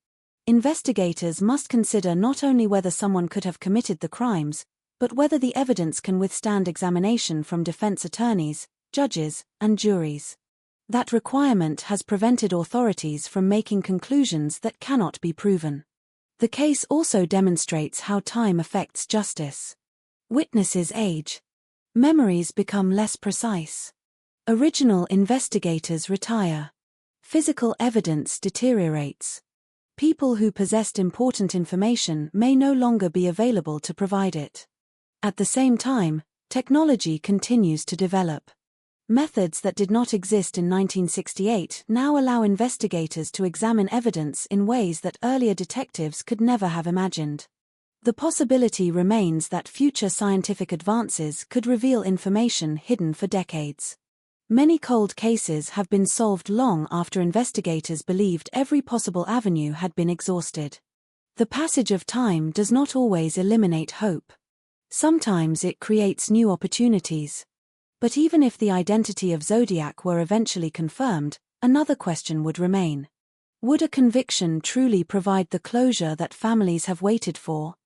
Speaker 3: Investigators must consider not only whether someone could have committed the crimes, but whether the evidence can withstand examination from defense attorneys, judges, and juries. That requirement has prevented authorities from making conclusions that cannot be proven. The case also demonstrates how time affects justice. Witnesses age. Memories become less precise. Original investigators retire. Physical evidence deteriorates. People who possessed important information may no longer be available to provide it. At the same time, technology continues to develop. Methods that did not exist in 1968 now allow investigators to examine evidence in ways that earlier detectives could never have imagined. The possibility remains that future scientific advances could reveal information hidden for decades. Many cold cases have been solved long after investigators believed every possible avenue had been exhausted. The passage of time does not always eliminate hope. Sometimes it creates new opportunities. But even if the identity of Zodiac were eventually confirmed, another question would remain. Would a conviction truly provide the closure that families have waited for?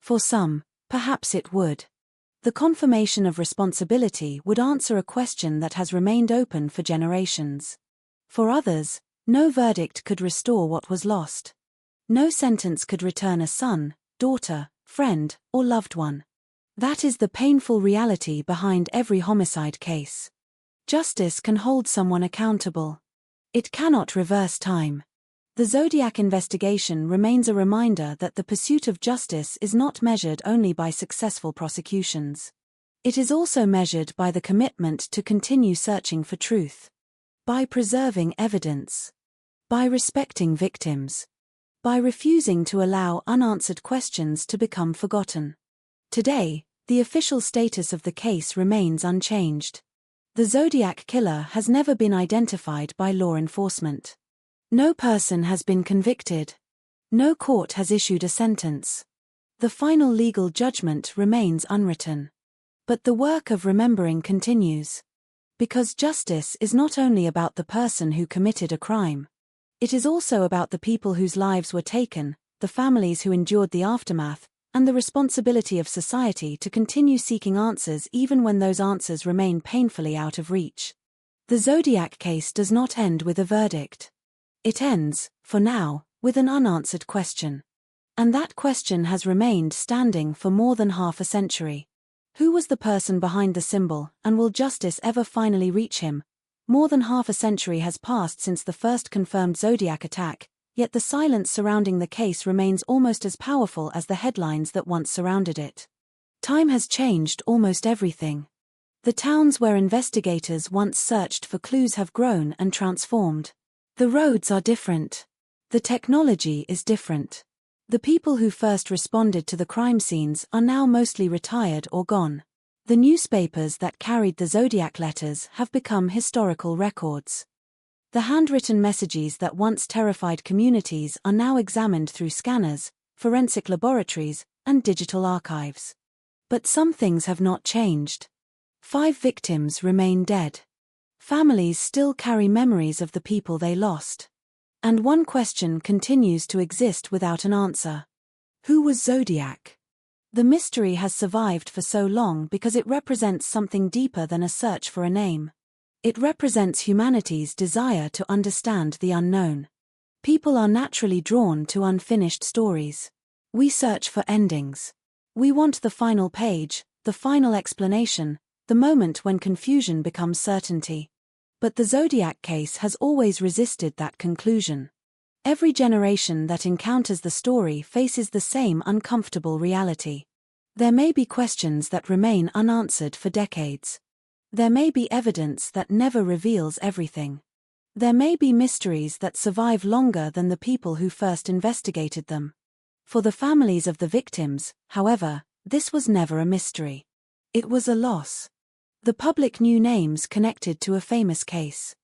Speaker 3: For some, perhaps it would. The confirmation of responsibility would answer a question that has remained open for generations. For others, no verdict could restore what was lost. No sentence could return a son, daughter, friend, or loved one. That is the painful reality behind every homicide case. Justice can hold someone accountable. It cannot reverse time. The Zodiac investigation remains a reminder that the pursuit of justice is not measured only by successful prosecutions. It is also measured by the commitment to continue searching for truth. By preserving evidence. By respecting victims. By refusing to allow unanswered questions to become forgotten. Today, the official status of the case remains unchanged. The Zodiac killer has never been identified by law enforcement. No person has been convicted. No court has issued a sentence. The final legal judgment remains unwritten. But the work of remembering continues. Because justice is not only about the person who committed a crime. It is also about the people whose lives were taken, the families who endured the aftermath, and the responsibility of society to continue seeking answers even when those answers remain painfully out of reach. The Zodiac case does not end with a verdict. It ends, for now, with an unanswered question. And that question has remained standing for more than half a century. Who was the person behind the symbol, and will justice ever finally reach him? More than half a century has passed since the first confirmed Zodiac attack, yet the silence surrounding the case remains almost as powerful as the headlines that once surrounded it. Time has changed almost everything. The towns where investigators once searched for clues have grown and transformed. The roads are different. The technology is different. The people who first responded to the crime scenes are now mostly retired or gone. The newspapers that carried the Zodiac letters have become historical records. The handwritten messages that once terrified communities are now examined through scanners, forensic laboratories, and digital archives. But some things have not changed. 5 victims remain dead. Families still carry memories of the people they lost. And one question continues to exist without an answer. Who was Zodiac? The mystery has survived for so long because it represents something deeper than a search for a name. It represents humanity's desire to understand the unknown. People are naturally drawn to unfinished stories. We search for endings. We want the final page, the final explanation, the moment when confusion becomes certainty. But the Zodiac case has always resisted that conclusion. Every generation that encounters the story faces the same uncomfortable reality. There may be questions that remain unanswered for decades. There may be evidence that never reveals everything. There may be mysteries that survive longer than the people who first investigated them. For the families of the victims, however, this was never a mystery. It was a loss. The public knew names connected to a famous case.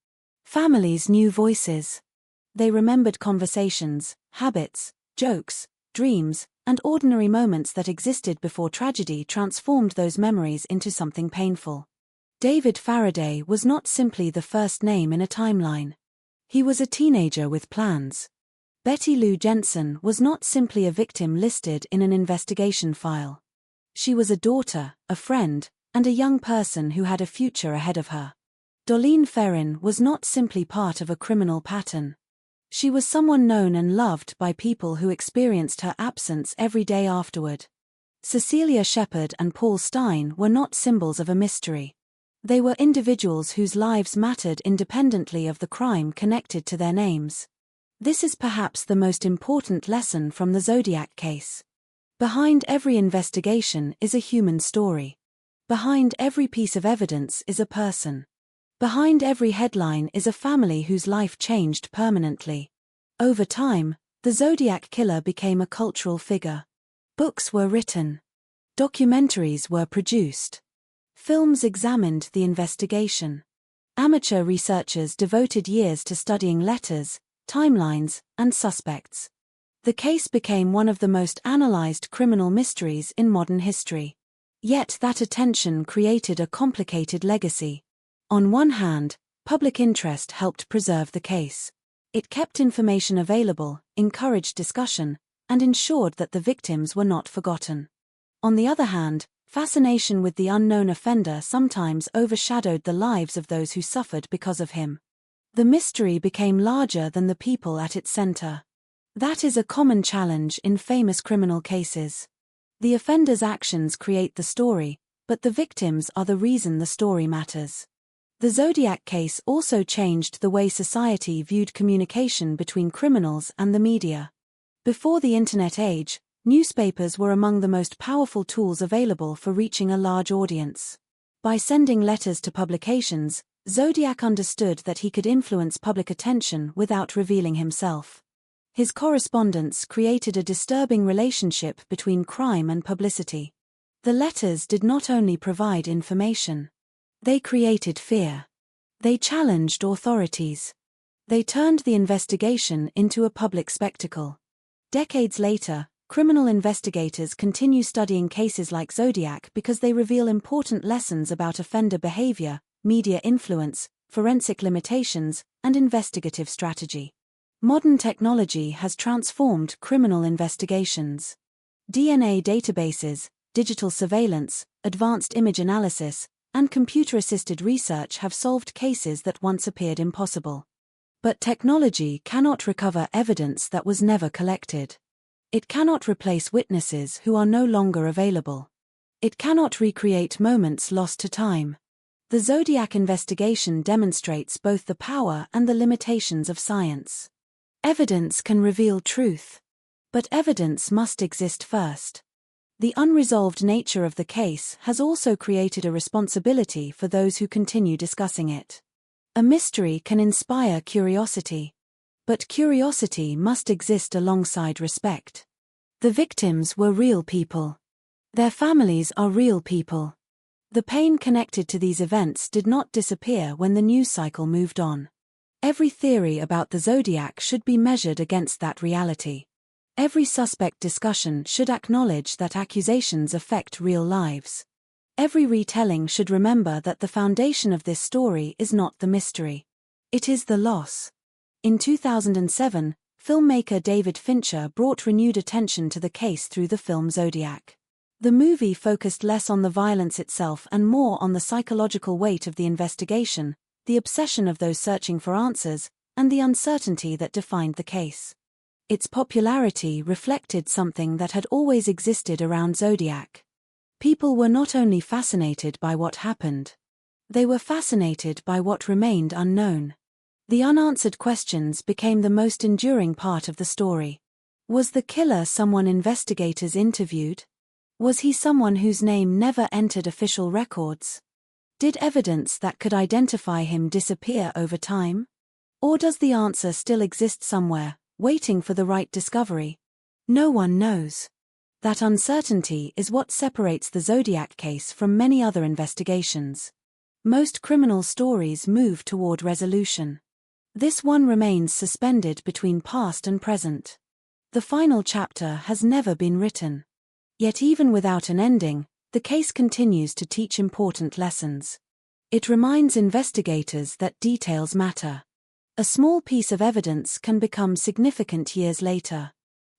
Speaker 3: Families knew voices. They remembered conversations, habits, jokes, dreams, and ordinary moments that existed before tragedy transformed those memories into something painful. David Faraday was not simply the first name in a timeline. He was a teenager with plans. Betty Lou Jensen was not simply a victim listed in an investigation file. She was a daughter, a friend, and a young person who had a future ahead of her. Dorleen Ferrin was not simply part of a criminal pattern. She was someone known and loved by people who experienced her absence every day afterward. Cecilia Shepard and Paul Stein were not symbols of a mystery. They were individuals whose lives mattered independently of the crime connected to their names. This is perhaps the most important lesson from the Zodiac case. Behind every investigation is a human story. Behind every piece of evidence is a person. Behind every headline is a family whose life changed permanently. Over time, the Zodiac Killer became a cultural figure. Books were written. Documentaries were produced. Films examined the investigation. Amateur researchers devoted years to studying letters, timelines, and suspects. The case became one of the most analyzed criminal mysteries in modern history. Yet that attention created a complicated legacy. On one hand, public interest helped preserve the case. It kept information available, encouraged discussion, and ensured that the victims were not forgotten. On the other hand, fascination with the unknown offender sometimes overshadowed the lives of those who suffered because of him. The mystery became larger than the people at its center. That is a common challenge in famous criminal cases. The offender's actions create the story, but the victims are the reason the story matters. The Zodiac case also changed the way society viewed communication between criminals and the media. Before the internet age, newspapers were among the most powerful tools available for reaching a large audience. By sending letters to publications, Zodiac understood that he could influence public attention without revealing himself. His correspondence created a disturbing relationship between crime and publicity. The letters did not only provide information. They created fear. They challenged authorities. They turned the investigation into a public spectacle. Decades later, criminal investigators continue studying cases like Zodiac because they reveal important lessons about offender behavior, media influence, forensic limitations, and investigative strategy. Modern technology has transformed criminal investigations. DNA databases, digital surveillance, advanced image analysis, and computer-assisted research have solved cases that once appeared impossible. But technology cannot recover evidence that was never collected. It cannot replace witnesses who are no longer available. It cannot recreate moments lost to time. The Zodiac investigation demonstrates both the power and the limitations of science. Evidence can reveal truth. But evidence must exist first. The unresolved nature of the case has also created a responsibility for those who continue discussing it. A mystery can inspire curiosity. But curiosity must exist alongside respect. The victims were real people. Their families are real people. The pain connected to these events did not disappear when the news cycle moved on. Every theory about the Zodiac should be measured against that reality. Every suspect discussion should acknowledge that accusations affect real lives. Every retelling should remember that the foundation of this story is not the mystery. It is the loss. In 2007, filmmaker David Fincher brought renewed attention to the case through the film Zodiac. The movie focused less on the violence itself and more on the psychological weight of the investigation, the obsession of those searching for answers, and the uncertainty that defined the case. Its popularity reflected something that had always existed around Zodiac. People were not only fascinated by what happened. They were fascinated by what remained unknown. The unanswered questions became the most enduring part of the story. Was the killer someone investigators interviewed? Was he someone whose name never entered official records? Did evidence that could identify him disappear over time? Or does the answer still exist somewhere, waiting for the right discovery? No one knows. That uncertainty is what separates the Zodiac case from many other investigations. Most criminal stories move toward resolution. This one remains suspended between past and present. The final chapter has never been written. Yet even without an ending, the case continues to teach important lessons. It reminds investigators that details matter. A small piece of evidence can become significant years later.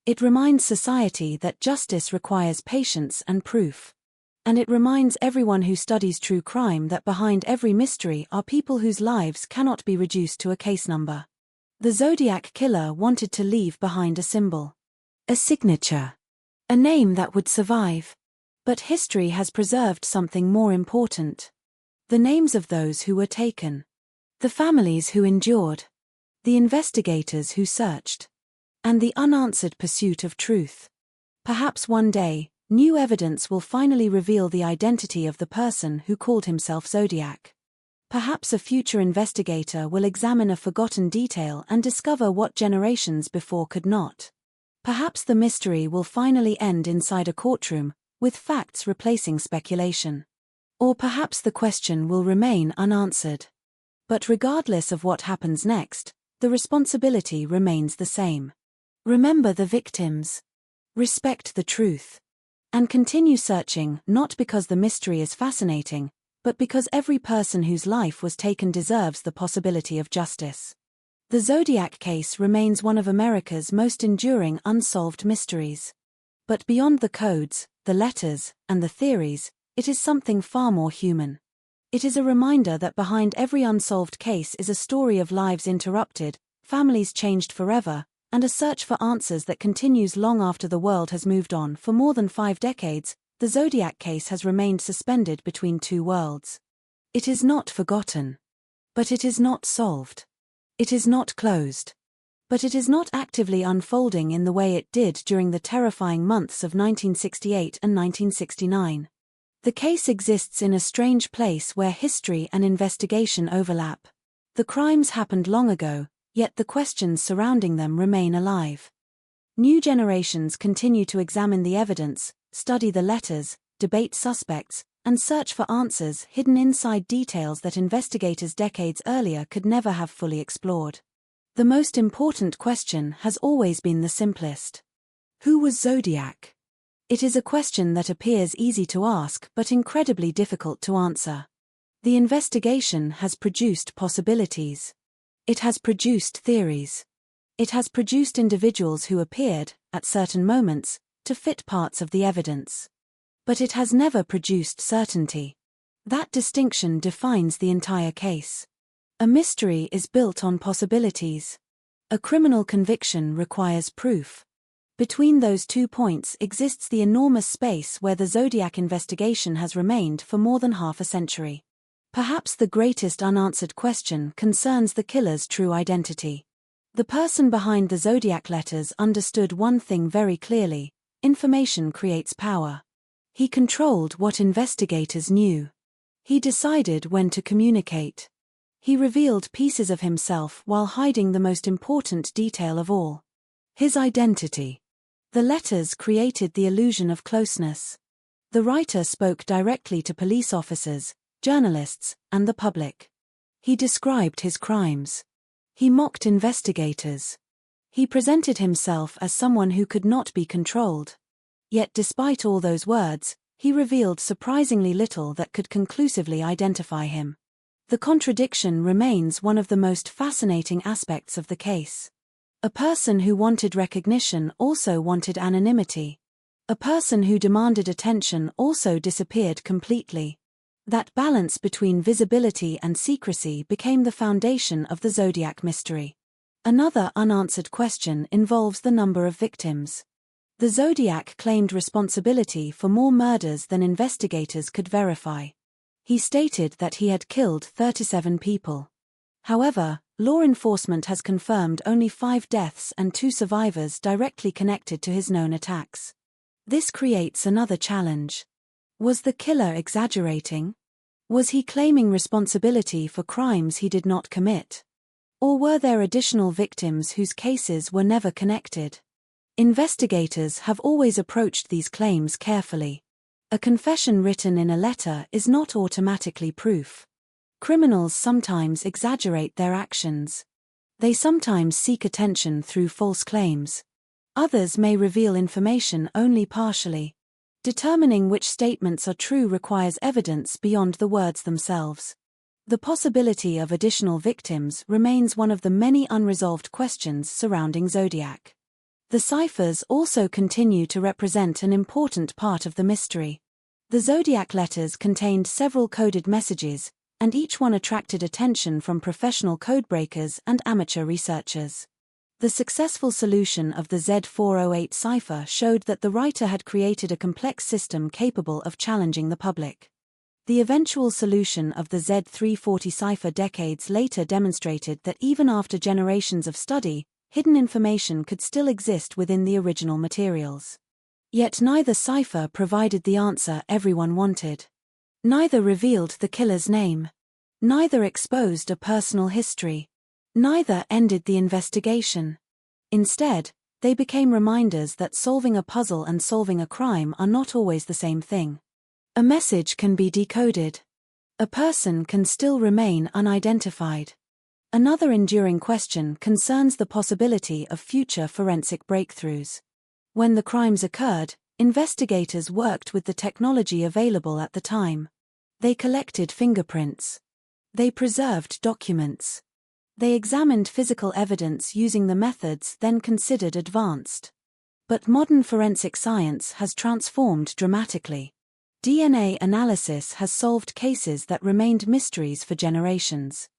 Speaker 3: It reminds society that justice requires patience and proof. And it reminds everyone who studies true crime that behind every mystery are people whose lives cannot be reduced to a case number. The Zodiac Killer wanted to leave behind a symbol. A signature. A name that would survive. But history has preserved something more important. The names of those who were taken. The families who endured. The investigators who searched. And the unanswered pursuit of truth. Perhaps one day, new evidence will finally reveal the identity of the person who called himself Zodiac. Perhaps a future investigator will examine a forgotten detail and discover what generations before could not. Perhaps the mystery will finally end inside a courtroom, with facts replacing speculation. Or perhaps the question will remain unanswered. But regardless of what happens next, the responsibility remains the same. Remember the victims. Respect the truth. And continue searching, not because the mystery is fascinating, but because every person whose life was taken deserves the possibility of justice. The Zodiac case remains one of America's most enduring unsolved mysteries. But beyond the codes, the letters, and the theories, it is something far more human. It is a reminder that behind every unsolved case is a story of lives interrupted, families changed forever, and a search for answers that continues long after the world has moved on. For more than 5 decades, the Zodiac case has remained suspended between two worlds. It is not forgotten. But it is not solved. It is not closed. But it is not actively unfolding in the way it did during the terrifying months of 1968 and 1969. The case exists in a strange place where history and investigation overlap. The crimes happened long ago, yet the questions surrounding them remain alive. New generations continue to examine the evidence, study the letters, debate suspects, and search for answers hidden inside details that investigators decades earlier could never have fully explored. The most important question has always been the simplest. Who was Zodiac? It is a question that appears easy to ask but incredibly difficult to answer. The investigation has produced possibilities. It has produced theories. It has produced individuals who appeared, at certain moments, to fit parts of the evidence. But it has never produced certainty. That distinction defines the entire case. A mystery is built on possibilities. A criminal conviction requires proof. Between those 2 points exists the enormous space where the Zodiac investigation has remained for more than half a century. Perhaps the greatest unanswered question concerns the killer's true identity. The person behind the Zodiac letters understood one thing very clearly: information creates power. He controlled what investigators knew. He decided when to communicate. He revealed pieces of himself while hiding the most important detail of all: his identity. The letters created the illusion of closeness. The writer spoke directly to police officers, journalists, and the public. He described his crimes. He mocked investigators. He presented himself as someone who could not be controlled. Yet despite all those words, he revealed surprisingly little that could conclusively identify him. The contradiction remains one of the most fascinating aspects of the case. A person who wanted recognition also wanted anonymity. A person who demanded attention also disappeared completely. That balance between visibility and secrecy became the foundation of the Zodiac mystery. Another unanswered question involves the number of victims. The Zodiac claimed responsibility for more murders than investigators could verify. He stated that he had killed 37 people. However, law enforcement has confirmed only 5 deaths and 2 survivors directly connected to his known attacks. This creates another challenge. Was the killer exaggerating? Was he claiming responsibility for crimes he did not commit? Or were there additional victims whose cases were never connected? Investigators have always approached these claims carefully. A confession written in a letter is not automatically proof. Criminals sometimes exaggerate their actions. They sometimes seek attention through false claims. Others may reveal information only partially. Determining which statements are true requires evidence beyond the words themselves. The possibility of additional victims remains one of the many unresolved questions surrounding Zodiac. The ciphers also continue to represent an important part of the mystery. The Zodiac letters contained several coded messages, and each one attracted attention from professional codebreakers and amateur researchers. The successful solution of the Z408 cipher showed that the writer had created a complex system capable of challenging the public. The eventual solution of the Z340 cipher decades later demonstrated that even after generations of study, hidden information could still exist within the original materials. Yet neither cipher provided the answer everyone wanted. Neither revealed the killer's name. Neither exposed a personal history. Neither ended the investigation. Instead, they became reminders that solving a puzzle and solving a crime are not always the same thing. A message can be decoded. A person can still remain unidentified. Another enduring question concerns the possibility of future forensic breakthroughs. When the crimes occurred, investigators worked with the technology available at the time. They collected fingerprints. They preserved documents. They examined physical evidence using the methods then considered advanced. But modern forensic science has transformed dramatically. DNA analysis has solved cases that remained mysteries for generations.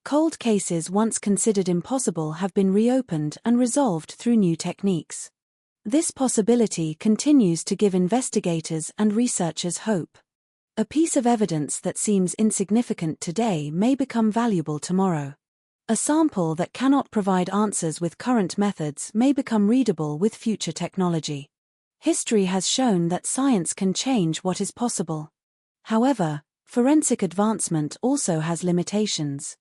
Speaker 3: Cold cases once considered impossible have been reopened and resolved through new techniques. This possibility continues to give investigators and researchers hope. A piece of evidence that seems insignificant today may become valuable tomorrow. A sample that cannot provide answers with current methods may become readable with future technology. History has shown that science can change what is possible. However, forensic advancement also has limitations.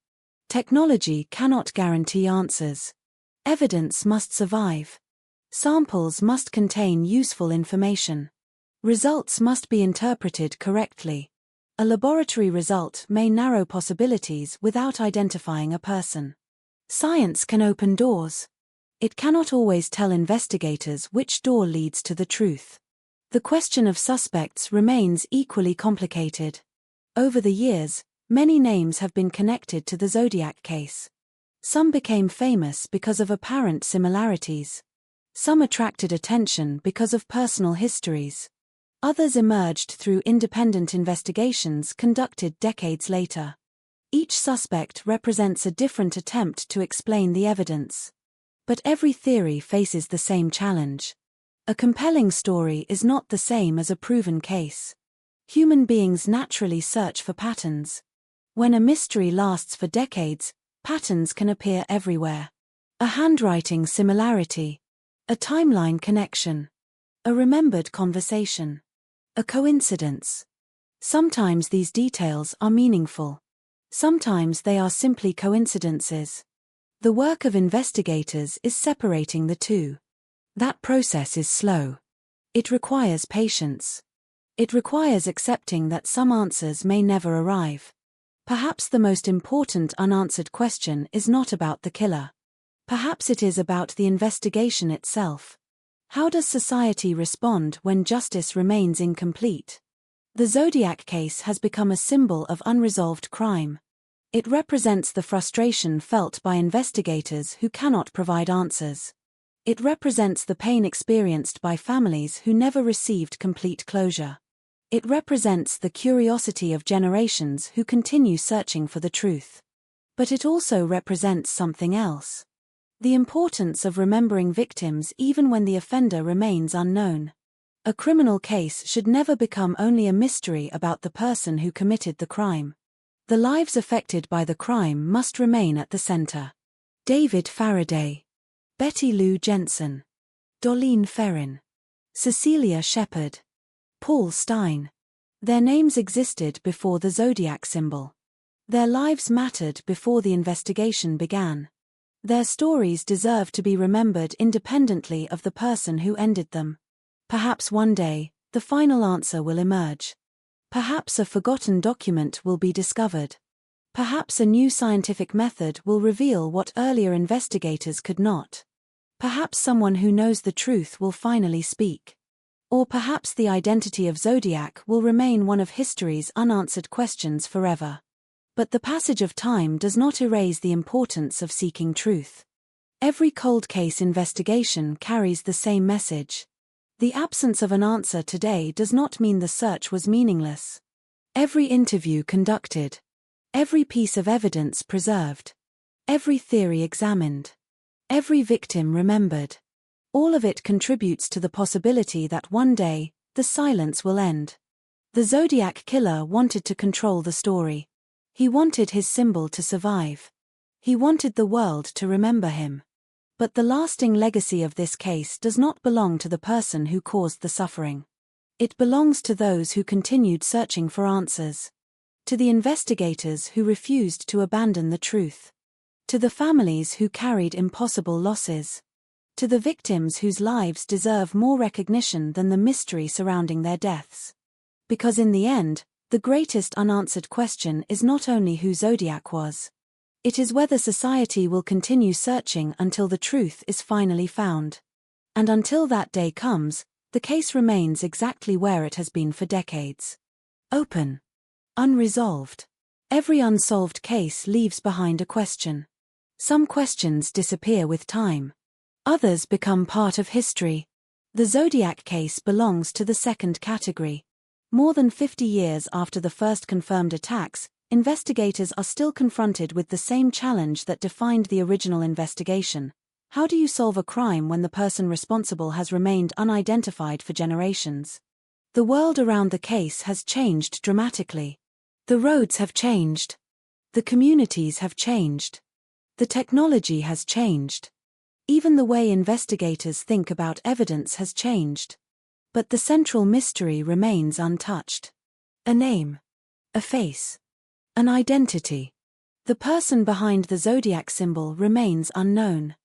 Speaker 3: Technology cannot guarantee answers. Evidence must survive. Samples must contain useful information. Results must be interpreted correctly. A laboratory result may narrow possibilities without identifying a person. Science can open doors. It cannot always tell investigators which door leads to the truth. The question of suspects remains equally complicated. Over the years, many names have been connected to the Zodiac case. Some became famous because of apparent similarities. Some attracted attention because of personal histories. Others emerged through independent investigations conducted decades later. Each suspect represents a different attempt to explain the evidence. But every theory faces the same challenge. A compelling story is not the same as a proven case. Human beings naturally search for patterns. When a mystery lasts for decades, patterns can appear everywhere. A handwriting similarity. A timeline connection. A remembered conversation. A coincidence. Sometimes these details are meaningful. Sometimes they are simply coincidences. The work of investigators is separating the two. That process is slow. It requires patience. It requires accepting that some answers may never arrive. Perhaps the most important unanswered question is not about the killer. Perhaps it is about the investigation itself. How does society respond when justice remains incomplete? The Zodiac case has become a symbol of unresolved crime. It represents the frustration felt by investigators who cannot provide answers. It represents the pain experienced by families who never received complete closure. It represents the curiosity of generations who continue searching for the truth. But it also represents something else. The importance of remembering victims even when the offender remains unknown. A criminal case should never become only a mystery about the person who committed the crime. The lives affected by the crime must remain at the center. David Faraday, Betty Lou Jensen, Dorleen Ferrin, Cecilia Shepard, Paul Stein. Their names existed before the Zodiac symbol. Their lives mattered before the investigation began. Their stories deserve to be remembered independently of the person who ended them. Perhaps one day, the final answer will emerge. Perhaps a forgotten document will be discovered. Perhaps a new scientific method will reveal what earlier investigators could not. Perhaps someone who knows the truth will finally speak. Or perhaps the identity of Zodiac will remain one of history's unanswered questions forever. But the passage of time does not erase the importance of seeking truth. Every cold case investigation carries the same message. The absence of an answer today does not mean the search was meaningless. Every interview conducted, every piece of evidence preserved, every theory examined, every victim remembered. All of it contributes to the possibility that one day, the silence will end. The Zodiac killer wanted to control the story. He wanted his symbol to survive. He wanted the world to remember him. But the lasting legacy of this case does not belong to the person who caused the suffering. It belongs to those who continued searching for answers. to the investigators who refused to abandon the truth, to the families who carried impossible losses, to the victims whose lives deserve more recognition than the mystery surrounding their deaths. Because in the end, the greatest unanswered question is not only who Zodiac was. It is whether society will continue searching until the truth is finally found. And until that day comes, the case remains exactly where it has been for decades. Open. Unresolved. Every unsolved case leaves behind a question. Some questions disappear with time. Others become part of history. The Zodiac case belongs to the second category. More than 50 years after the first confirmed attacks, investigators are still confronted with the same challenge that defined the original investigation. How do you solve a crime when the person responsible has remained unidentified for generations? The world around the case has changed dramatically. The roads have changed. The communities have changed. The technology has changed. Even the way investigators think about evidence has changed. But the central mystery remains untouched. A name. A face. An identity. The person behind the Zodiac symbol remains unknown.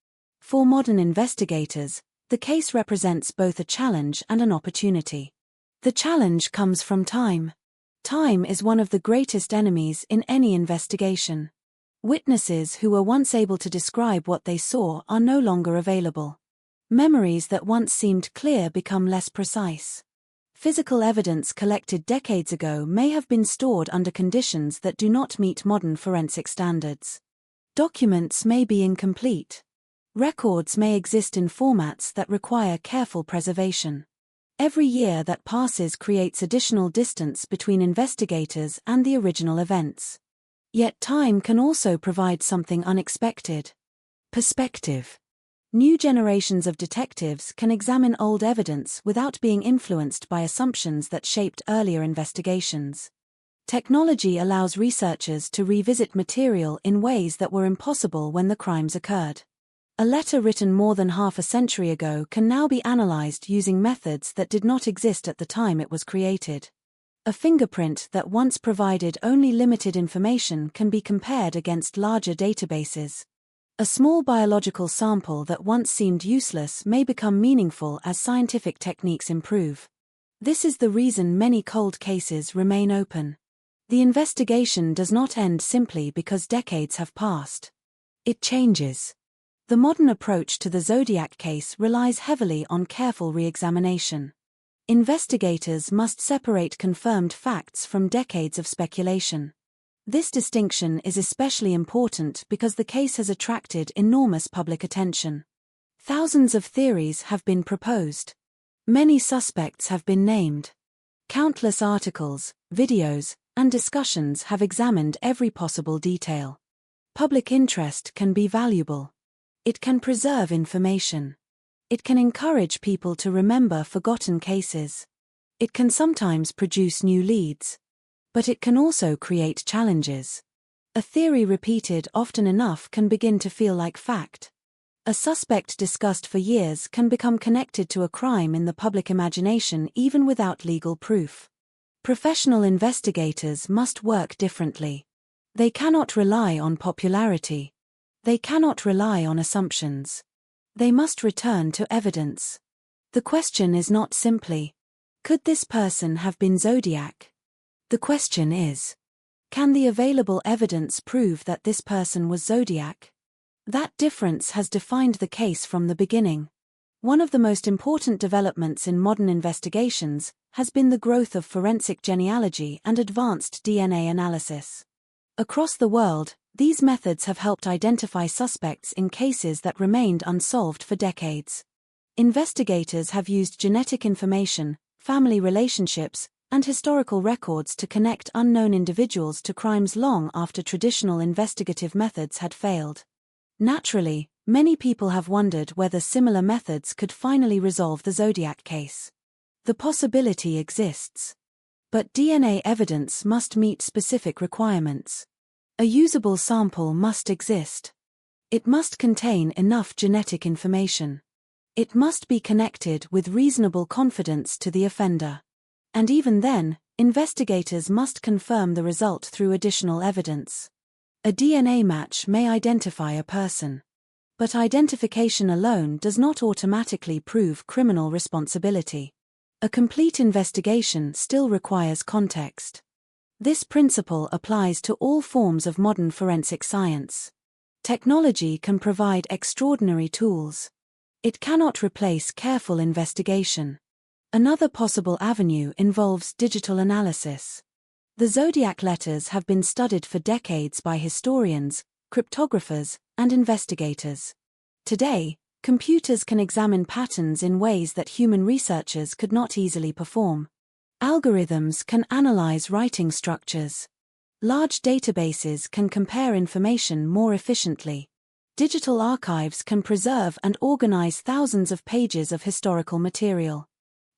Speaker 3: For modern investigators, the case represents both a challenge and an opportunity. The challenge comes from time. Time is one of the greatest enemies in any investigation. Witnesses who were once able to describe what they saw are no longer available. Memories that once seemed clear become less precise. Physical evidence collected decades ago may have been stored under conditions that do not meet modern forensic standards. Documents may be incomplete. Records may exist in formats that require careful preservation. Every year that passes creates additional distance between investigators and the original events. Yet time can also provide something unexpected. Perspective. New generations of detectives can examine old evidence without being influenced by assumptions that shaped earlier investigations. Technology allows researchers to revisit material in ways that were impossible when the crimes occurred. A letter written more than half a century ago can now be analyzed using methods that did not exist at the time it was created. A fingerprint that once provided only limited information can be compared against larger databases. A small biological sample that once seemed useless may become meaningful as scientific techniques improve. This is the reason many cold cases remain open. The investigation does not end simply because decades have passed. It changes. The modern approach to the Zodiac case relies heavily on careful re-examination. Investigators must separate confirmed facts from decades of speculation. This distinction is especially important because the case has attracted enormous public attention. Thousands of theories have been proposed. Many suspects have been named. Countless articles, videos, and discussions have examined every possible detail. Public interest can be valuable. It can preserve information. It can encourage people to remember forgotten cases. It can sometimes produce new leads. But it can also create challenges. A theory repeated often enough can begin to feel like fact. A suspect discussed for years can become connected to a crime in the public imagination even without legal proof. Professional investigators must work differently. They cannot rely on popularity. They cannot rely on assumptions. They must return to evidence. The question is not simply, could this person have been Zodiac? The question is, can the available evidence prove that this person was Zodiac? That difference has defined the case from the beginning. One of the most important developments in modern investigations has been the growth of forensic genealogy and advanced DNA analysis. Across the world, these methods have helped identify suspects in cases that remained unsolved for decades. Investigators have used genetic information, family relationships, and historical records to connect unknown individuals to crimes long after traditional investigative methods had failed. Naturally, many people have wondered whether similar methods could finally resolve the Zodiac case. The possibility exists. But DNA evidence must meet specific requirements. A usable sample must exist. It must contain enough genetic information. It must be connected with reasonable confidence to the offender. And even then, investigators must confirm the result through additional evidence. A DNA match may identify a person. But identification alone does not automatically prove criminal responsibility. A complete investigation still requires context. This principle applies to all forms of modern forensic science. Technology can provide extraordinary tools. It cannot replace careful investigation. Another possible avenue involves digital analysis. The Zodiac letters have been studied for decades by historians, cryptographers, and investigators. Today, computers can examine patterns in ways that human researchers could not easily perform. Algorithms can analyze writing structures. Large databases can compare information more efficiently. Digital archives can preserve and organize thousands of pages of historical material.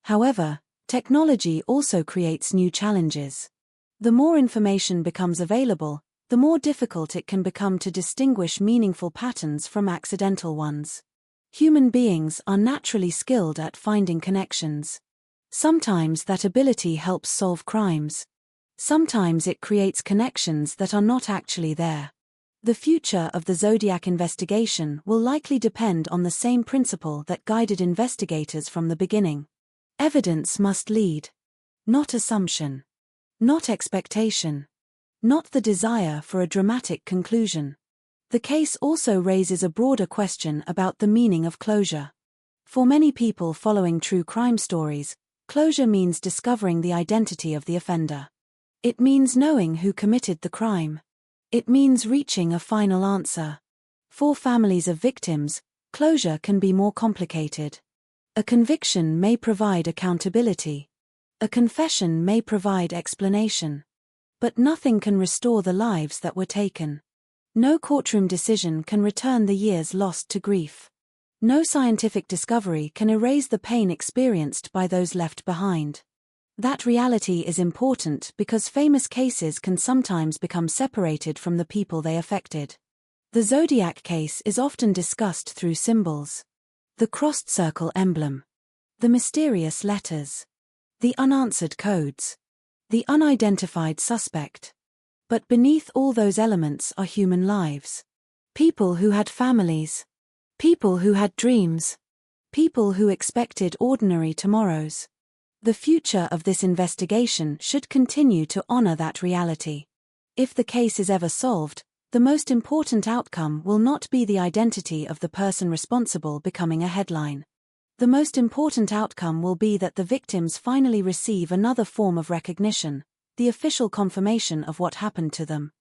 Speaker 3: However, technology also creates new challenges. The more information becomes available, the more difficult it can become to distinguish meaningful patterns from accidental ones. Human beings are naturally skilled at finding connections. Sometimes that ability helps solve crimes. Sometimes it creates connections that are not actually there. The future of the Zodiac investigation will likely depend on the same principle that guided investigators from the beginning. Evidence must lead. Not assumption. Not expectation. Not the desire for a dramatic conclusion. The case also raises a broader question about the meaning of closure. For many people following true crime stories, closure means discovering the identity of the offender. It means knowing who committed the crime. It means reaching a final answer. For families of victims, closure can be more complicated. A conviction may provide accountability. A confession may provide explanation. But nothing can restore the lives that were taken. No courtroom decision can return the years lost to grief. No scientific discovery can erase the pain experienced by those left behind. That reality is important because famous cases can sometimes become separated from the people they affected. The Zodiac case is often discussed through symbols. The crossed circle emblem. The mysterious letters. The unanswered codes. The unidentified suspect. But beneath all those elements are human lives. People who had families. People who had dreams. People who expected ordinary tomorrows. The future of this investigation should continue to honor that reality. If the case is ever solved, the most important outcome will not be the identity of the person responsible becoming a headline. The most important outcome will be that the victims finally receive another form of recognition, the official confirmation of what happened to them.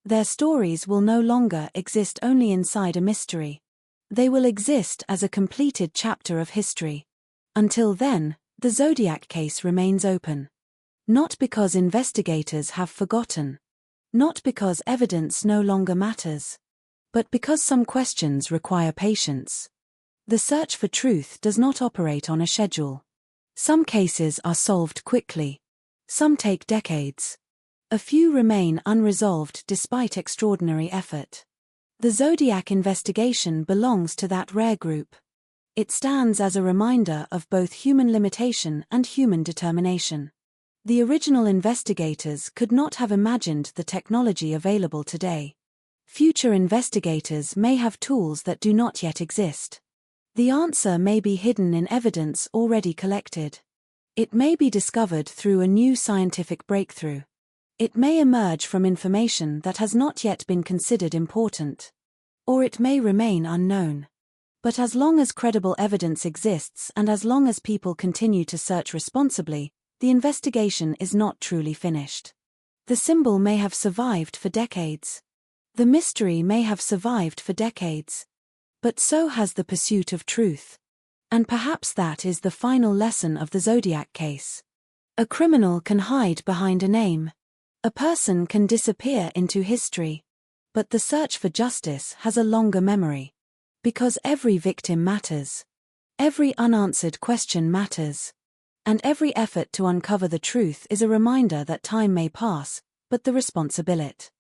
Speaker 3: Their stories will no longer exist only inside a mystery. They will exist as a completed chapter of history. Until then, the Zodiac case remains open. Not because investigators have forgotten. Not because evidence no longer matters. But because some questions require patience. The search for truth does not operate on a schedule. Some cases are solved quickly. Some take decades. A few remain unresolved despite extraordinary effort. The Zodiac investigation belongs to that rare group. It stands as a reminder of both human limitation and human determination. The original investigators could not have imagined the technology available today. Future investigators may have tools that do not yet exist. The answer may be hidden in evidence already collected. It may be discovered through a new scientific breakthrough. It may emerge from information that has not yet been considered important. Or it may remain unknown. But as long as credible evidence exists and as long as people continue to search responsibly, the investigation is not truly finished. The symbol may have survived for decades. The mystery may have survived for decades. But so has the pursuit of truth. And perhaps that is the final lesson of the Zodiac case. A criminal can hide behind a name. A person can disappear into history. But the search for justice has a longer memory. Because every victim matters. Every unanswered question matters. And every effort to uncover the truth is a reminder that time may pass, but the responsibility